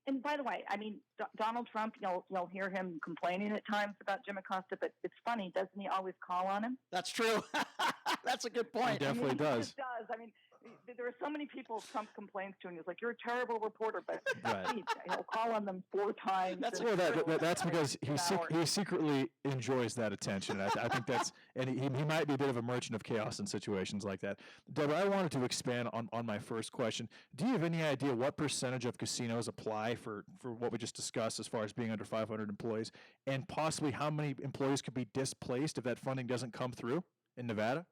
And by the way, I mean, Donald Trump, you'll hear him complaining at times about Jim Acosta, but it's funny, doesn't he always call on him? That's true. That's a good point. He definitely does. He does. I mean, there are so many people Trump complains to, and he's like, "You're a terrible reporter," but Right. he'll call on them 4 times. That's because he secretly enjoys that attention. I think that's, and he might be a bit of a merchant of chaos in situations like that. Deborah, I wanted to expand on my first question. Do you have any idea what percentage of casinos apply for what we just discussed as far as being under 500 employees, and possibly how many employees could be displaced if that funding doesn't come through in Nevada?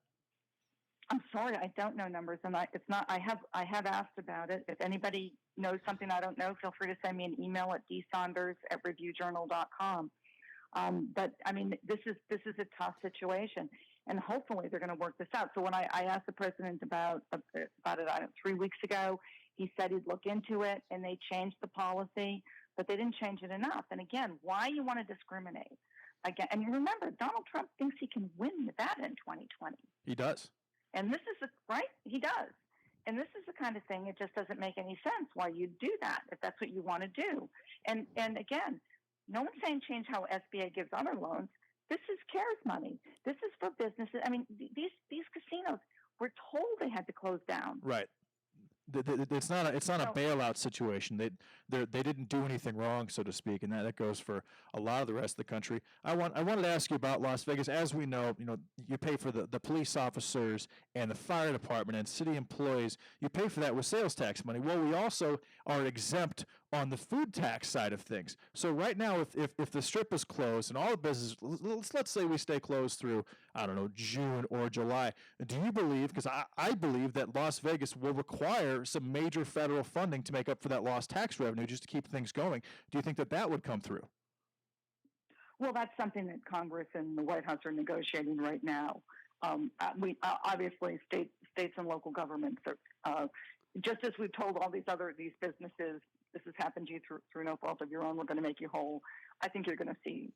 I'm sorry, I don't know numbers, and I have asked about it. If anybody knows something I don't know, feel free to send me an email at dsaunders@reviewjournal.com. But I mean, this is a tough situation, and hopefully they're going to work this out. So when I asked the president about it, 3 weeks ago, he said he'd look into it, and they changed the policy, but they didn't change it enough. And again, why you want to discriminate? Again, and remember, Donald Trump thinks he can win Nevada in 2020. He does. And this is right. He does. And this is the kind of thing, it just doesn't make any sense why you do that if that's what you want to do. And again, no one's saying change how SBA gives other loans. This is CARES money. This is for businesses. I mean, these casinos were told they had to close down. Right. It's not a bailout situation. They didn't do anything wrong, so to speak, and that goes for a lot of the rest of the country. I wanted to ask you about Las Vegas. As we know, you pay for the police officers and the fire department and city employees. You pay for that with sales tax money. Well, we also are exempt on the food tax side of things. So right now, if the strip is closed and all the business, let's say we stay closed through, I don't know, June or July, do you believe, because I believe that Las Vegas will require some major federal funding to make up for that lost tax revenue just to keep things going, do you think that would come through? Well, that's something that Congress and the White House are negotiating right now. Obviously states and local governments are just as we've told all these businesses, this has happened to you through no fault of your own. We're going to make you whole. I think you're going to see,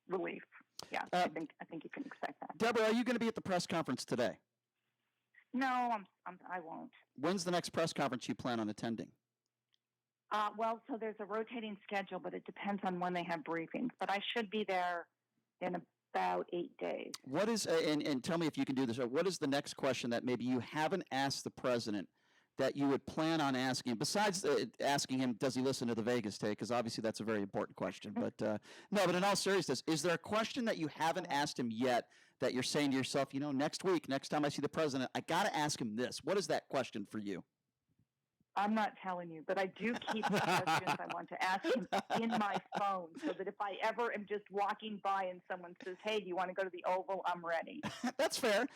relief. Yeah, I think you can expect that. Debra, are you going to be at the press conference today? No, I won't. When's the next press conference you plan on attending? Well, so there's a rotating schedule, but it depends on when they have briefings. But I should be there in about 8 days. What is, and tell me if you can do this, what is the next question that maybe you haven't asked the president that you would plan on asking, besides asking him, does he listen to the Vegas Take? Because obviously that's a very important question. But no, but in all seriousness, is there a question that you haven't asked him yet that you're saying to yourself, next week, next time I see the president, I got to ask him this? What is that question for you? I'm not telling you, but I do keep the questions I want to ask him in my phone so that if I ever am just walking by and someone says, hey, do you want to go to the Oval? I'm ready. That's fair.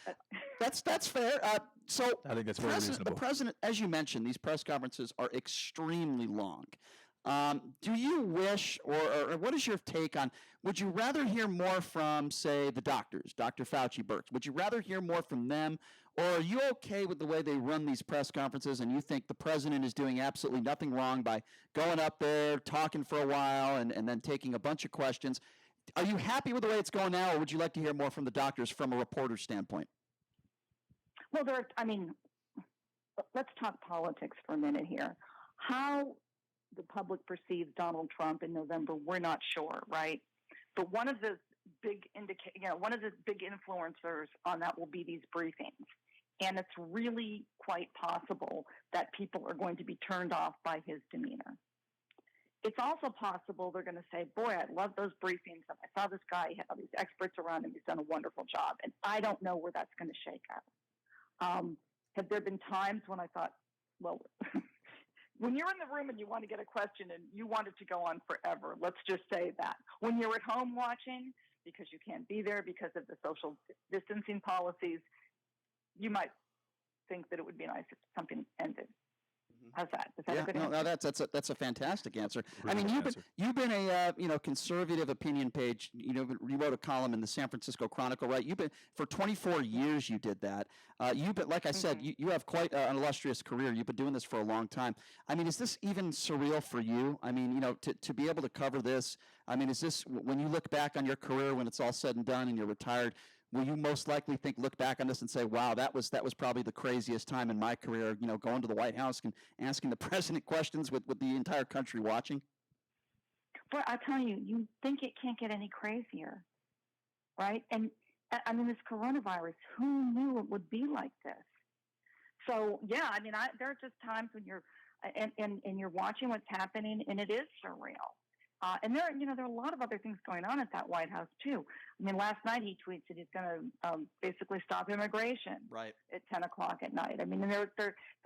That's fair. So I think that's very reasonable. The president, as you mentioned, these press conferences are extremely long. Do you wish, or what is your take on, would you rather hear more from, say, the doctors, Dr. Fauci, Birx? Would you rather hear more from them, or are you okay with the way they run these press conferences and you think the president is doing absolutely nothing wrong by going up there, talking for a while, and then taking a bunch of questions? Are you happy with the way it's going now, or would you like to hear more from the doctors from a reporter's standpoint? Well, let's talk politics for a minute here. How the public perceives Donald Trump in November, we're not sure, right? But one of the big influencers on that will be these briefings. And it's really quite possible that people are going to be turned off by his demeanor. It's also possible they're going to say, boy, I love those briefings. I saw this guy, he had all these experts around him. He's done a wonderful job. And I don't know where that's going to shake out. Have there been times when I thought, well, when you're in the room and you want to get a question and you want it to go on forever, let's just say that. When you're at home watching, because you can't be there because of the social distancing policies, you might think that it would be nice if something ended. How's that? Is that a good answer? That's a fantastic answer. Really, I mean, you've been a conservative opinion page. You wrote a column in the San Francisco Chronicle, right? You've been for 24 years. You did that. You've been, like I said, you have quite an illustrious career. You've been doing this for a long time. I mean, is this even surreal for you? I mean, to be able to cover this. I mean, is this when you look back on your career when it's all said and done and you're retired? Will you most likely look back on this and say, wow, that was probably the craziest time in my career, going to the White House and asking the president questions with the entire country watching? Well, I tell you, you think it can't get any crazier, right? And I mean, this coronavirus, who knew it would be like this? So, yeah, I mean, there are just times when you're, and you're watching what's happening, and it is surreal. And there are a lot of other things going on at that White House too. I mean, last night he tweets that he's going to basically stop immigration at 10 o'clock at night. I mean, and they're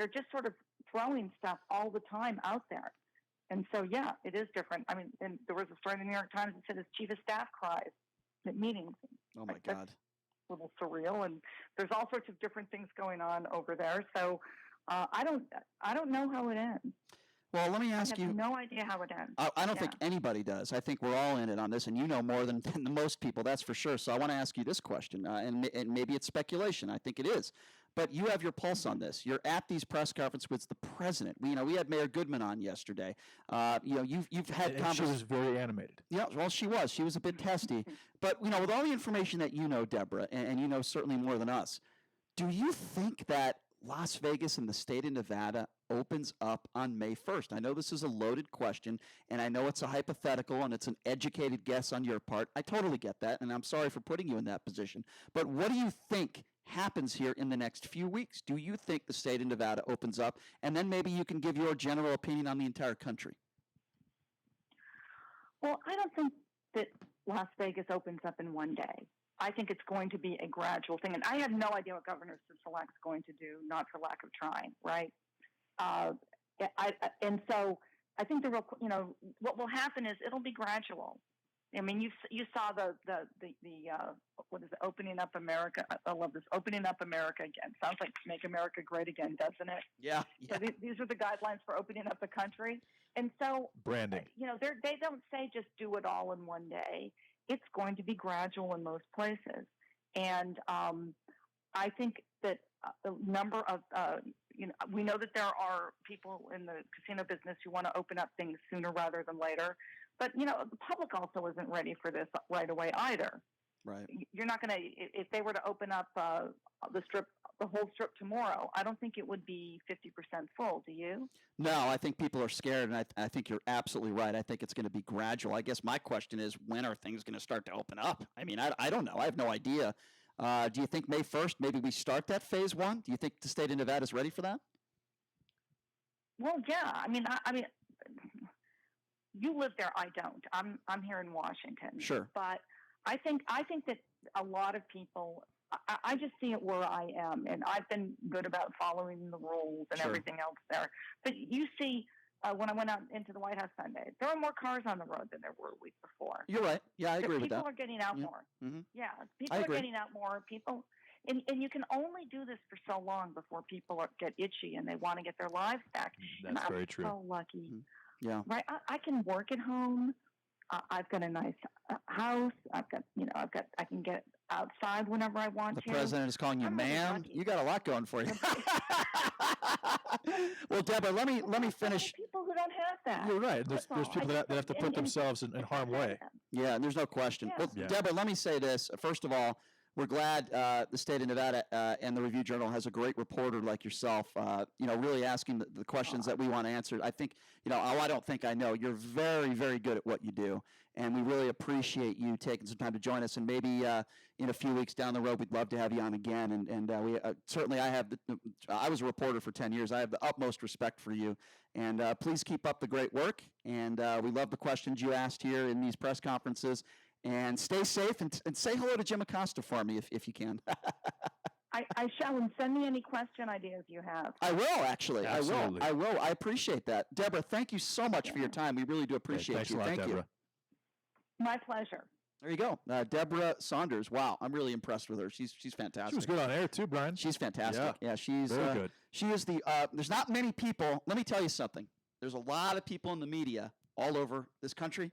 just sort of throwing stuff all the time out there. And so, yeah, it is different. I mean, and there was a story in the New York Times that said his chief of staff cries at meetings. Oh my God, that's a little surreal. And there's all sorts of different things going on over there. So I don't know how it ends. Well, let me ask you. I have no idea how it ends. I don't think anybody does. I think we're all in it on this, and you know more than most people, that's for sure. So I want to ask you this question, and maybe it's speculation. I think it is. But you have your pulse on this. You're at these press conferences with the president. We had Mayor Goodman on yesterday. You've had conversations. She was very animated. Yeah, well, she was. She was a bit testy. But, with all the information that you know, Debra, and you know certainly more than us, do you think that Las Vegas and the state of Nevada opens up on May 1st? I know this is a loaded question, and I know it's a hypothetical, and it's an educated guess on your part. I totally get that, and I'm sorry for putting you in that position. But what do you think happens here in the next few weeks? Do you think the state of Nevada opens up? And then maybe you can give your general opinion on the entire country. Well, I don't think that Las Vegas opens up in one day. I think it's going to be a gradual thing. And I have no idea what Governor Sisolak is going to do, not for lack of trying, right? And so I think what will happen is it'll be gradual. I mean, you saw the what is it, Opening Up America? I love this, Opening Up America Again. Sounds like Make America Great Again, doesn't it? Yeah. So these are the guidelines for opening up the country. And so, branding. They don't say just do it all in one day. It's going to be gradual in most places. And I think that the number of, we know that there are people in the casino business who want to open up things sooner rather than later. But, the public also isn't ready for this right away either. Right. You're not going to, if they were to open up the whole strip tomorrow, I don't think it would be 50% full. Do you? No, I think people are scared, and I think you're absolutely right. I think it's going to be gradual. I guess my question is, when are things going to start to open up? I mean, I don't know. I have no idea. Do you think May 1st, maybe we start that phase one? Do you think the state of Nevada is ready for that? Well, yeah. I mean, you live there. I don't. I'm here in Washington. Sure. But I think that a lot of people, I just see it where I am, and I've been good about following the rules and everything else there. But you see, when I went out into the White House Sunday, there were more cars on the road than there were a week before. You're right. Yeah, I agree with that. People are getting out more. Mm-hmm. Yeah, people are getting out more. People, and you can only do this for so long before people get itchy and they want to get their lives back. That's very true. I'm so lucky. Mm-hmm. Yeah. Right. I can work at home. I've got a nice house. I can get outside whenever I want to. The president is calling you ma'am. You got a lot going for you. Well, Debra, let me finish. People who don't have that. You're right. There's people that have to put themselves in harm's way. Yeah, and there's no question. Yes. Well, Debra, let me say this. First of all, we're glad the state of Nevada and the Review Journal has a great reporter like yourself, really asking the questions that we want answered. I think, I don't think I know. You're very, very good at what you do, and we really appreciate you taking some time to join us. And maybe in a few weeks down the road, we'd love to have you on again. And we certainly, I was a reporter for 10 years. I have the utmost respect for you. And please keep up the great work. And we love the questions you asked here in these press conferences. And stay safe and say hello to Jim Acosta for me if you can. I shall, and send me any question ideas you have. I will, actually. Absolutely. I will. I appreciate that. Debra, thank you so much for your time. We really do appreciate thanks you. a lot, Thank Debra. you. My pleasure. There you go. Debra Saunders. Wow, I'm really impressed with her. She's fantastic. She was good on air too, Brian. She's fantastic. Yeah, she's very good. She is the there's not many people. Let me tell you something. There's a lot of people in the media all over this country.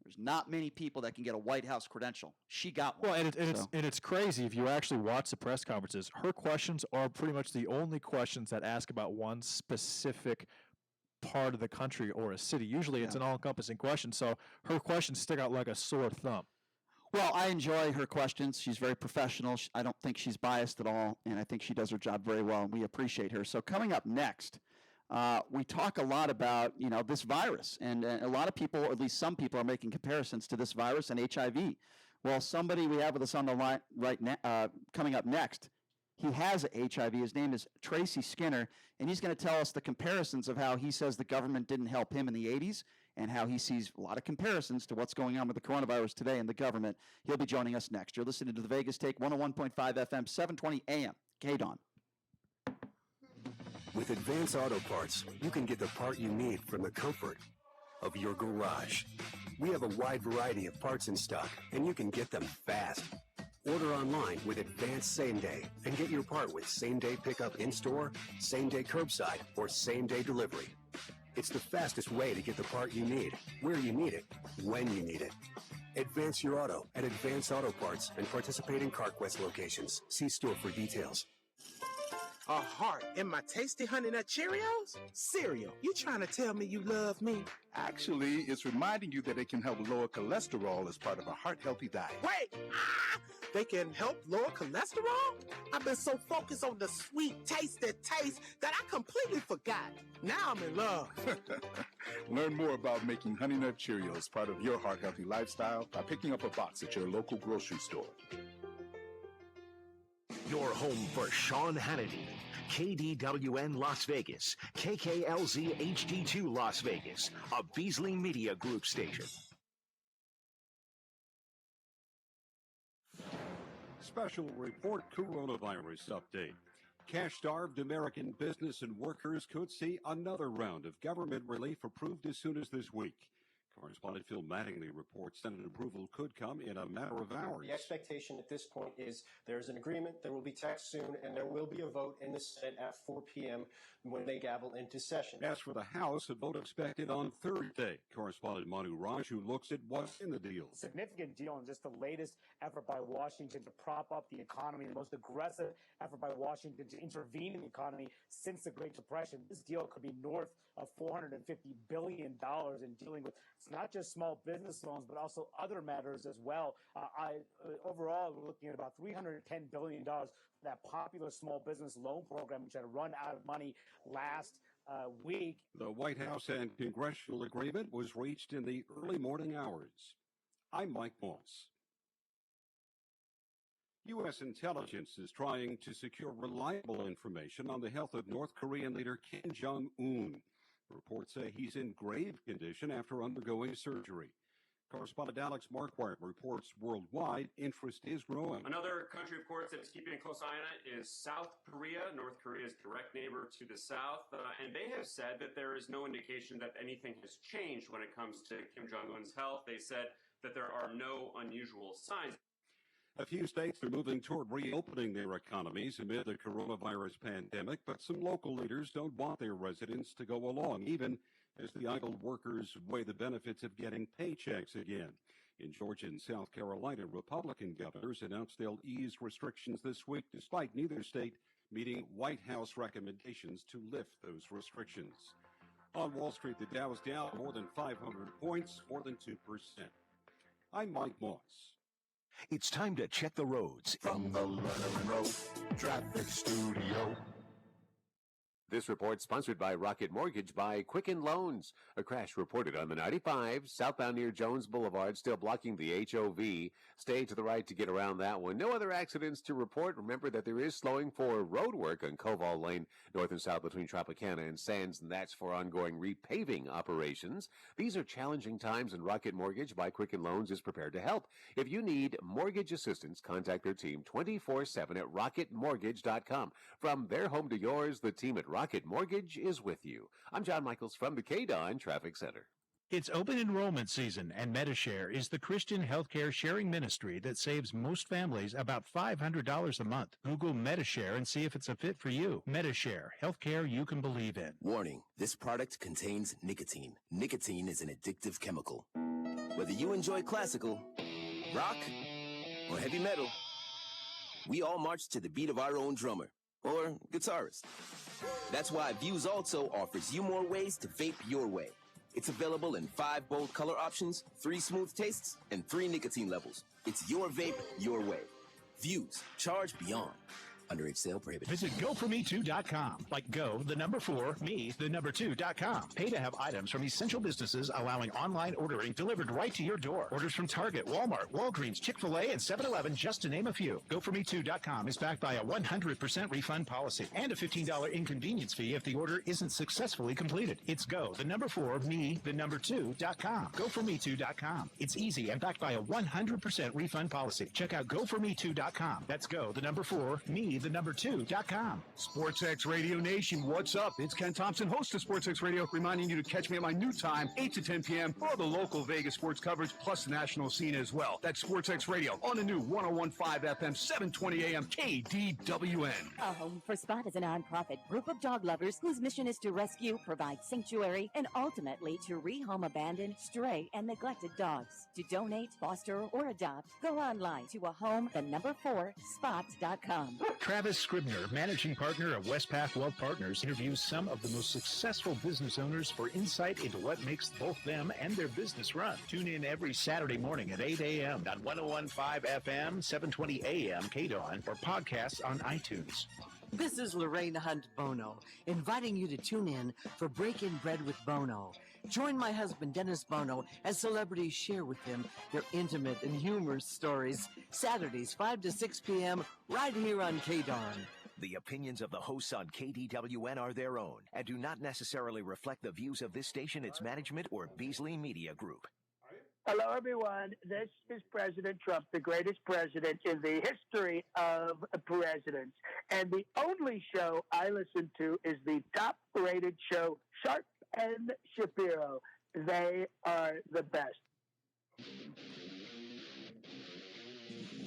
There's not many people that can get a White House credential. She got one. Well, and it's crazy if you actually watch the press conferences. Her questions are pretty much the only questions that ask about one specific part of the country or a city. Usually it's an all-encompassing question, so her questions stick out like a sore thumb. Well, I enjoy her questions. She's very professional. I don't think she's biased at all, and I think she does her job very well, and we appreciate her. So coming up next, we talk a lot about, this virus, and a lot of people, or at least some people, are making comparisons to this virus and HIV. Well, somebody we have with us on the line coming up next, he has HIV. His name is Tracy Skinner, and he's going to tell us the comparisons of how he says the government didn't help him in the 80s and how he sees a lot of comparisons to what's going on with the coronavirus today in the government. He'll be joining us next. You're listening to the Vegas Take, 101.5 FM, 720 AM, KDON. With Advance Auto Parts, you can get the part you need from the comfort of your garage. We have a wide variety of parts in stock, and you can get them fast. Order online with Advance Same Day and get your part with same-day pickup in-store, same-day curbside, or same-day delivery. It's the fastest way to get the part you need, where you need it, when you need it. Advance your auto at Advance Auto Parts and participating CarQuest locations. See store for details. A heart in my tasty Honey Nut Cheerios? Cereal, you trying to tell me you love me? Actually, it's reminding you that it can help lower cholesterol as part of a heart-healthy diet. Wait! They can help lower cholesterol? I've been so focused on the sweet, tasty taste that I completely forgot. Now I'm in love. Learn more about making Honey Nut Cheerios part of your heart-healthy lifestyle by picking up a box at your local grocery store. Your home for Sean Hannity. KDWN Las Vegas, KKLZ HD2 Las Vegas, a Beasley Media Group station. Special report coronavirus update. Cash-starved American business and workers could see another round of government relief approved as soon as this week. Correspondent Phil Mattingly reports Senate approval could come in a matter of hours. The expectation at this point is there's an agreement, there will be text soon, and there will be a vote in the Senate at 4 p.m. when they gavel into session. As for the House, a vote expected on Thursday. Correspondent Manu Raju looks at what's in the deal. Significant deal and just the latest effort by Washington to prop up the economy, the most aggressive effort by Washington to intervene in the economy since the Great Depression. This deal could be north of $450 billion in dealing with, it's not just small business loans, but also other matters as well. Overall, we're looking at about $310 billion for that popular small business loan program, which had run out of money last week. The White House and congressional agreement was reached in the early morning hours. I'm Mike Moss. U.S. intelligence is trying to secure reliable information on the health of North Korean leader Kim Jong-un. Reports say he's in grave condition after undergoing surgery. Correspondent Alex Marquardt reports worldwide interest is growing. Another country, of course, that is keeping a close eye on it is South Korea, North Korea's direct neighbor to the south. And they have said that there is no indication that anything has changed when it comes to Kim Jong-un's health. They said that there are no unusual signs. A few states are moving toward reopening their economies amid the coronavirus pandemic, but some local leaders don't want their residents to go along, even as the idle workers weigh the benefits of getting paychecks again. In Georgia and South Carolina, Republican governors announced they'll ease restrictions this week, despite neither state meeting White House recommendations to lift those restrictions. On Wall Street, the Dow is down more than 500 points, more than 2%. I'm Mike Moss. It's time to check the roads. From the Letterman Road Traffic Studio. This report sponsored by Rocket Mortgage by Quicken Loans. A crash reported on the 95 southbound near Jones Boulevard, still blocking the HOV. Stay to the right to get around that one. No other accidents to report. Remember that there is slowing for road work on Koval Lane, north and south between Tropicana and Sands, and that's for ongoing repaving operations. These are challenging times, and Rocket Mortgage by Quicken Loans is prepared to help. If you need mortgage assistance, contact their team 24/7 at rocketmortgage.com. From their home to yours, the team at Rocket Mortgage is with you. I'm John Michaels from the KDON Traffic Center. It's open enrollment season, and MediShare is the Christian healthcare sharing ministry that saves most families about $500 a month. Google MediShare and see if it's a fit for you. MediShare, healthcare you can believe in. Warning, this product contains nicotine. Nicotine is an addictive chemical. Whether you enjoy classical, rock, or heavy metal, we all march to the beat of our own drummer or guitarist. That's why Views also offers you more ways to vape your way. It's available in 5 bold color options, 3 smooth tastes, and 3 nicotine levels. It's your vape, your way. Views, charge beyond. Underage sale prohibited. Visit GoForMe2.com. Like go, the number 4, me, the number 2.com. Pay to have items from essential businesses allowing online ordering delivered right to your door. Orders from Target, Walmart, Walgreens, Chick-fil-A, and 7-Eleven, just to name a few. GoForMe2.com is backed by a 100% refund policy and a $15 inconvenience fee if the order isn't successfully completed. It's go, the number 4, me, the number 2.com. GoForMe2.com. It's easy and backed by a 100% refund policy. Check out GoForMe2.com. That's go, the number 4, me, the number 2.com. SportsX Radio Nation, what's up? It's Ken Thomson, host of SportsX Radio, reminding you to catch me at my new time, 8 to 10 p.m. for all the local Vegas sports coverage, plus the national scene as well. That's SportsX Radio on the new 101.5 FM, 720 AM, KDWN. A Home for Spot is a nonprofit group of dog lovers whose mission is to rescue, provide sanctuary, and ultimately to rehome abandoned, stray, and neglected dogs. To donate, foster, or adopt, go online to a4spot.com. Travis Scribner, managing partner of Westpath Wealth Partners, interviews some of the most successful business owners for insight into what makes both them and their business run. Tune in every Saturday morning at 8 a.m. on 101.5 FM, 720 a.m. KDON, or podcasts on iTunes. This is Lorraine Hunt Bono, inviting you to tune in for Breaking Bread with Bono. Join my husband, Dennis Bono, as celebrities share with him their intimate and humorous stories. Saturdays, 5 to 6 p.m., right here on KDON. The opinions of the hosts on KDWN are their own and do not necessarily reflect the views of this station, its management, or Beasley Media Group. Hello, everyone. This is President Trump, the greatest president in the history of presidents. And the only show I listen to is the top-rated show, Sharp and Shapiro. They are the best.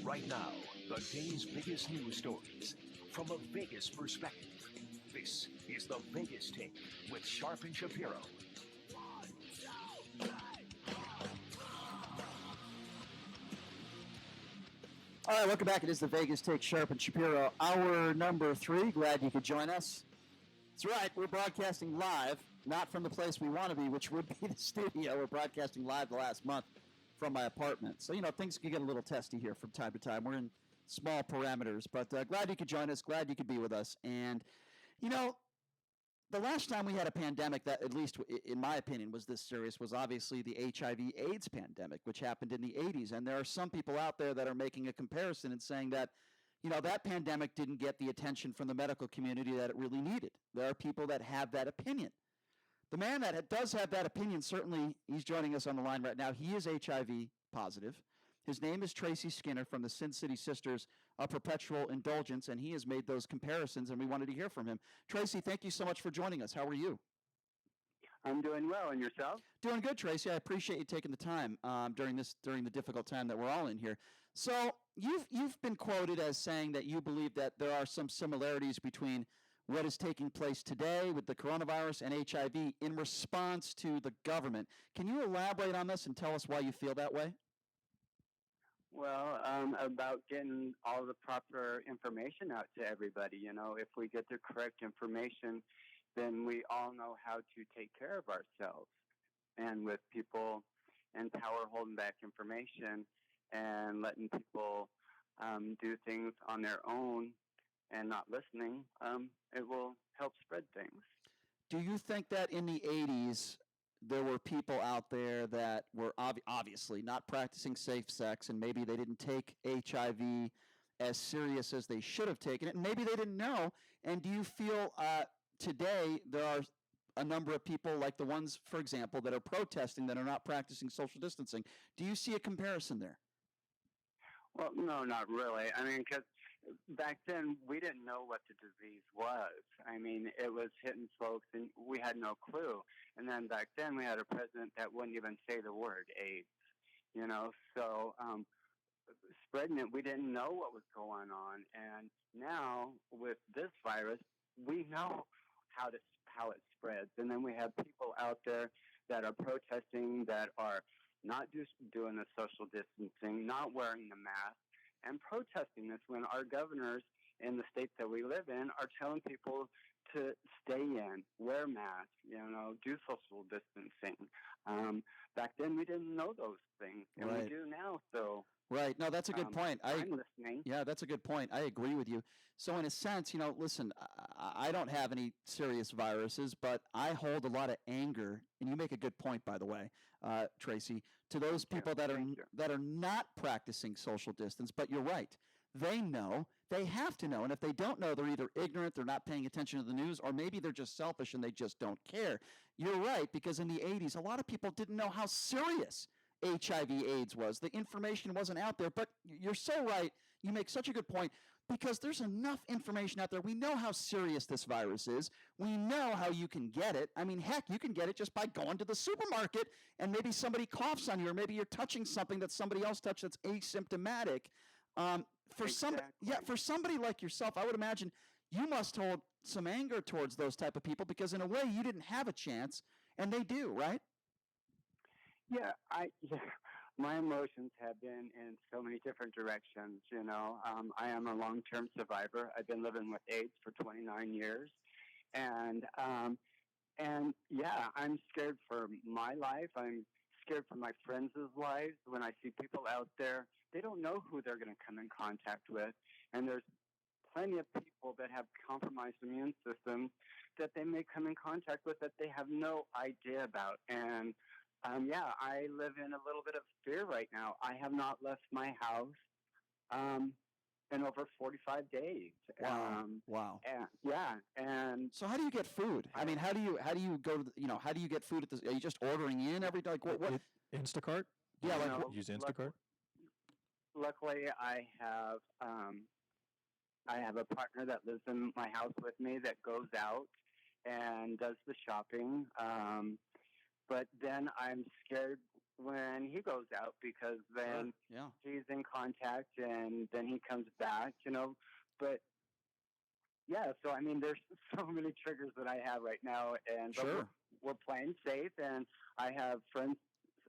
Right now, the day's biggest news stories from a Vegas perspective. This is the Vegas Take with Sharp and Shapiro. All right, welcome back. It is the Vegas Take, Sharp and Shapiro, hour number 3. Glad you could join us. That's right, we're broadcasting live, not from the place we want to be, which would be the studio. We're broadcasting live the last month from my apartment. So, things can get a little testy here from time to time. We're in small parameters, but glad you could join us, glad you could be with us. And, the last time we had a pandemic that, at least in my opinion, was this serious was obviously the HIV/AIDS pandemic, which happened in the 80s. And there are some people out there that are making a comparison and saying that, that pandemic didn't get the attention from the medical community that it really needed. There are people that have that opinion. The man that does have that opinion, certainly, he's joining us on the line right now. He is HIV positive. His name is Tracy Skinner from the Sin City Sisters of Perpetual Indulgence, and he has made those comparisons, and we wanted to hear from him. Tracy, thank you so much for joining us. How are you? I'm doing well, and yourself? Doing good, Tracy. I appreciate you taking the time during the difficult time that we're all in here. So you've been quoted as saying that you believe that there are some similarities between what is taking place today with the coronavirus and HIV in response to the government. Can you elaborate on this and tell us why you feel that way? Well, about getting all the proper information out to everybody. If we get the correct information, then we all know how to take care of ourselves. And with people in power holding back information and letting people do things on their own and not listening, it will help spread things. Do you think that in the 80s, there were people out there that were obviously not practicing safe sex, and maybe they didn't take HIV as serious as they should have taken it, and maybe they didn't know? And do you feel today there are a number of people like the ones, for example, that are protesting that are not practicing social distancing? Do you see a comparison there? Well, no, not really. I mean, because back then we didn't know what the disease was. I mean, it was hitting folks, and we had no clue. And then back then we had a president that wouldn't even say the word AIDS. So spreading it, we didn't know what was going on. And now with this virus, we know how it spreads. And then we have people out there that are protesting, that are not just doing the social distancing, not wearing the mask, and protesting this when our governors in the states that we live in are telling people to stay in, wear masks, do social distancing. Back then we didn't know those things, and Right. we do now. So Right. No, that's a good point. I'm listening. Yeah, that's a good point. I agree with you. So in a sense, listen, I don't have any serious viruses, but I hold a lot of anger, and you make a good point, by the way, Tracy, to those people that are not practicing social distance. But you're right. They know. They have to know. And if they don't know, they're either ignorant, they're not paying attention to the news, or maybe they're just selfish and they just don't care. You're right, because in the 80s, a lot of people didn't know how serious HIV/AIDS was. The information wasn't out there. But you're so right. You make such a good point, because there's enough information out there. We know how serious this virus is. We know how you can get it. I mean, heck, you can get it just by going to the supermarket, and maybe somebody coughs on you, or maybe you're touching something that somebody else touched that's asymptomatic. For somebody like yourself, I would imagine you must hold some anger towards those type of people, because in a way you didn't have a chance, and they do, right? Yeah, my emotions have been in so many different directions. I am a long-term survivor. I've been living with AIDS for 29 years, and yeah, I'm scared for my life. I'm scared for my friends' lives. When I see people out there, they don't know who they're going to come in contact with, and there's plenty of people that have compromised immune systems that they may come in contact with that they have no idea about. And yeah, I live in a little bit of fear right now. I have not left my house in over 45 days. Wow. And so how do you get food? I mean, how do you go to how do you get food at this? Are you just ordering in every day? Like what? Instacart? Yeah, use Instacart. Luckily, I have a partner that lives in my house with me that goes out and does the shopping. but then I'm scared when he goes out because then he's in contact and then he comes back, but yeah, so I mean, there's so many triggers that I have right now, and but we're playing safe, and I have friends.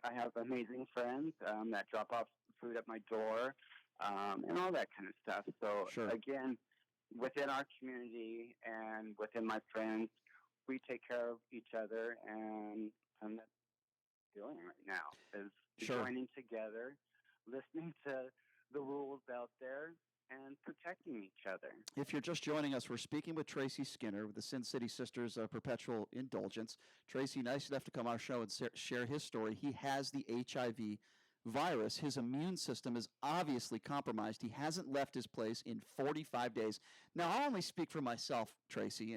I have amazing friends that drop off food at my door, and all that kind of stuff. So again, within our community and within my friends, we take care of each other, and that's what I'm doing right now is joining together, listening to the rules out there, and protecting each other. If you're just joining us, we're speaking with Tracy Skinner with the Sin City Sisters of Perpetual Indulgence. Tracy, nice enough to come on our show and share his story. He has the HIV virus. His immune system is obviously compromised. He hasn't left his place in 45 days. Now, I'll only speak for myself, Tracy.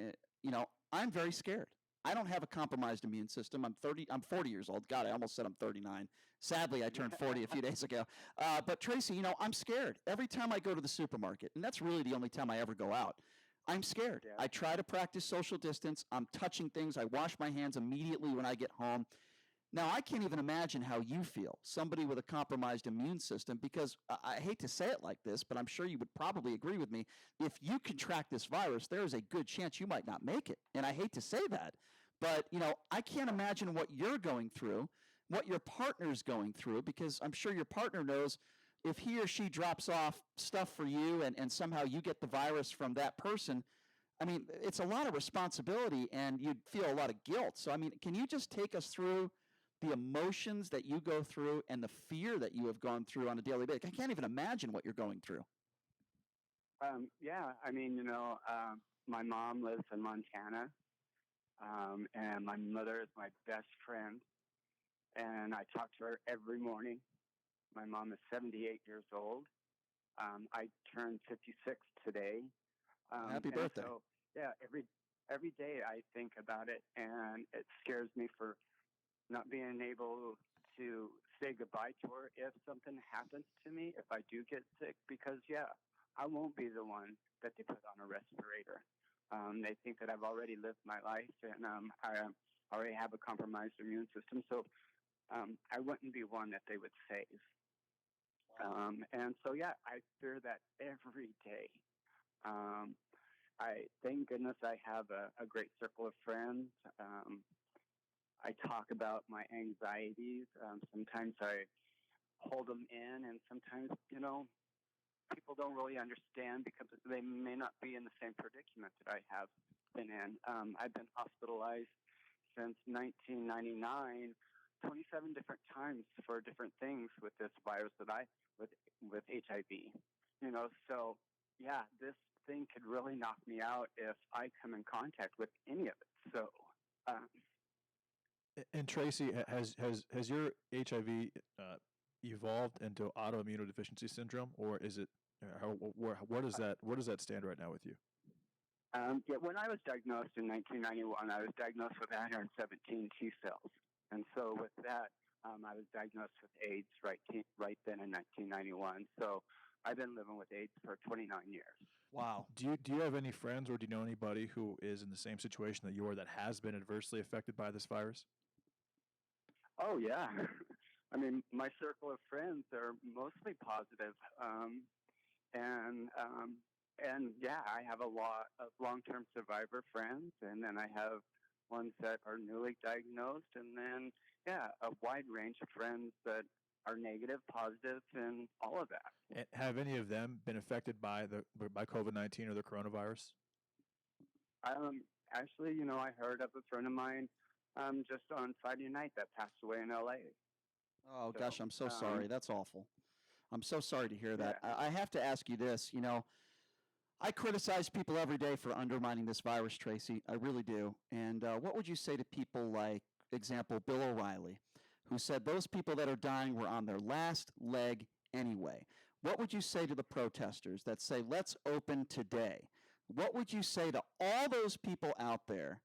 I'm very scared. I don't have a compromised immune system. I'm 40 years old. God, I almost said I'm 39. Sadly, I turned 40 a few days ago. But Tracy, I'm scared every time I go to the supermarket, and that's really the only time I ever go out. I'm scared. I try to practice social distance. I'm touching things. I wash my hands immediately when I get home. Now, I can't even imagine how you feel, somebody with a compromised immune system, because I hate to say it like this, but I'm sure you would probably agree with me. If you contract this virus, there is a good chance you might not make it. And I hate to say that, but, I can't imagine what you're going through, what your partner's going through, because I'm sure your partner knows if he or she drops off stuff for you and somehow you get the virus from that person, I mean, it's a lot of responsibility and you'd feel a lot of guilt. So, I mean, can you just take us through the emotions that you go through and the fear that you have gone through on a daily basis? I can't even imagine what you're going through. Yeah, I mean, my mom lives in Montana, and my mother is my best friend, and I talk to her every morning. My mom is 78 years old. I turned 56 today. Happy birthday. So, yeah, every day I think about it, and it scares me for not being able to say goodbye to her if something happens to me, if I do get sick, because, I won't be the one that they put on a respirator. They think that I've already lived my life, and I already have a compromised immune system, so I wouldn't be one that they would save. And so, I fear that every day. I thank goodness I have a great circle of friends. I talk about my anxieties. Sometimes I hold them in, and sometimes, people don't really understand because they may not be in the same predicament that I have been in. I've been hospitalized since 1999, 27 different times for different things with this virus with HIV. So this thing could really knock me out if I come in contact with any of it. So. And Tracy, has your HIV evolved into autoimmunodeficiency syndrome, or is it? Where does that stand right now with you? When I was diagnosed in 1991, I was diagnosed with 117 T cells, and so with that, I was diagnosed with AIDS right then in 1991. So I've been living with AIDS for 29 years. Wow. Do you have any friends, or do you know anybody who is in the same situation that you are that has been adversely affected by this virus? Oh, yeah. I mean, my circle of friends are mostly positive. I have a lot of long-term survivor friends, and then I have ones that are newly diagnosed, and then, a wide range of friends that are negative, positive, and all of that. And have any of them been affected by COVID-19 or the coronavirus? Actually, I heard of a friend of mine just on Friday night that passed away in L.A. Oh, gosh, I'm so sorry. That's awful. I'm so sorry to hear that. I have to ask you this. I criticize people every day for undermining this virus, Tracy. I really do. And what would you say to people like, example, Bill O'Reilly, who said those people that are dying were on their last leg anyway? What would you say to the protesters that say, let's open today? What would you say to all those people out there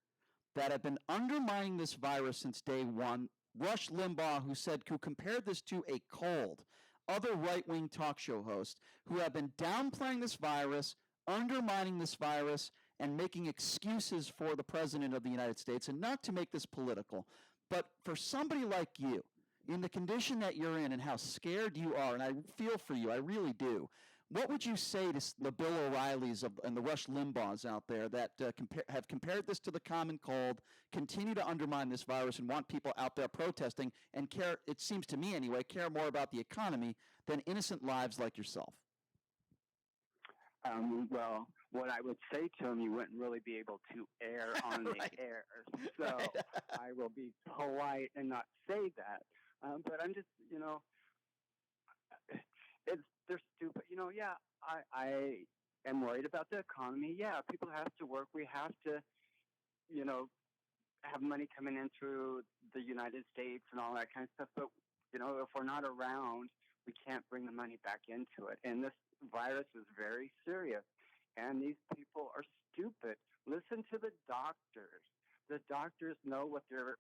that have been undermining this virus since day one? Rush Limbaugh, who compared this to a cold, other right-wing talk show hosts who have been downplaying this virus, undermining this virus, and making excuses for the president of the United States. And not to make this political, But for somebody like you, in the condition that you're in and how scared you are, and I feel for you, I really do, what would you say to the Bill O'Reillys and the Rush Limbaughs out there that have compared this to the common cold, continue to undermine this virus, and want people out there protesting and care, it seems to me anyway, care more about the economy than innocent lives like yourself? Well, what I would say to him, you wouldn't really be able to air on the air. So I will be polite and not say that. But I'm just, they're stupid. Yeah, I am worried about the economy. Yeah, people have to work. We have to, have money coming in through the United States and all that kind of stuff. But, if we're not around, we can't bring the money back into it. And this virus is very serious. And these people are stupid. Listen to the doctors. The doctors know what they're,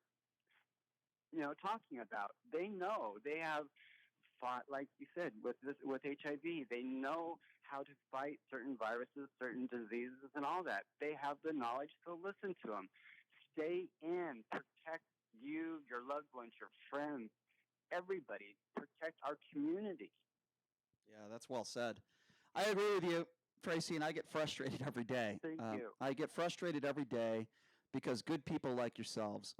talking about. They know. They have fought, like you said, with HIV. They know how to fight certain viruses, certain diseases, and all that. They have the knowledge, so listen to them. Stay in. Protect you, your loved ones, your friends, everybody. Protect our community. Yeah, that's well said. I agree with you, Tracy, and I get frustrated every day. Thank you. I get frustrated every day because good people like yourselves,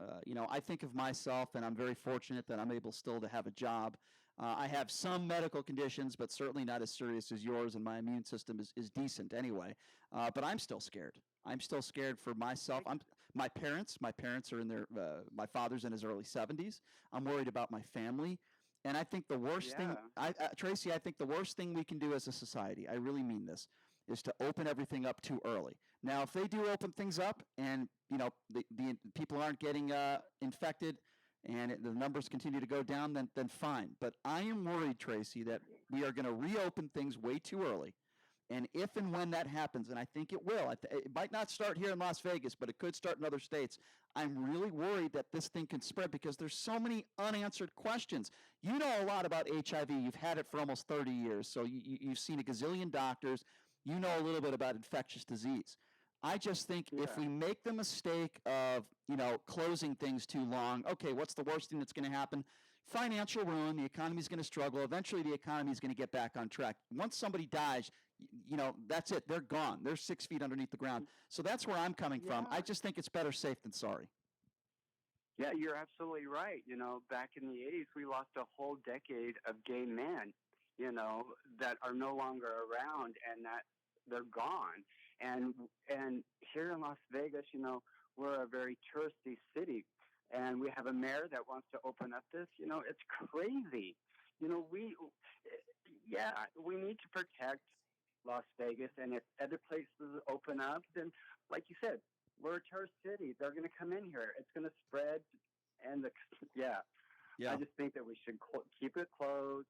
I think of myself, and I'm very fortunate that I'm able still to have a job. I have some medical conditions, but certainly not as serious as yours, and my immune system is decent anyway. But I'm still scared. I'm still scared for myself. My parents are in their, my father's in his early 70s. I'm worried about my family. And I think the worst thing, Tracy, I think the worst thing we can do as a society, I really mean this, is to open everything up too early. Now, if they do open things up and, the people aren't getting infected and the numbers continue to go down, then fine. But I am worried, Tracy, that we are going to reopen things way too early. And if and when that happens, and I think it will, it might not start here in Las Vegas, but it could start in other states. I'm really worried that this thing can spread because there's so many unanswered questions. You know a lot about HIV. You've had it for almost 30 years, so you've seen a gazillion doctors. You know a little bit about infectious disease. I just think if we make the mistake of, closing things too long, okay, what's the worst thing that's going to happen? Financial ruin, the economy's going to struggle. Eventually, the economy is going to get back on track. Once somebody dies, that's it. They're gone. They're 6 feet underneath the ground. So that's where I'm coming from. I just think it's better safe than sorry. Yeah, you're absolutely right. Back in the 80s, we lost a whole decade of gay men, that are no longer around and that they're gone. And here in Las Vegas, we're a very touristy city. And we have a mayor that wants to open up this. It's crazy. We need to protect Las Vegas. And if other places open up, then, like you said, we're a tourist city. They're going to come in here. It's going to spread. And I just think that we should keep it closed.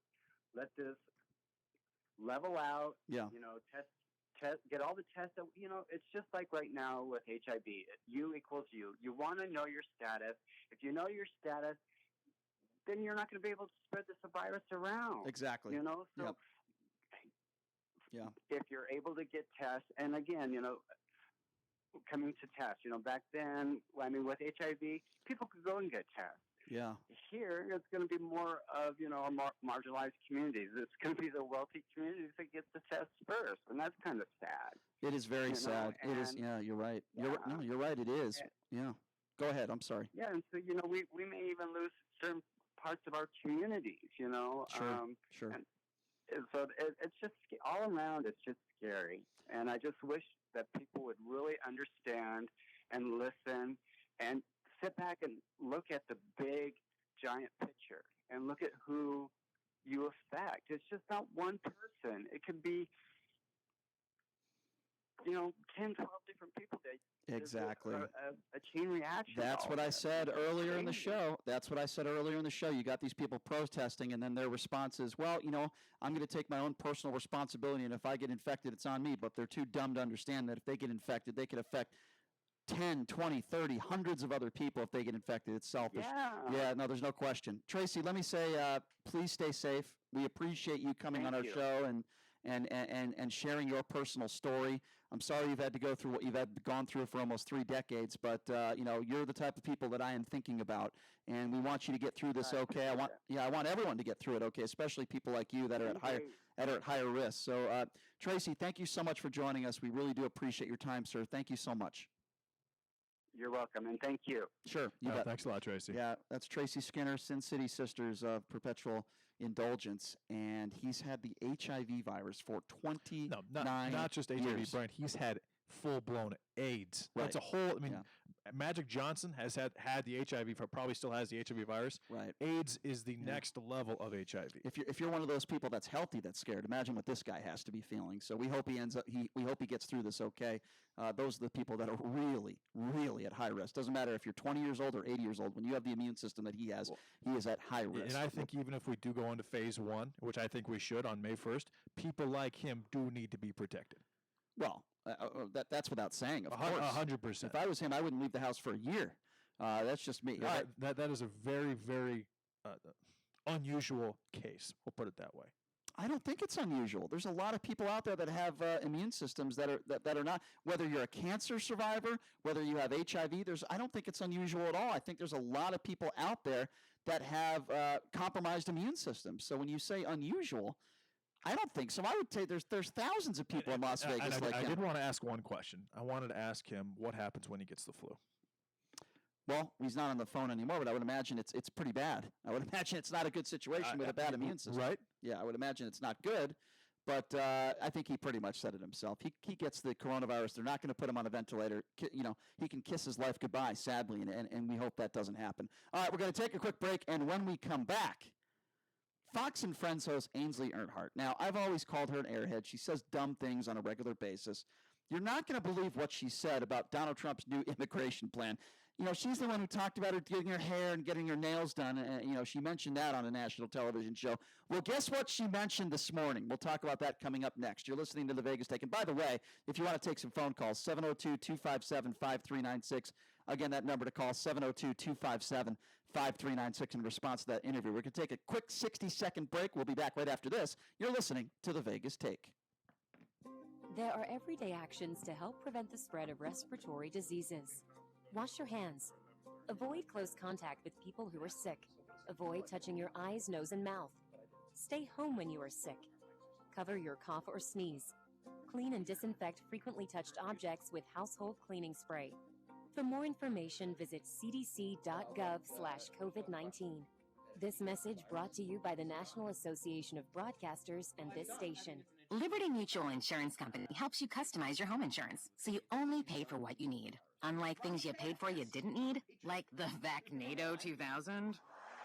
Let this level out. Yeah. Test, get all the tests. It's just like right now with HIV. U equals U. You want to know your status. If you know your status, then you're not going to be able to spread this virus around. Exactly. So if you're able to get tests, and again, coming to tests, back then, with HIV, people could go and get tests. Yeah. Here, it's going to be more of, our marginalized communities. It's going to be the wealthy communities that get the tests first, and that's kind of sad. It is very sad. It is. Yeah, you're right. You're right. It is. Yeah. Go ahead. I'm sorry. Yeah, and so we may even lose certain parts of our communities. Sure. Sure. And so it's just all around. It's just scary, and I just wish that people would really understand and listen and sit back and look at the big, giant picture and look at who you affect. It's just not one person. It could be, 10, 12 different people. Exactly. A chain reaction. That's what I said earlier in the show. You got these people protesting, and then their response is, well, I'm going to take my own personal responsibility, and if I get infected, it's on me. But they're too dumb to understand that if they get infected, they could affect 10, 20, 30, hundreds of other people if they get infected. It's selfish. Yeah, no, there's no question. Tracy, let me say, please stay safe. We appreciate you coming on our show and sharing your personal story. I'm sorry you've had to go through what you've gone through for almost 3 decades, but you're the type of people that I am thinking about, and we want you to get through this okay. I want everyone to get through it okay, especially people like you that are at higher risk. So, Tracy, thank you so much for joining us. We really do appreciate your time, sir. Thank you so much. You're welcome, and thank you. Sure. You bet. Thanks a lot, Tracy. Yeah, that's Tracy Skinner, Sin City Sisters of Perpetual Indulgence, and he's had the HIV virus for 29 not just HIV, years. Brian. He's had full-blown AIDS. Right. That's a whole, Magic Johnson has had the HIV, probably still has the HIV virus. Right. AIDS is the next level of HIV. If you're one of those people that's healthy, that's scared, imagine what this guy has to be feeling. So we hope we hope he gets through this okay. Those are the people that are really, really at high risk. Doesn't matter if you're 20 years old or 80 years old. When you have the immune system that he has, he is at high risk. And I think even if we do go into phase 1, which I think we should on May 1st, people like him do need to be protected. Well, that's without saying, of course. 100%. If I was him, I wouldn't leave the house for a year. That's just me. Yeah, that is a very, very unusual case. We'll put it that way. I don't think it's unusual. There's a lot of people out there that have immune systems that are not. Whether you're a cancer survivor, whether you have HIV, I don't think it's unusual at all. I think there's a lot of people out there that have compromised immune systems. So when you say unusual, I don't think so. I would say there's thousands of people in Las Vegas like him. I did want to ask one question. I wanted to ask him what happens when he gets the flu. Well, he's not on the phone anymore, but I would imagine it's pretty bad. I would imagine it's not a good situation with a bad immune system. Right? Yeah, I would imagine it's not good, but I think he pretty much said it himself. He gets the coronavirus. They're not going to put him on a ventilator. He can kiss his life goodbye, sadly, and we hope that doesn't happen. All right, we're going to take a quick break, and when we come back, Fox and Friends host Ainsley Earnhardt. Now, I've always called her an airhead. She says dumb things on a regular basis. You're not going to believe what she said about Donald Trump's new immigration plan. She's the one who talked about her getting her hair and getting her nails done. She mentioned that on a national television show. Well, guess what she mentioned this morning? We'll talk about that coming up next. You're listening to the Vegas Take. And by the way, if you want to take some phone calls, 702-257-5396. Again, that number to call, 702-257-5396 in response to that interview. We're going to take a quick 60-second break. We'll be back right after this. You're listening to the Vegas Take. There are everyday actions to help prevent the spread of respiratory diseases. Wash your hands. Avoid close contact with people who are sick. Avoid touching your eyes, nose, and mouth. Stay home when you are sick. Cover your cough or sneeze. Clean and disinfect frequently touched objects with household cleaning spray. For more information, visit cdc.gov/COVID-19. This message brought to you by the National Association of Broadcasters and this station. Liberty Mutual Insurance Company helps you customize your home insurance so you only pay for what you need. Unlike things you paid for you didn't need, like the Vacnado 2000.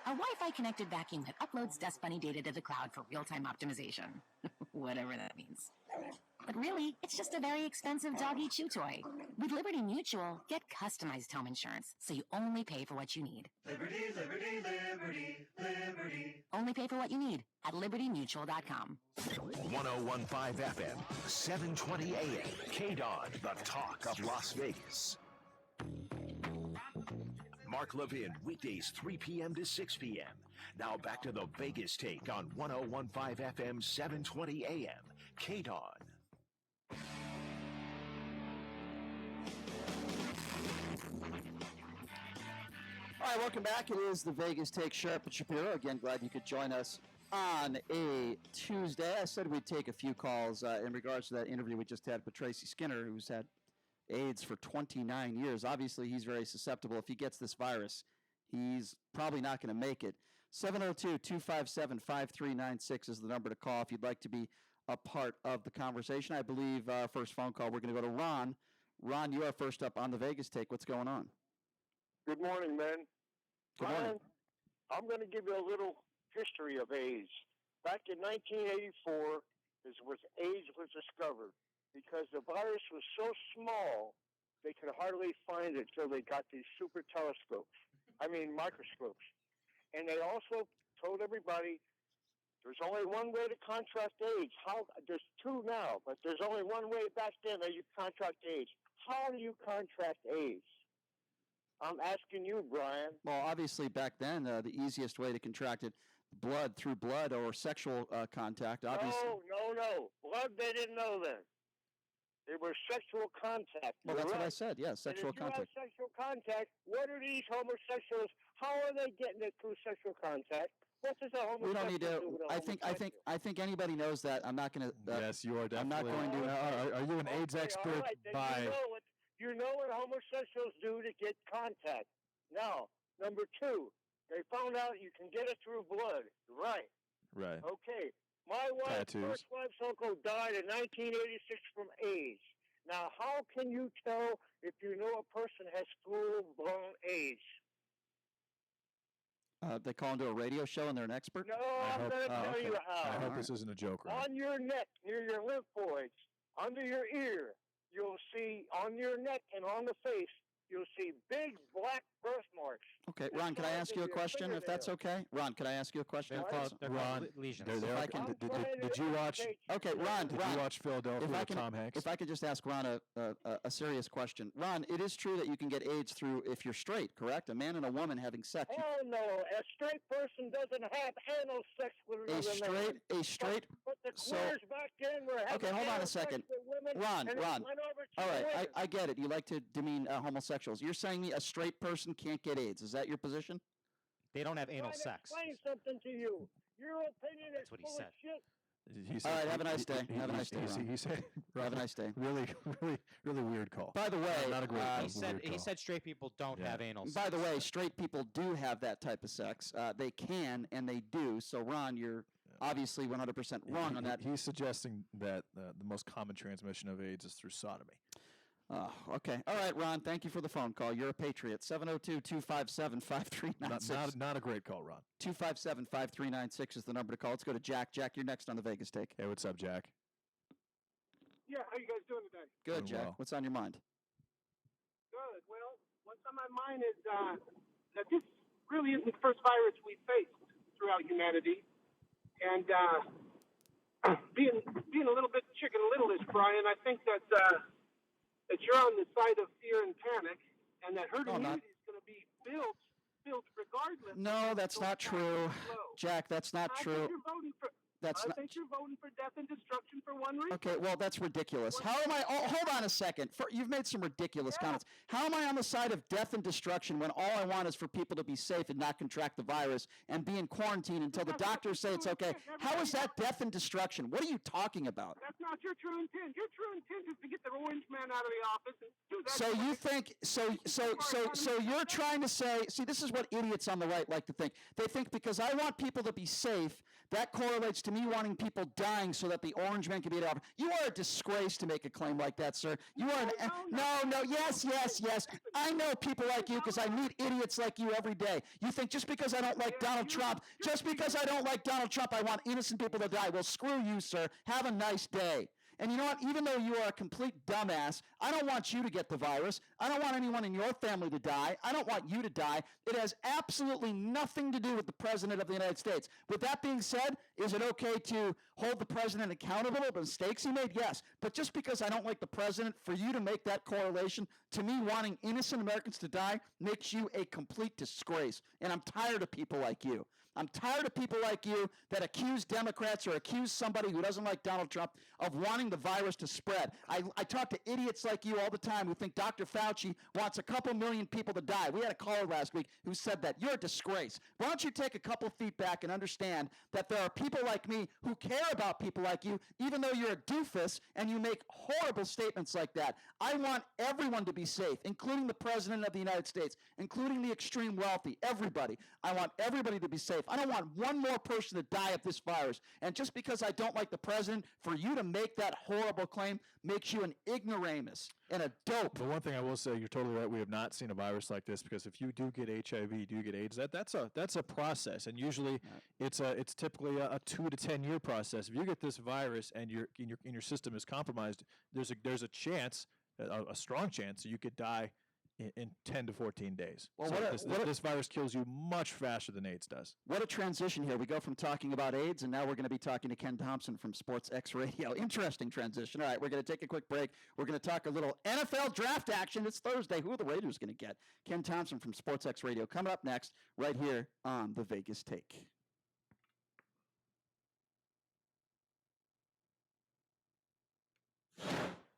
A Wi-Fi connected vacuum that uploads Dust Bunny data to the cloud for real-time optimization. Whatever that means. But really, it's just a very expensive doggy chew toy. With Liberty Mutual, get customized home insurance so you only pay for what you need. Liberty, liberty, liberty, liberty. Only pay for what you need at libertymutual.com. 101.5 FM, 720 AM, KDON, the talk of Las Vegas. Mark Levin, weekdays 3 p.m. to 6 p.m. Now back to the Vegas Take on 101.5 FM, 720 AM, KDON. All right, welcome back. It is the Vegas Take, Sharp and Shapiro. Again, glad you could join us on a Tuesday. I said we'd take a few calls in regards to that interview we just had with Tracy Skinner, who's had AIDS for 29 years. Obviously, he's very susceptible. If he gets this virus, he's probably not going to make it. 702-257-5396 is the number to call if you'd like to be a part of the conversation. I believe our first phone call, we're going to go to Ron. Ron, you are first up on the Vegas Take. What's going on? Good morning, man. Good morning. I'm going to give you a little history of AIDS. Back in 1984 is when AIDS was discovered because the virus was so small they could hardly find it till they got these super telescopes. Microscopes. And they also told everybody there's only one way to contract AIDS. There's two now, but there's only one way back then that you contract AIDS. How do you contract AIDS? I'm asking you, Brian. Well, obviously back then, the easiest way to contract it blood through blood or sexual contact. Obviously. No. Blood, they didn't know then. It was sexual contact. Well, You're that's what I right. said. Yeah, sexual and if contact. You have sexual contact. What are these homosexuals? How are they getting it through sexual contact? What does a homosexual We don't need to. do with a I think anybody knows that. I'm not going to. Yes, you are definitely. I'm not going to. Are you an AIDS expert? All right, then by you know what homosexuals do to get contact. Now, number two, they found out you can get it through blood. Right. Right. Okay. My first wife's uncle died in 1986 from AIDS. Now, how can you tell if you know a person has full-blown AIDS? They call into a radio show and they're an expert? No, I'm going to tell you how. I hope this isn't a joke, right? On your neck, near your lymphoids, under your ear, you'll see, on your neck and on the face, you'll see big black birthmarks. Okay, Ron, can I ask you a question, if that's okay? Ron, can I ask you a question? They're called lesions. Did you watch? Okay, Ron. Did you watch Philadelphia with Tom Hanks? If I could just ask Ron a serious question. Ron, it is true that you can get AIDS through if you're straight, correct? A man and a woman having sex. Hell no. A straight person doesn't have anal sex with another man. But the queers back then were having Okay, hold on a anal sex second. with women, Ron. and it went over to All right, women. I get it. You like to demean homosexuals. You're saying me a straight person can't get AIDS. Is that your position? They don't have I'm anal trying to sex. explain something to you. Your opinion is what he full said. of shit. All right, have a nice day. Have a nice day, Ron. He said, have a nice day. Really weird call. By the way, not a great call. He said straight people don't have anal sex. By the way, straight people do have that type of sex. They can and they do. So, Ron, you're obviously 100% wrong on that. He's suggesting that the most common transmission of AIDS is through sodomy. Okay. All right, Ron, thank you for the phone call. You're a patriot. 702-257-5396. Not a great call, Ron. 257-5396 is the number to call. Let's go to Jack. Jack, you're next on the Vegas Take. Hey, what's up, Jack? Yeah, how you guys doing today? Good, Doing Jack. well. What's on your mind? Good. Well, what's on my mind is that this really isn't the first virus we faced throughout humanity. And being a little bit chicken little-ish, Brian, I think that you're on the side of fear and panic, and that herd immunity is going to be built regardless. No, that's not true. Jack, that's not true. I think you're voting for death and destruction for one reason. Okay, well, that's ridiculous. How am I? Oh, hold on a second. You've made some ridiculous comments. How am I on the side of death and destruction when all I want is for people to be safe and not contract the virus and be in quarantine until the doctors say it's okay? How is that death and destruction? What are you talking about? That's not your true intent. Your true intent is to get the orange man out of the office and do that. So you think? So you're trying to say? See, this is what idiots on the right like to think. They think because I want people to be safe, that correlates to me wanting people dying so that the orange man can be out. You are a disgrace to make a claim like that, sir. You are yes. I know people like you because I meet idiots like you every day. You think just because I don't like Donald Trump, I want innocent people to die. Well, screw you, sir. Have a nice day. And you know what? Even though you are a complete dumbass, I don't want you to get the virus. I don't want anyone in your family to die. I don't want you to die. It has absolutely nothing to do with the President of the United States. With that being said, is it okay to hold the President accountable for the mistakes he made? Yes. But just because I don't like the President, for you to make that correlation to me wanting innocent Americans to die makes you a complete disgrace. And I'm tired of people like you. I'm tired of people like you that accuse Democrats or accuse somebody who doesn't like Donald Trump of wanting the virus to spread. I talk to idiots like you all the time who think Dr. Fauci wants a couple million people to die. We had a caller last week who said that. You're a disgrace. Why don't you take a couple feet back and understand that there are people like me who care about people like you, even though you're a doofus and you make horrible statements like that. I want everyone to be safe, including the President of the United States, including the extreme wealthy, everybody. I want everybody to be safe. I don't want one more person to die of this virus. And just because I don't like the President, for you to make that horrible claim makes you an ignoramus and a dope. The one thing I will say, you're totally right. We have not seen a virus like this because if you do get HIV, you do get AIDS. That's a process, and usually it's typically a 2 to 10 year process. If you get this virus and your system is compromised, there's a chance, a strong chance, that you could die in 10 to 14 days. Well, so this virus kills you much faster than AIDS does. What a transition here. We go from talking about AIDS, and now we're going to be talking to Ken Thomson from Sports X Radio. Interesting transition. All right, we're going to take a quick break. We're going to talk a little NFL draft action. It's Thursday. Who are the Raiders going to get? Ken Thomson from Sports X Radio coming up next right here on the Vegas Take.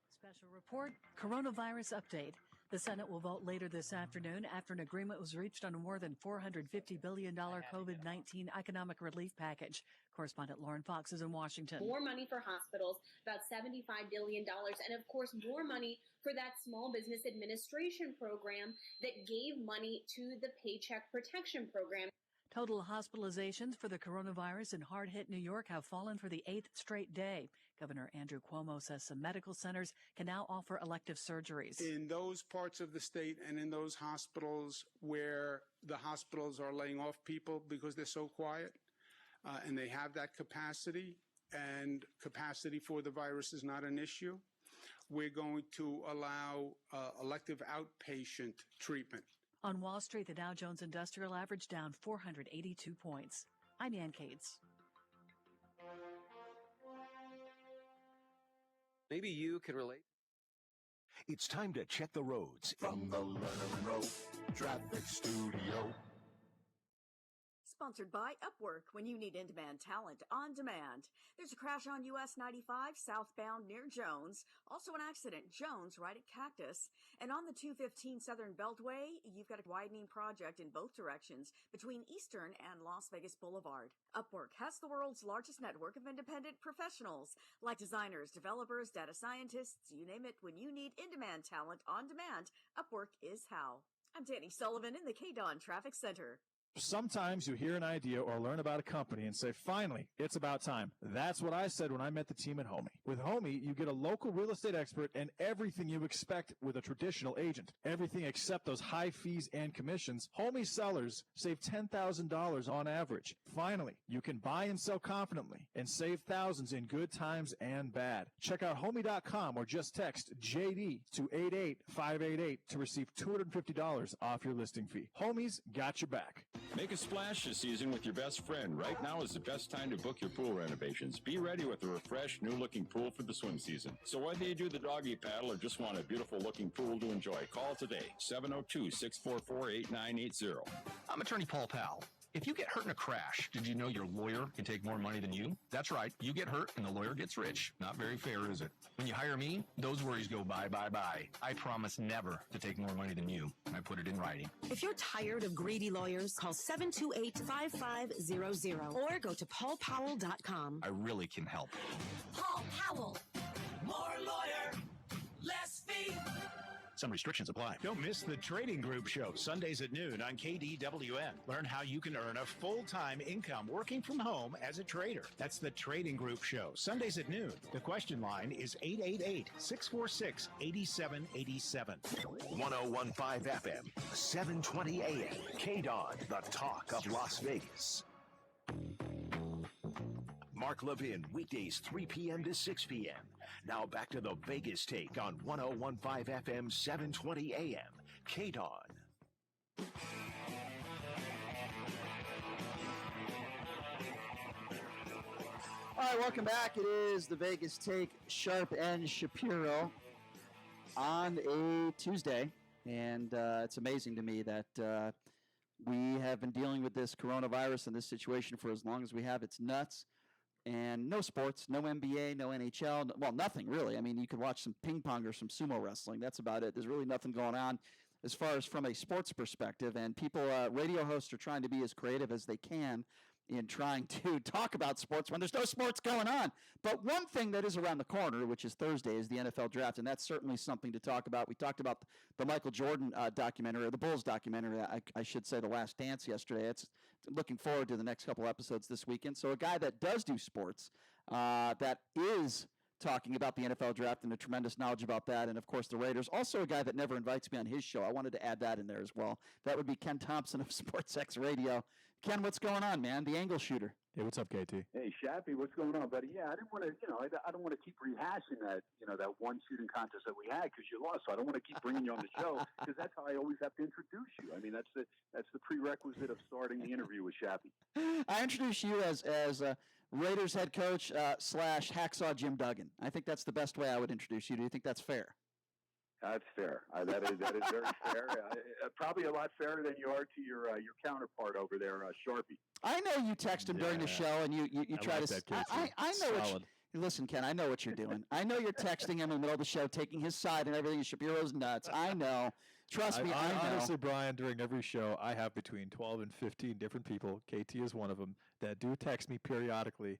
Special report, coronavirus update. The Senate will vote later this afternoon after an agreement was reached on a more than $450 billion COVID-19 economic relief package. Correspondent Lauren Fox is in Washington. More money for hospitals, about $75 billion, and of course more money for that Small Business Administration program that gave money to the Paycheck Protection Program. Total hospitalizations for the coronavirus in hard-hit New York have fallen for the 8th straight day. Governor Andrew Cuomo says some medical centers can now offer elective surgeries. In those parts of the state and in those hospitals where the hospitals are laying off people because they're so quiet, and they have that capacity, and capacity for the virus is not an issue, we're going to allow elective outpatient treatment. On Wall Street, the Dow Jones Industrial Average down 482 points. I'm Ann Cates. Maybe you can relate. It's time to check the roads. From the Letterman Road Traffic Studio. Sponsored by Upwork. When you need in-demand talent on demand. There's a crash on US 95 southbound near Jones. Also an accident, Jones, right at Cactus. And on the 215 Southern Beltway, you've got a widening project in both directions between Eastern and Las Vegas Boulevard. Upwork has the world's largest network of independent professionals, like designers, developers, data scientists, you name it. When you need in-demand talent on demand, Upwork is how. I'm Danny Sullivan in the KDON Traffic Center. Sometimes you hear an idea or learn about a company and say, finally, it's about time. That's what I said when I met the team at Homey. With Homey, you get a local real estate expert and everything you expect with a traditional agent. Everything except those high fees and commissions. Homey sellers save $10,000 on average. Finally, you can buy and sell confidently and save thousands in good times and bad. Check out Homey.com or just text JD to 88588 to receive $250 off your listing fee. Homey's got your back. Make a splash this season with your best friend. Right now is the best time to book your pool renovations. Be ready with a refreshed, new-looking pool for the swim season. So whether you do the doggy paddle or just want a beautiful-looking pool to enjoy, call today, 702-644-8980. I'm attorney Paul Powell. If you get hurt in a crash, did you know your lawyer can take more money than you? That's right. You get hurt and the lawyer gets rich. Not very fair, is it? When you hire me, those worries go bye, bye, bye. I promise never to take more money than you. I put it in writing. If you're tired of greedy lawyers, call 728-5500 or go to paulpowell.com. I really can help. Paul Powell. More lawyer, less fee. Some restrictions apply. Don't miss the Trading Group Show, Sundays at noon on KDWN. Learn how you can earn a full-time income working from home as a trader. That's the Trading Group Show, Sundays at noon. The question line is 888-646-8787. 1015 FM, 720 AM. KDON, the talk of Las Vegas. Mark Levin, weekdays 3 p.m. to 6 p.m. Now back to the Vegas Take on 1015 FM, 720 AM. KDON. All right, welcome back. It is the Vegas Take, Sharp and Shapiro on a Tuesday. And it's amazing to me that we have been dealing with this coronavirus and this situation for as long as we have. It's nuts. And no sports, no NBA, no NHL, well, nothing really. I mean, you could watch some ping pong or some sumo wrestling. That's about it. There's really nothing going on as far as from a sports perspective. And people, radio hosts are trying to be as creative as they can in trying to talk about sports when there's no sports going on. But one thing that is around the corner, which is Thursday, is the NFL draft, and that's certainly something to talk about. We talked about the Michael Jordan documentary, or the Bulls documentary, I should say, The Last Dance yesterday. It's looking forward to the next couple episodes this weekend. So a guy that does do sports, that is talking about the NFL draft and a tremendous knowledge about that, and of course the Raiders. Also a guy that never invites me on his show. I wanted to add that in there as well. That would be Ken Thomson of SportsX Radio. Ken, what's going on, man? The angle shooter. Hey, what's up, KT? Hey, Shappy, what's going on, buddy? Yeah, I didn't want to, I don't want to keep rehashing that, that one shooting contest that we had because you lost. So I don't want to keep bringing you on the show because that's how I always have to introduce you. I mean, that's the prerequisite of starting the interview with Shappy. I introduce you as Raiders head coach / hacksaw Jim Duggan. I think that's the best way I would introduce you. Do you think that's fair? That's fair. That is very fair. Probably a lot fairer than you are to your counterpart over there, Sharpie. I know you text him during the show, and you try to. I know what Listen, Ken, I know what you're doing. I know you're texting him in the middle of the show, taking his side and everything. Shapiro's nuts. I know. Trust me, I know. Honestly, Brian, during every show, I have between 12 and 15 different people, KT is one of them, that do text me periodically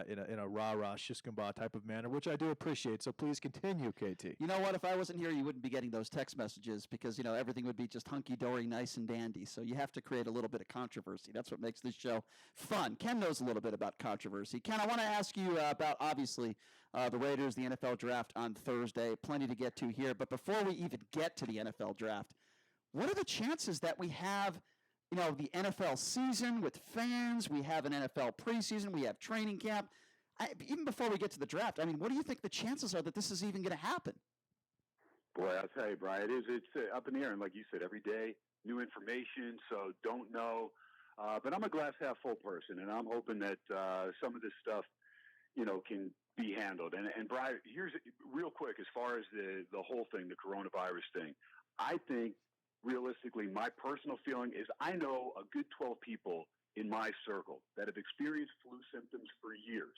in a rah-rah, shishkamba type of manner, which I do appreciate. So please continue, KT. You know what? If I wasn't here, you wouldn't be getting those text messages because, everything would be just hunky-dory, nice and dandy. So you have to create a little bit of controversy. That's what makes this show fun. Ken knows a little bit about controversy. Ken, I want to ask you about, obviously, the Raiders, the NFL draft on Thursday. Plenty to get to here. But before we even get to the NFL draft, what are the chances that we have, the NFL season with fans? We have an NFL preseason. We have training camp. Even before we get to the draft, what do you think the chances are that this is even going to happen? Boy, I'll tell you, Brian, it's up in the air. And like you said, every day, new information, so don't know. But I'm a glass half full person, and I'm hoping that some of this stuff, can be handled. And Brian, here's real quick, as far as the whole thing, the coronavirus thing, I think, realistically, my personal feeling is I know a good 12 people in my circle that have experienced flu symptoms for years,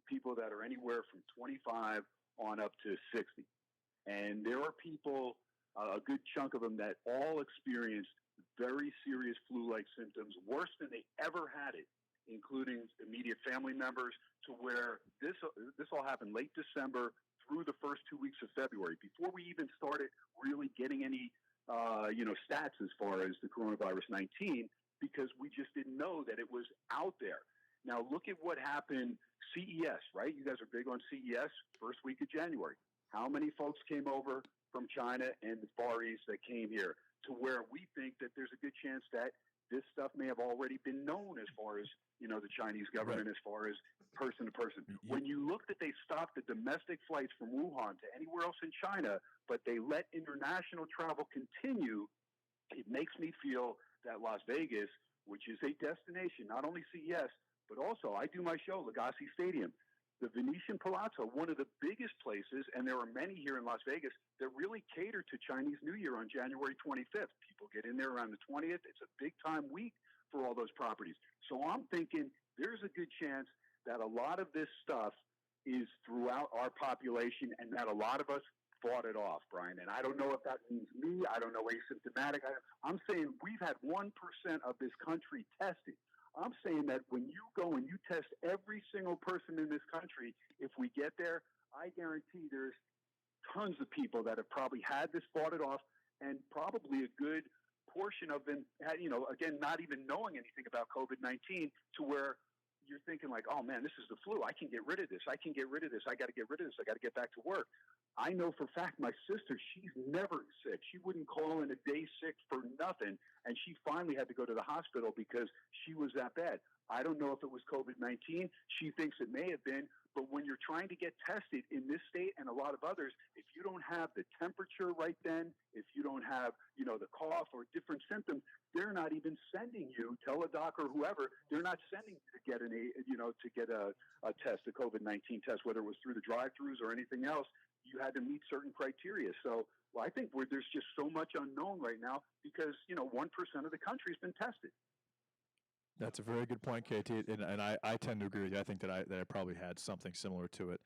people that are anywhere from 25 on up to 60. And there are people, a good chunk of them, that all experienced very serious flu-like symptoms, worse than they ever had it, including immediate family members, to where this all happened late December through the first 2 weeks of February, before we even started really getting any stats as far as the coronavirus 19, because we just didn't know that it was out there. Now, look at what happened, CES, right? You guys are big on CES, first week of January. How many folks came over from China and the Far East that came here, to where we think that there's a good chance that this stuff may have already been known as far as, the Chinese government, right, as far as person to person. When you look that they stopped the domestic flights from Wuhan to anywhere else in China, but they let international travel continue, it makes me feel that Las Vegas, which is a destination, not only CES, but also I do my show, Legacy Stadium, the Venetian Palazzo, one of the biggest places, and there are many here in Las Vegas, that really cater to Chinese New Year on January 25th. People get in there around the 20th. It's a big-time week for all those properties. So I'm thinking there's a good chance that a lot of this stuff is throughout our population and that a lot of us fought it off, Brian. And I don't know if that means me. I don't know asymptomatic. I'm saying we've had 1% of this country tested. I'm saying that when you go and you test every single person in this country, if we get there, I guarantee there's tons of people that have probably had this, fought it off, and probably a good portion of them, again, not even knowing anything about COVID-19, to where you're thinking like, oh man, this is the flu. I can get rid of this. I can get rid of this. I got to get rid of this. I got to get back to work. I know for a fact my sister, she's never sick. She wouldn't call in a day sick for nothing. And she finally had to go to the hospital because she was that bad. I don't know if it was COVID-19. She thinks it may have been. But when you're trying to get tested in this state and a lot of others, if you don't have the temperature right then, if you don't have, the cough or different symptoms, they're not even sending you, tell a doc or whoever, they're not sending you to get a test, a COVID-19 test, whether it was through the drive-thrus or anything else. You had to meet certain criteria. So I think there's just so much unknown right now because, 1% of the country has been tested. That's a very good point, KT, and I tend to agree with you. I think that I probably had something similar to it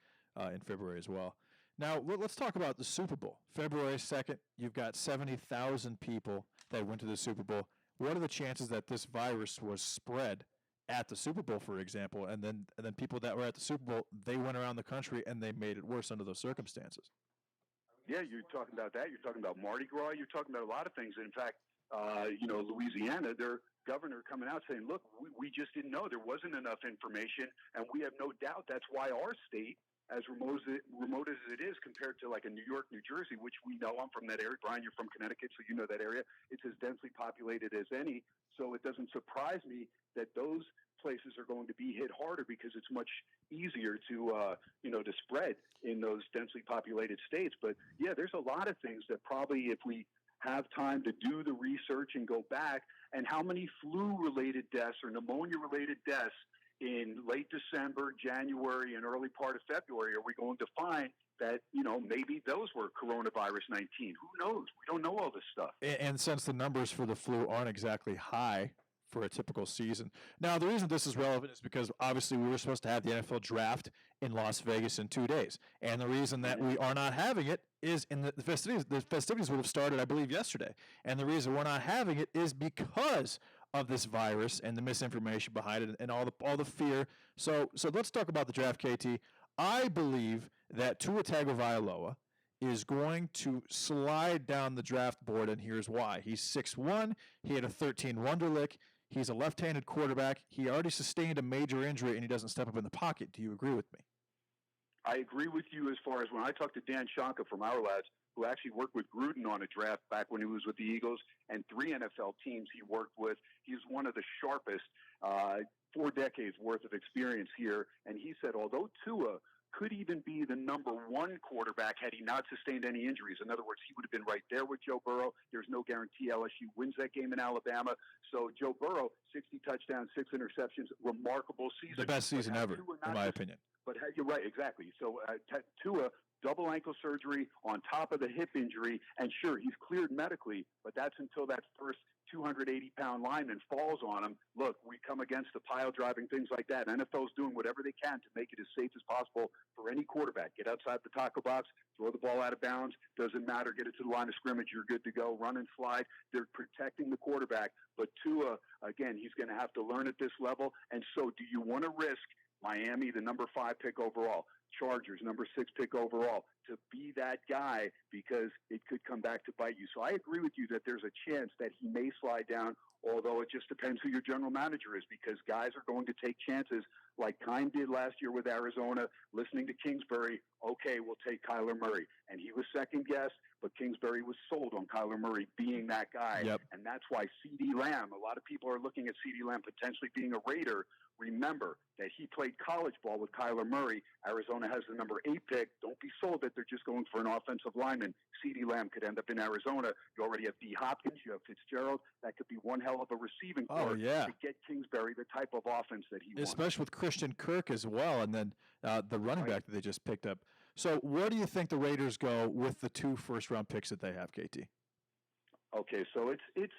in February as well. Now, let's talk about the Super Bowl. February 2nd, you've got 70,000 people that went to the Super Bowl. What are the chances that this virus was spread at the Super Bowl, for example, and then people that were at the Super Bowl, they went around the country and they made it worse under those circumstances? Yeah, you're talking about that. You're talking about Mardi Gras. You're talking about a lot of things. In fact, Louisiana, their governor coming out saying, look, we just didn't know. There wasn't enough information, and we have no doubt that's why our state, as remote as it is compared to like a New York, New Jersey, which we know, I'm from that area. Brian, you're from Connecticut, so you know that area. It's as densely populated as any, so it doesn't surprise me that those places are going to be hit harder because it's much easier to spread in those densely populated states. But yeah, there's a lot of things that probably, if we have time to do the research and go back, and how many flu-related deaths or pneumonia-related deaths in late December, January, and early part of February are we going to find that, maybe those were coronavirus 19? Who knows? We don't know all this stuff. And since the numbers for the flu aren't exactly high for a typical season. Now, the reason this is relevant is because obviously we were supposed to have the NFL draft in Las Vegas in 2 days. And the reason that we are not having it is in the festivities would have started, I believe, yesterday. And the reason we're not having it is because of this virus and the misinformation behind it and all the fear. So let's talk about the draft, KT. I believe that Tua Tagovailoa is going to slide down the draft board, and here's why. He's 6'1", he had a 13 Wonderlic, he's a left-handed quarterback, he already sustained a major injury, and he doesn't step up in the pocket. Do you agree with me? I agree with you as far as when I talked to Dan Shanka from Our Lads, who actually worked with Gruden on a draft back when he was with the Eagles, and 3 NFL teams he worked with. He's one of the sharpest, 4 decades worth of experience here, and he said although Tua could even be the number 1 quarterback had he not sustained any injuries. In other words, he would have been right there with Joe Burrow. There's no guarantee LSU wins that game in Alabama. So Joe Burrow, 60 touchdowns, 6 interceptions, remarkable season. The best season ever, in my opinion. But you're right, exactly. So Tua, double ankle surgery on top of the hip injury, and sure, he's cleared medically, but that's until that first 280-pound lineman falls on him. Look, we come against the pile driving, things like that. NFL's doing whatever they can to make it as safe as possible for any quarterback. Get outside the tackle box, throw the ball out of bounds, doesn't matter, get it to the line of scrimmage, you're good to go, run and slide. They're protecting the quarterback. But Tua, again, he's going to have to learn at this level. And so do you want to risk Miami, the number 5 pick overall, Chargers, number 6 pick overall, to be that guy, because it could come back to bite you? So I agree with you that there's a chance that he may slide down, although it just depends who your general manager is, because guys are going to take chances like Kine did last year with Arizona, listening to Kingsbury. Okay, we'll take Kyler Murray. And he was second guessed, but Kingsbury was sold on Kyler Murray being that guy. Yep. And that's why CeeDee Lamb, a lot of people are looking at CeeDee Lamb potentially being a Raider. Remember that he played college ball with Kyler Murray. Arizona has the number 8 pick. Don't be sold that they're just going for an offensive lineman. CeeDee Lamb could end up in Arizona. You already have D. Hopkins. You have Fitzgerald. That could be one hell of a receiving core to get Kingsbury the type of offense that he wants. Especially with Christian Kirk as well, and then the running back that they just picked up. So where do you think the Raiders go with the 2 first-round picks that they have, KT? Okay, so it's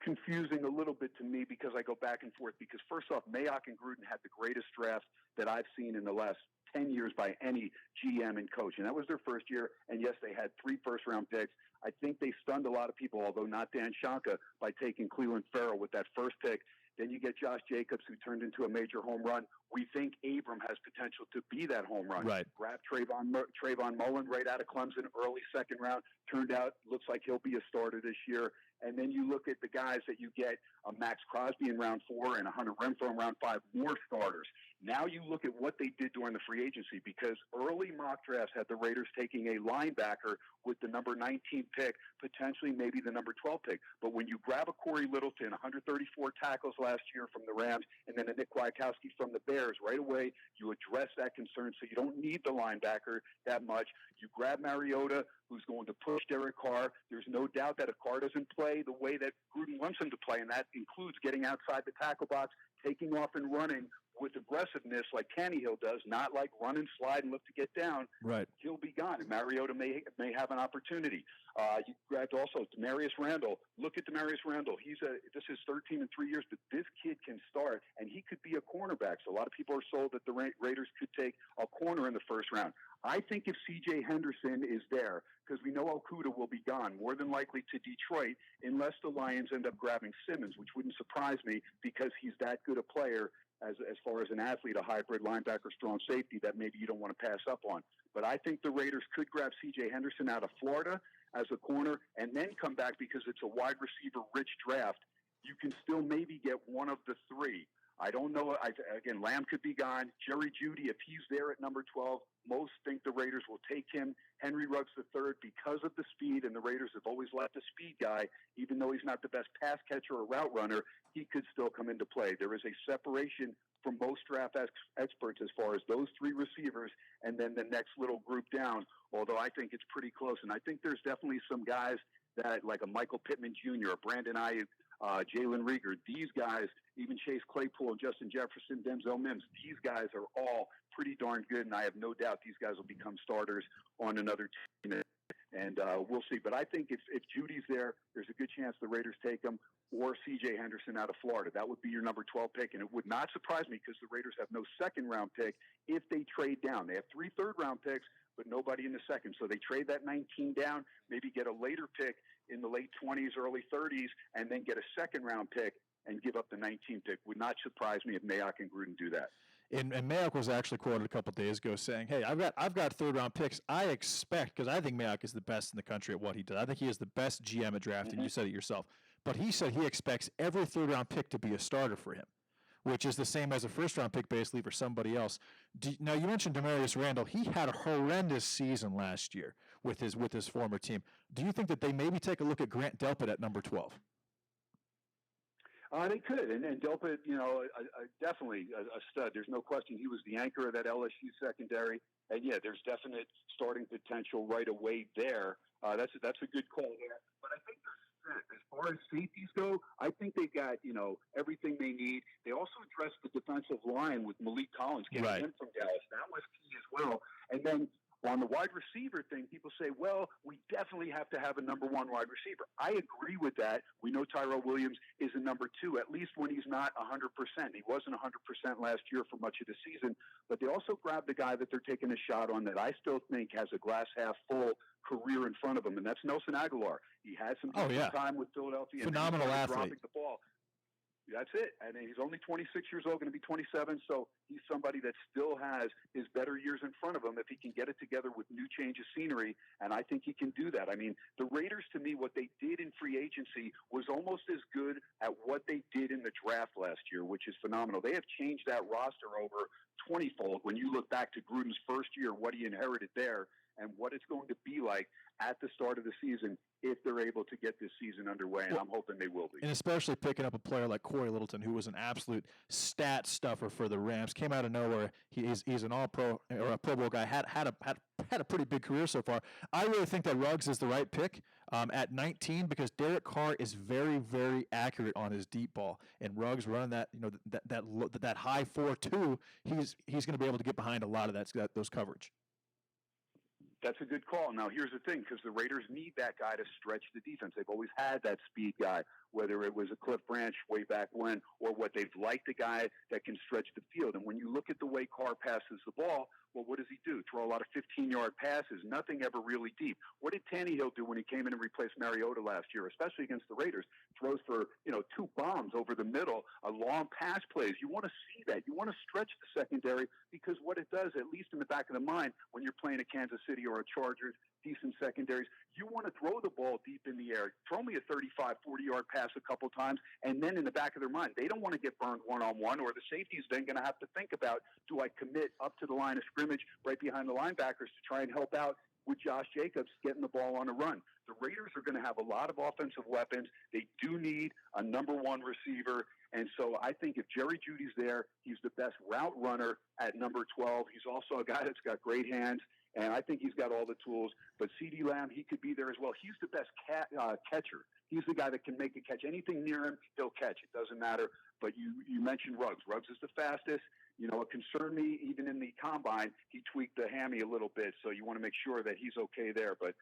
confusing a little bit to me because I go back and forth. Because first off, Mayock and Gruden had the greatest draft that I've seen in the last 10 years by any GM and coach, and that was their first year. And yes, they had 3 first-round picks. I think they stunned a lot of people, although not Dan Shanka, by taking Cleveland Farrell with that first pick. Then you get Josh Jacobs, who turned into a major home run. We think Abram has potential to be that home run. Right. Grab Trayvon Mullen right out of Clemson, early second round. Turned out, looks like he'll be a starter this year. And then you look at the guys that you get, Max Crosby in round 4 and Hunter Renfrow in round 5, more starters. Now you look at what they did during the free agency, because early mock drafts had the Raiders taking a linebacker with the number 19 pick, potentially maybe the number 12 pick. But when you grab a Corey Littleton, 134 tackles last year from the Rams, and then a Nick Kwiatkowski from the Bears, right away you address that concern, so you don't need the linebacker that much. You grab Mariota, who's going to push Derek Carr. There's no doubt that if Carr doesn't play the way that Gruden wants him to play, and that includes getting outside the tackle box, taking off and running with aggressiveness like Tannehill does, not like run and slide and look to get down, right, he'll be gone. And Mariota may have an opportunity. You grabbed also Demarius Randall. Look at Demarius Randall. This is 13 in 3 years, but this kid can start, and he could be a cornerback. So a lot of people are sold that the Raiders could take a corner in the first round. I think if C.J. Henderson is there, because we know Okudah will be gone, more than likely to Detroit, unless the Lions end up grabbing Simmons, which wouldn't surprise me because he's that good a player as far as an athlete, a hybrid linebacker, strong safety that maybe you don't want to pass up on. But I think the Raiders could grab C.J. Henderson out of Florida as a corner and then come back because it's a wide receiver-rich draft. You can still maybe get one of the 3. I don't know. Again, Lamb could be gone. Jerry Jeudy, if he's there at number 12, most think the Raiders will take him. Henry Ruggs III, because of the speed, and the Raiders have always liked the speed guy, even though he's not the best pass catcher or route runner, he could still come into play. There is a separation from most draft experts as far as those 3 receivers and then the next little group down, although I think it's pretty close. And I think there's definitely some guys that, like a Michael Pittman Jr., a Brandon Ayuk, Jalen Rieger, these guys, even Chase Claypool, Justin Jefferson, Denzel Mims, these guys are all pretty darn good, and I have no doubt these guys will become starters on another team And we'll see. But I think if Judy's there, there's a good chance the Raiders take him, or C.J. Henderson out of Florida. That would be your number 12 pick. And it would not surprise me because the Raiders have no second-round pick if they trade down. They have 3 third-round picks, but nobody in the second. So they trade that 19 down, maybe get a later pick in the late 20s, early 30s, and then get a second-round pick and give up the 19th pick. Would not surprise me if Mayock and Gruden do that. And Mayock was actually quoted a couple of days ago saying, "Hey, I've got third-round picks. I expect, because I think Mayock is the best in the country at what he does. I think he is the best GM at drafting. You said it yourself. But he said he expects every third-round pick to be a starter for him, which is the same as a first-round pick basically for somebody else." Now, you mentioned Demarius Randall. He had a horrendous season last year with his former team. Do you think that they maybe take a look at Grant Delpit at number 12? They could, and Delpit, definitely a stud. There's no question he was the anchor of that LSU secondary, and yeah, there's definite starting potential right away there. That's a good call there. But I think as far as safeties go, I think they've got everything they need. They also addressed the defensive line with Malik Collins getting in from Dallas. That was key as well. And then on the wide receiver thing, people say, well, we definitely have to have a number 1 wide receiver. I agree with that. We know Tyrell Williams is a number 2, at least when he's not 100%. He wasn't 100% last year for much of the season. But they also grabbed the guy that they're taking a shot on that I still think has a glass half full career in front of him, and that's Nelson Aguilar. He had some time with Philadelphia. Phenomenal and athlete. Dropping the ball. That's it. And he's only 26 years old, going to be 27, so he's somebody that still has his better years in front of him if he can get it together with new change of scenery, and I think he can do that. I mean, the Raiders, to me, what they did in free agency was almost as good at what they did in the draft last year, which is phenomenal. They have changed that roster over 20-fold when you look back to Gruden's first year, what he inherited there, and what it's going to be like at the start of the season if they're able to get this season underway, and I'm hoping they will be. And especially picking up a player like Corey Littleton, who was an absolute stat stuffer for the Rams, came out of nowhere. He's an All-Pro or a Pro Bowl guy. Had a pretty big career so far. I really think that Ruggs is the right pick at 19 because Derek Carr is very, very accurate on his deep ball, and Ruggs running that high 4.2, he's going to be able to get behind a lot of those coverage. That's a good call. Now, here's the thing, because the Raiders need that guy to stretch the defense. They've always had that speed guy, whether it was a Cliff Branch way back when or what they've liked, a guy that can stretch the field. And when you look at the way Carr passes the ball, well, what does he do? Throw a lot of 15-yard passes, nothing ever really deep. What did Tannehill do when he came in and replaced Mariota last year, especially against the Raiders? Throws for, 2 bombs over the middle, a long pass plays. You want to see that. You want to stretch the secondary because what it does, at least in the back of the mind, when you're playing a Kansas City or a Chargers, decent secondaries, you want to throw the ball deep in the air. Throw me a 35, 40-yard pass a couple times, and then in the back of their mind, they don't want to get burned one-on-one, or the safety's then going to have to think about, do I commit up to the line of scrimmage right behind the linebackers to try and help out with Josh Jacobs getting the ball on a run? The Raiders are going to have a lot of offensive weapons. They do need a number 1 receiver, and so I think if Jerry Jeudy's there, he's the best route runner at number 12. He's also a guy that's got great hands, and I think he's got all the tools. But CeeDee Lamb, he could be there as well. He's the best catcher. He's the guy that can make a catch. Anything near him, he'll catch. It doesn't matter. But you mentioned Ruggs. Ruggs is the fastest. It concerned me even in the combine. He tweaked the hammy a little bit, so you want to make sure that he's okay there. But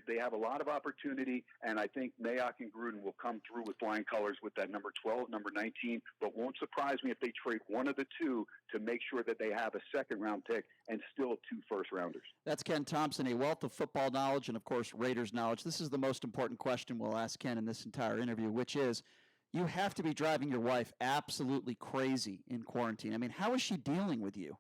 they have a lot of opportunity, and I think Mayock and Gruden will come through with flying colors with that number 12, number 19, but won't surprise me if they trade one of the two to make sure that they have a second-round pick and still 2 first-rounders. That's Ken Thomson, a wealth of football knowledge and, of course, Raiders knowledge. This is the most important question we'll ask Ken in this entire interview, which is, you have to be driving your wife absolutely crazy in quarantine. I mean, how is she dealing with you?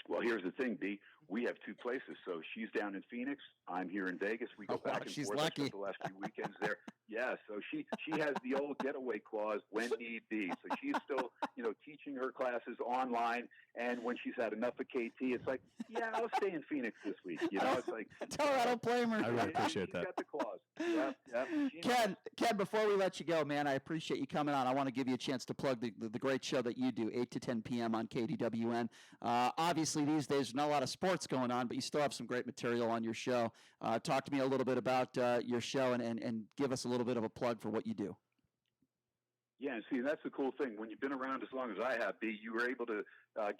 Well, here's the thing, B. We have 2 places. So she's down in Phoenix. I'm here in Vegas. We go back and forth. Lucky. I spent the last few weekends there. Yeah, so she has the old getaway clause when need be. So she's still, teaching her classes online. And when she's had enough of KT, it's like, yeah, I'll stay in Phoenix this week. It's like, tell her I don't blame her. I really appreciate that. She's got the clause. Yep. Ken, before we let you go, man, I appreciate you coming on. I want to give you a chance to plug the great show that you do, 8 to 10 p.m. on KDWN. Obviously, these days, there's not a lot of sports going on, but you still have some great material on your show. Talk to me a little bit about your show and give us a little bit of a plug for what you do. Yeah, and see, that's the cool thing. When you've been around as long as I have, B, you were able to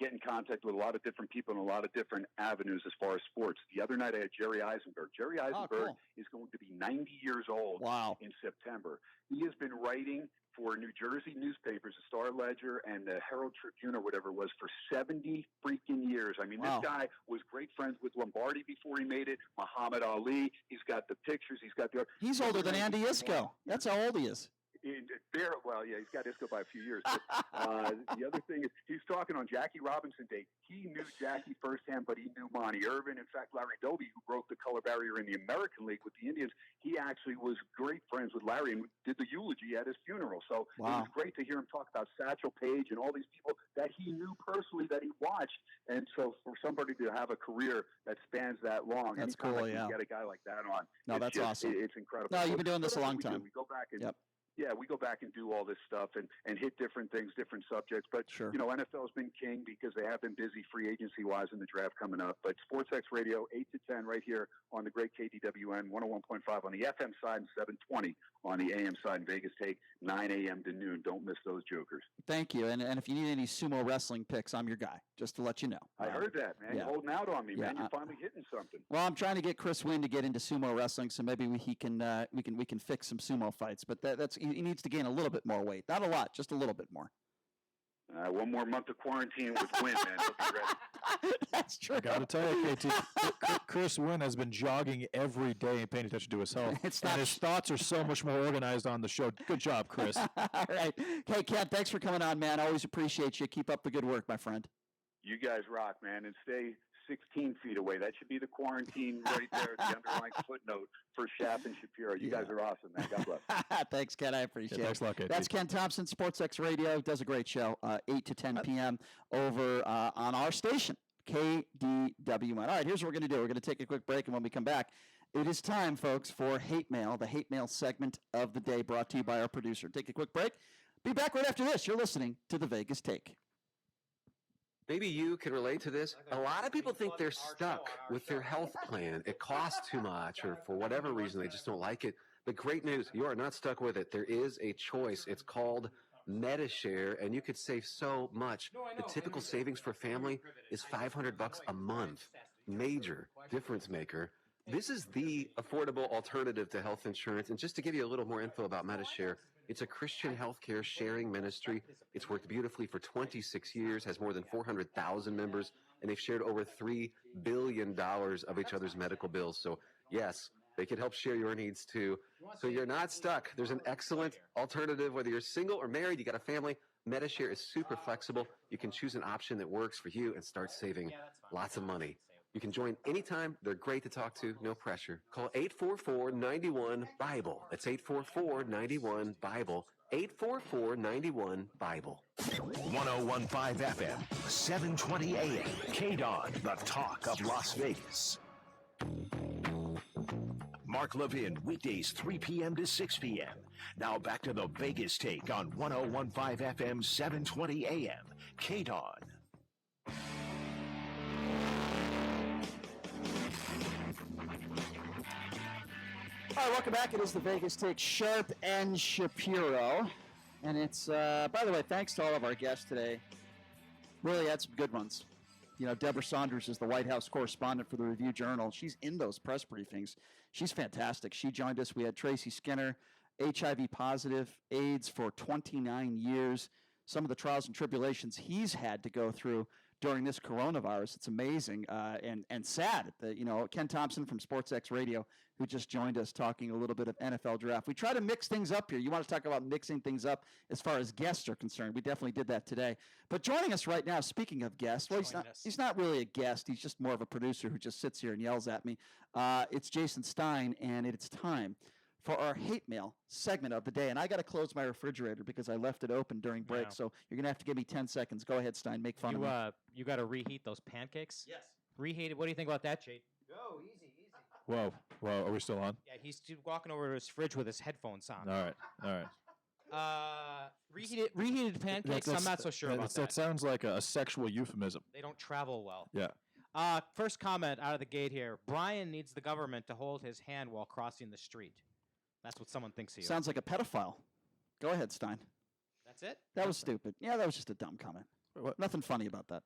get in contact with a lot of different people in a lot of different avenues as far as sports. The other night I had Jerry Eisenberg. Jerry Eisenberg is going to be 90 years old in September. He has been writing for New Jersey newspapers, the Star-Ledger and the Herald Tribune or whatever it was, for 70 freaking years. I mean, this guy was great friends with Lombardi before he made it, Muhammad Ali. He's got the pictures. He's got the... He's older than Andy Isco. That's how old he is. Well, yeah, he's got Isco by a few years. But, the other thing is, he's talking on Jackie Robinson Day. He knew Jackie firsthand, but he knew Monty Irvin. In fact, Larry Doby, who broke the color barrier in the American League with the Indians, he actually was great friends with Larry and did the eulogy at his funeral. So it was great to hear him talk about Satchel Paige and all these people that he knew personally, that he watched. And so for somebody to have a career that spans that long, that's anytime cool, I can get a guy like that on, no, that's awesome. It's incredible. No, you've been doing this a long time. We go back and yeah, we go back and do all this stuff and hit different things, different subjects. But, you know, NFL's been king because they have been busy free agency-wise in the draft coming up. But SportsX Radio, 8 to 10 right here on the great KDWN, 101.5 on the FM side and 720 on the AM side in Vegas Take, 9 a.m. to noon. Don't miss those jokers. Thank you. And if you need any sumo wrestling picks, I'm your guy, just to let you know. I heard that, man. You're holding out on me, man. You're finally hitting something. Well, I'm trying to get Chris Wynn to get into sumo wrestling, so maybe we can fix some sumo fights. But that's he needs to gain a little bit more weight, not a lot, just a little bit more. One more month of quarantine with Wynn, man. He'll be ready. That's true. I got to tell you, KT, Chris Wynn has been jogging every day and paying attention to his health. And his thoughts are so much more organized on the show. Good job, Chris. All right. Hey, Ken, thanks for coming on, man. Always appreciate you. Keep up the good work, my friend. You guys rock, man, and stay 16 feet away. That should be the quarantine right there, the underlying footnote for Shap and Shapiro. You guys are awesome, man. God bless. Thanks, Ken. I appreciate it. Thanks a lot, KT. That's Ken Thomson, SportsX Radio. Does a great show, 8 to 10 p.m. over on our station, KDWN. All right, here's what we're going to do. We're going to take a quick break, and when we come back, it is time, folks, for Hate Mail, the Hate Mail segment of the day brought to you by our producer. Take a quick break. Be back right after this. You're listening to the Vegas Take. Maybe you can relate to this. A lot of people think they're stuck with their health plan. It costs too much, or for whatever reason, they just don't like it. But great news, you are not stuck with it. There is a choice. It's called MediShare, and you could save so much. The typical savings for family is $500 a month. Major difference maker. This is the affordable alternative to health insurance. And just to give you a little more info about MediShare, it's a Christian healthcare sharing ministry. It's worked beautifully for 26 years, has more than 400,000 members, and they've shared over $3 billion of each other's medical bills. So, yes, they can help share your needs too. So you're not stuck. There's an excellent alternative, whether you're single or married, you got a family. MediShare is super flexible. You can choose an option that works for you and start saving lots of money. You can join anytime. They're great to talk to. No pressure. Call 844-91-BIBLE. That's 844-91-BIBLE. 844-91-BIBLE. 101.5 FM, 720 AM. KDON, the talk of Las Vegas. Mark Levin, weekdays 3 p.m. to 6 p.m. Now back to the Vegas Take on 101.5 FM, 720 AM. KDON. All right, welcome back. It is the Vegas Take, Sharp and Shapiro. And it's, by the way, thanks to all of our guests today. Really had some good ones. You know, Debra Saunders is the White House correspondent for the Review Journal. She's in those press briefings. She's fantastic. She joined us. We had Tracy Skinner, HIV positive, AIDS for 29 years. Some of the trials and tribulations he's had to go through during this coronavirus. It's amazing and sad that, you know, Ken Thomson from SportsX Radio, who just joined us talking a little bit of NFL draft. We try to mix things up here. You want to talk about mixing things up as far as guests are concerned. We definitely did that today. But joining us right now, speaking of guests, well, he's not really a guest. He's just more of a producer who just sits here and yells at me. It's Jason Stein, and it's time for our Hate Mail segment of the day. And I got to close my refrigerator because I left it open during break. Yeah. So you're going to have to give me 10 seconds. Go ahead, Stein. Make fun of me. You got to reheat those pancakes? Yes. Reheat it. What do you think about that, Jade? Go, easy. Whoa. Are we still on? Yeah, he's walking over to his fridge with his headphones on. All right. Reheated pancakes, I'm not so sure about that. That sounds like a sexual euphemism. They don't travel well. Yeah. First comment out of the gate here. Brian needs the government to hold his hand while crossing the street. That's what someone thinks of you. Sounds like a pedophile. Go ahead, Stein. That's it? That was stupid. Yeah, that was just a dumb comment. Nothing funny about that.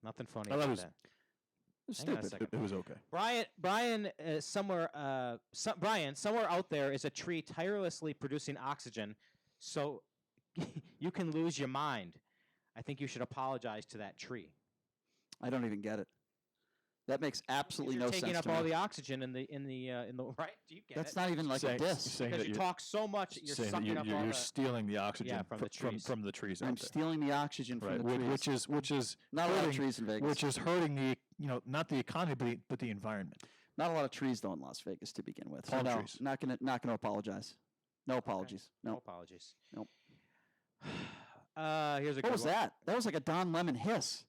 Nothing funny I thought about it was- that. It was Hang on a stupid. second. It was okay. Brian, somewhere out there is a tree tirelessly producing oxygen, so you can lose your mind. I think you should apologize to that tree. I don't even get it. That makes absolutely You're no taking sense up to all me. the oxygen in the right. Do you get That's it? not even like a diss. saying Because that you you're- talk so much, that you're saying that sucking up all you're the stealing the oxygen from the trees. from the trees out I'm there. stealing the oxygen from Right, the trees. which is Not a lot of hurting- trees in Vegas. which is hurting the not the economy but the environment. Not a lot of trees though in Las Vegas to begin with. Palm so no, trees. not gonna apologize. No apologies. No No. apologies. Nope. Here's a What good was one. that? That was like a Don Lemon hiss.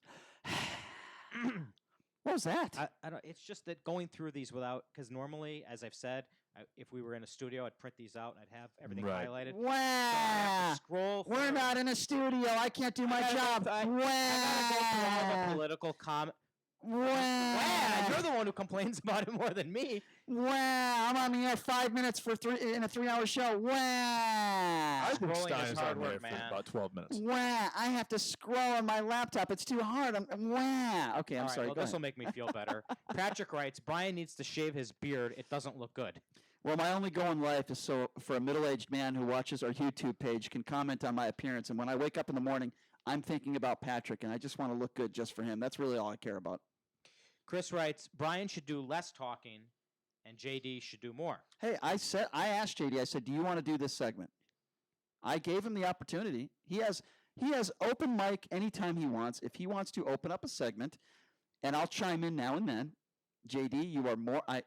What was that? I don't. It's just that going through these without, because normally, as I've said, if we were in a studio, I'd print these out and I'd have everything Right. highlighted. Wow. Scroll. We're through. not in a studio. I can't do my job. I gotta go through all the political comment. Wow. You're the one who complains about it more than me. Wow. I'm on the air 5 minutes in a 3-hour show. Wow. I think Scrolling Stein is is hard on there work, for man. about 12 minutes. Wow. I have to scroll on my laptop. It's too hard. Wow. Okay, I'm All right, sorry. well, Go this will ahead. make me feel better. Patrick writes, Brian needs to shave his beard. It doesn't look good. Well, my only goal in life is so for a middle-aged man who watches our YouTube page can comment on my appearance. And when I wake up in the morning, I'm thinking about Patrick, and I just want to look good just for him. That's really all I care about. Chris writes, Brian should do less talking, and JD should do more. Hey, I asked JD, I said, do you want to do this segment? I gave him the opportunity. He has open mic anytime he wants. If he wants to open up a segment, and I'll chime in now and then. JD, you are more. I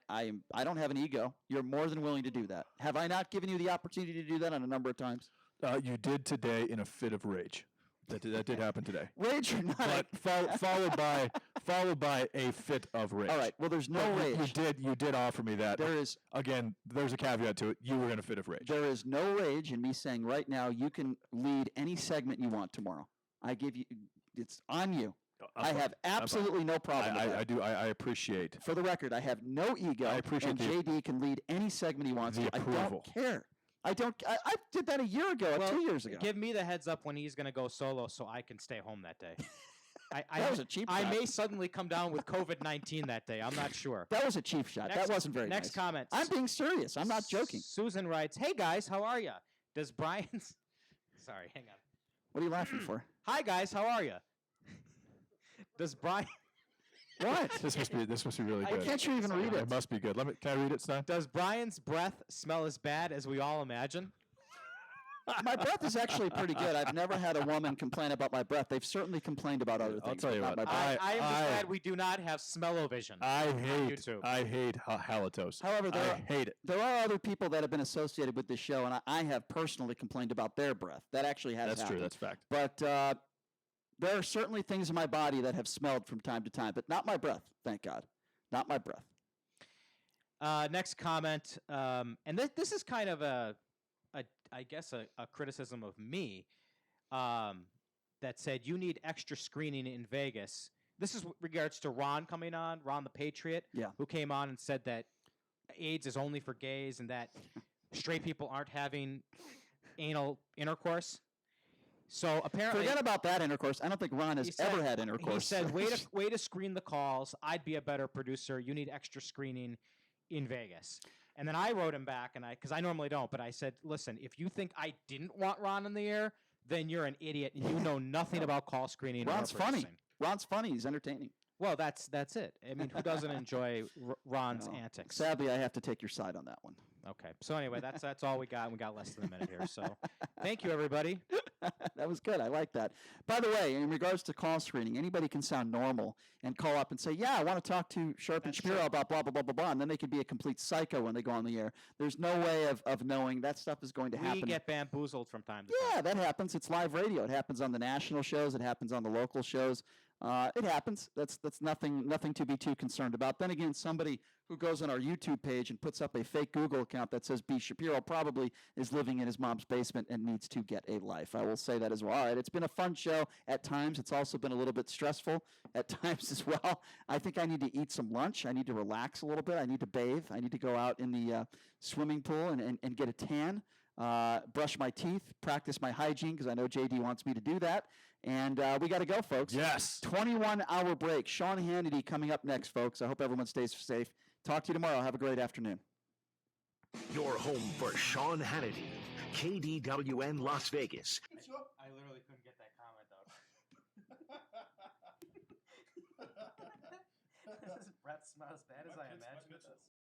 don't have an ego. You're more than willing to do that. Have I not given you the opportunity to do that on a number of times? You did today in a fit of rage. That did happen today. Rage or not? But followed by a fit of rage. All right. Well, there's no But rage. You did offer me that. There is again. There's a caveat to it. You were in a fit of rage. There is no rage in me saying right now you can lead any segment you want tomorrow. I give you. It's on you. I have absolutely no problem with that. I do. I appreciate. For the record, I have no ego. I appreciate and JD can lead any segment he wants the to. approval. I don't care. I did that a year ago, Well, 2 years ago. Give me the heads up when he's going to go solo so I can stay home that day. That was a cheap I shot. may suddenly come down with COVID-19 that day. I'm not sure. That was a cheap shot. Next- that wasn't very Next nice. comment. I'm being serious. I'm not joking. Susan writes, hey guys, how are you? Does Brian's... Sorry, hang on. What are you laughing for? Hi guys, how are you? Does Brian... What? This must be really good. Can't you even read it? It must be good. Can I read it, Stein? Does Brian's breath smell as bad as we all imagine? My breath is actually pretty good. I've never had a woman complain about my breath. They've certainly complained about other things. I'll tell you but what. not my breath. I am just glad we do not have smell-o-vision I on hate YouTube. halitosis. However, I hate it. There are other people that have been associated with this show, and I have personally complained about their breath. That actually has That's happened. true. That's fact. But there are certainly things in my body that have smelled from time to time, but not my breath, thank God. Not my breath. Next comment, and this is kind of I guess a criticism of me that said you need extra screening in Vegas. This is with regards to Ron coming on, Ron the Patriot, who came on and said that AIDS is only for gays and that straight people aren't having anal intercourse. So apparently, Forget about that intercourse. I don't think Ron has ever had intercourse. He said, way to screen the calls. I'd be a better producer. You need extra screening in Vegas. And then I wrote him back, and because I normally don't, but I said, listen, if you think I didn't want Ron in the air, then you're an idiot, and you know nothing about call screening. Ron's or funny. producing. Ron's funny. He's entertaining. Well, that's it. I mean, who doesn't enjoy Ron's antics? Sadly, I have to take your side on that one. Okay. So anyway, that's all we got. We got less than a minute here. So thank you, everybody. That was good. I like that. By the way, in regards to call screening, anybody can sound normal and call up and say, yeah, I want to talk to Sharp and Shapiro about blah, blah, blah, blah, blah, and then they could be a complete psycho when they go on the air. There's no way of knowing that stuff is going to happen. We get bamboozled from time to time. Yeah, that happens. It's live radio. It happens on the national shows. It happens on the local shows. It happens. That's nothing to be too concerned about. Then again, somebody who goes on our YouTube page and puts up a fake Google account that says B. Shapiro probably is living in his mom's basement and needs to get a life. I will say that as well. All right, it's been a fun show at times. It's also been a little bit stressful at times as well. I think I need to eat some lunch. I need to relax a little bit. I need to bathe. I need to go out in the swimming pool and get a tan. brush my teeth, practice my hygiene because I know JD wants me to do that. And we got to go, folks. Yes. 21-hour break. Sean Hannity coming up next, folks. I hope everyone stays safe. Talk to you tomorrow. Have a great afternoon. Your home for Sean Hannity, KDWN Las Vegas. I literally couldn't get that comment out. Brett's not as bad as I imagined it.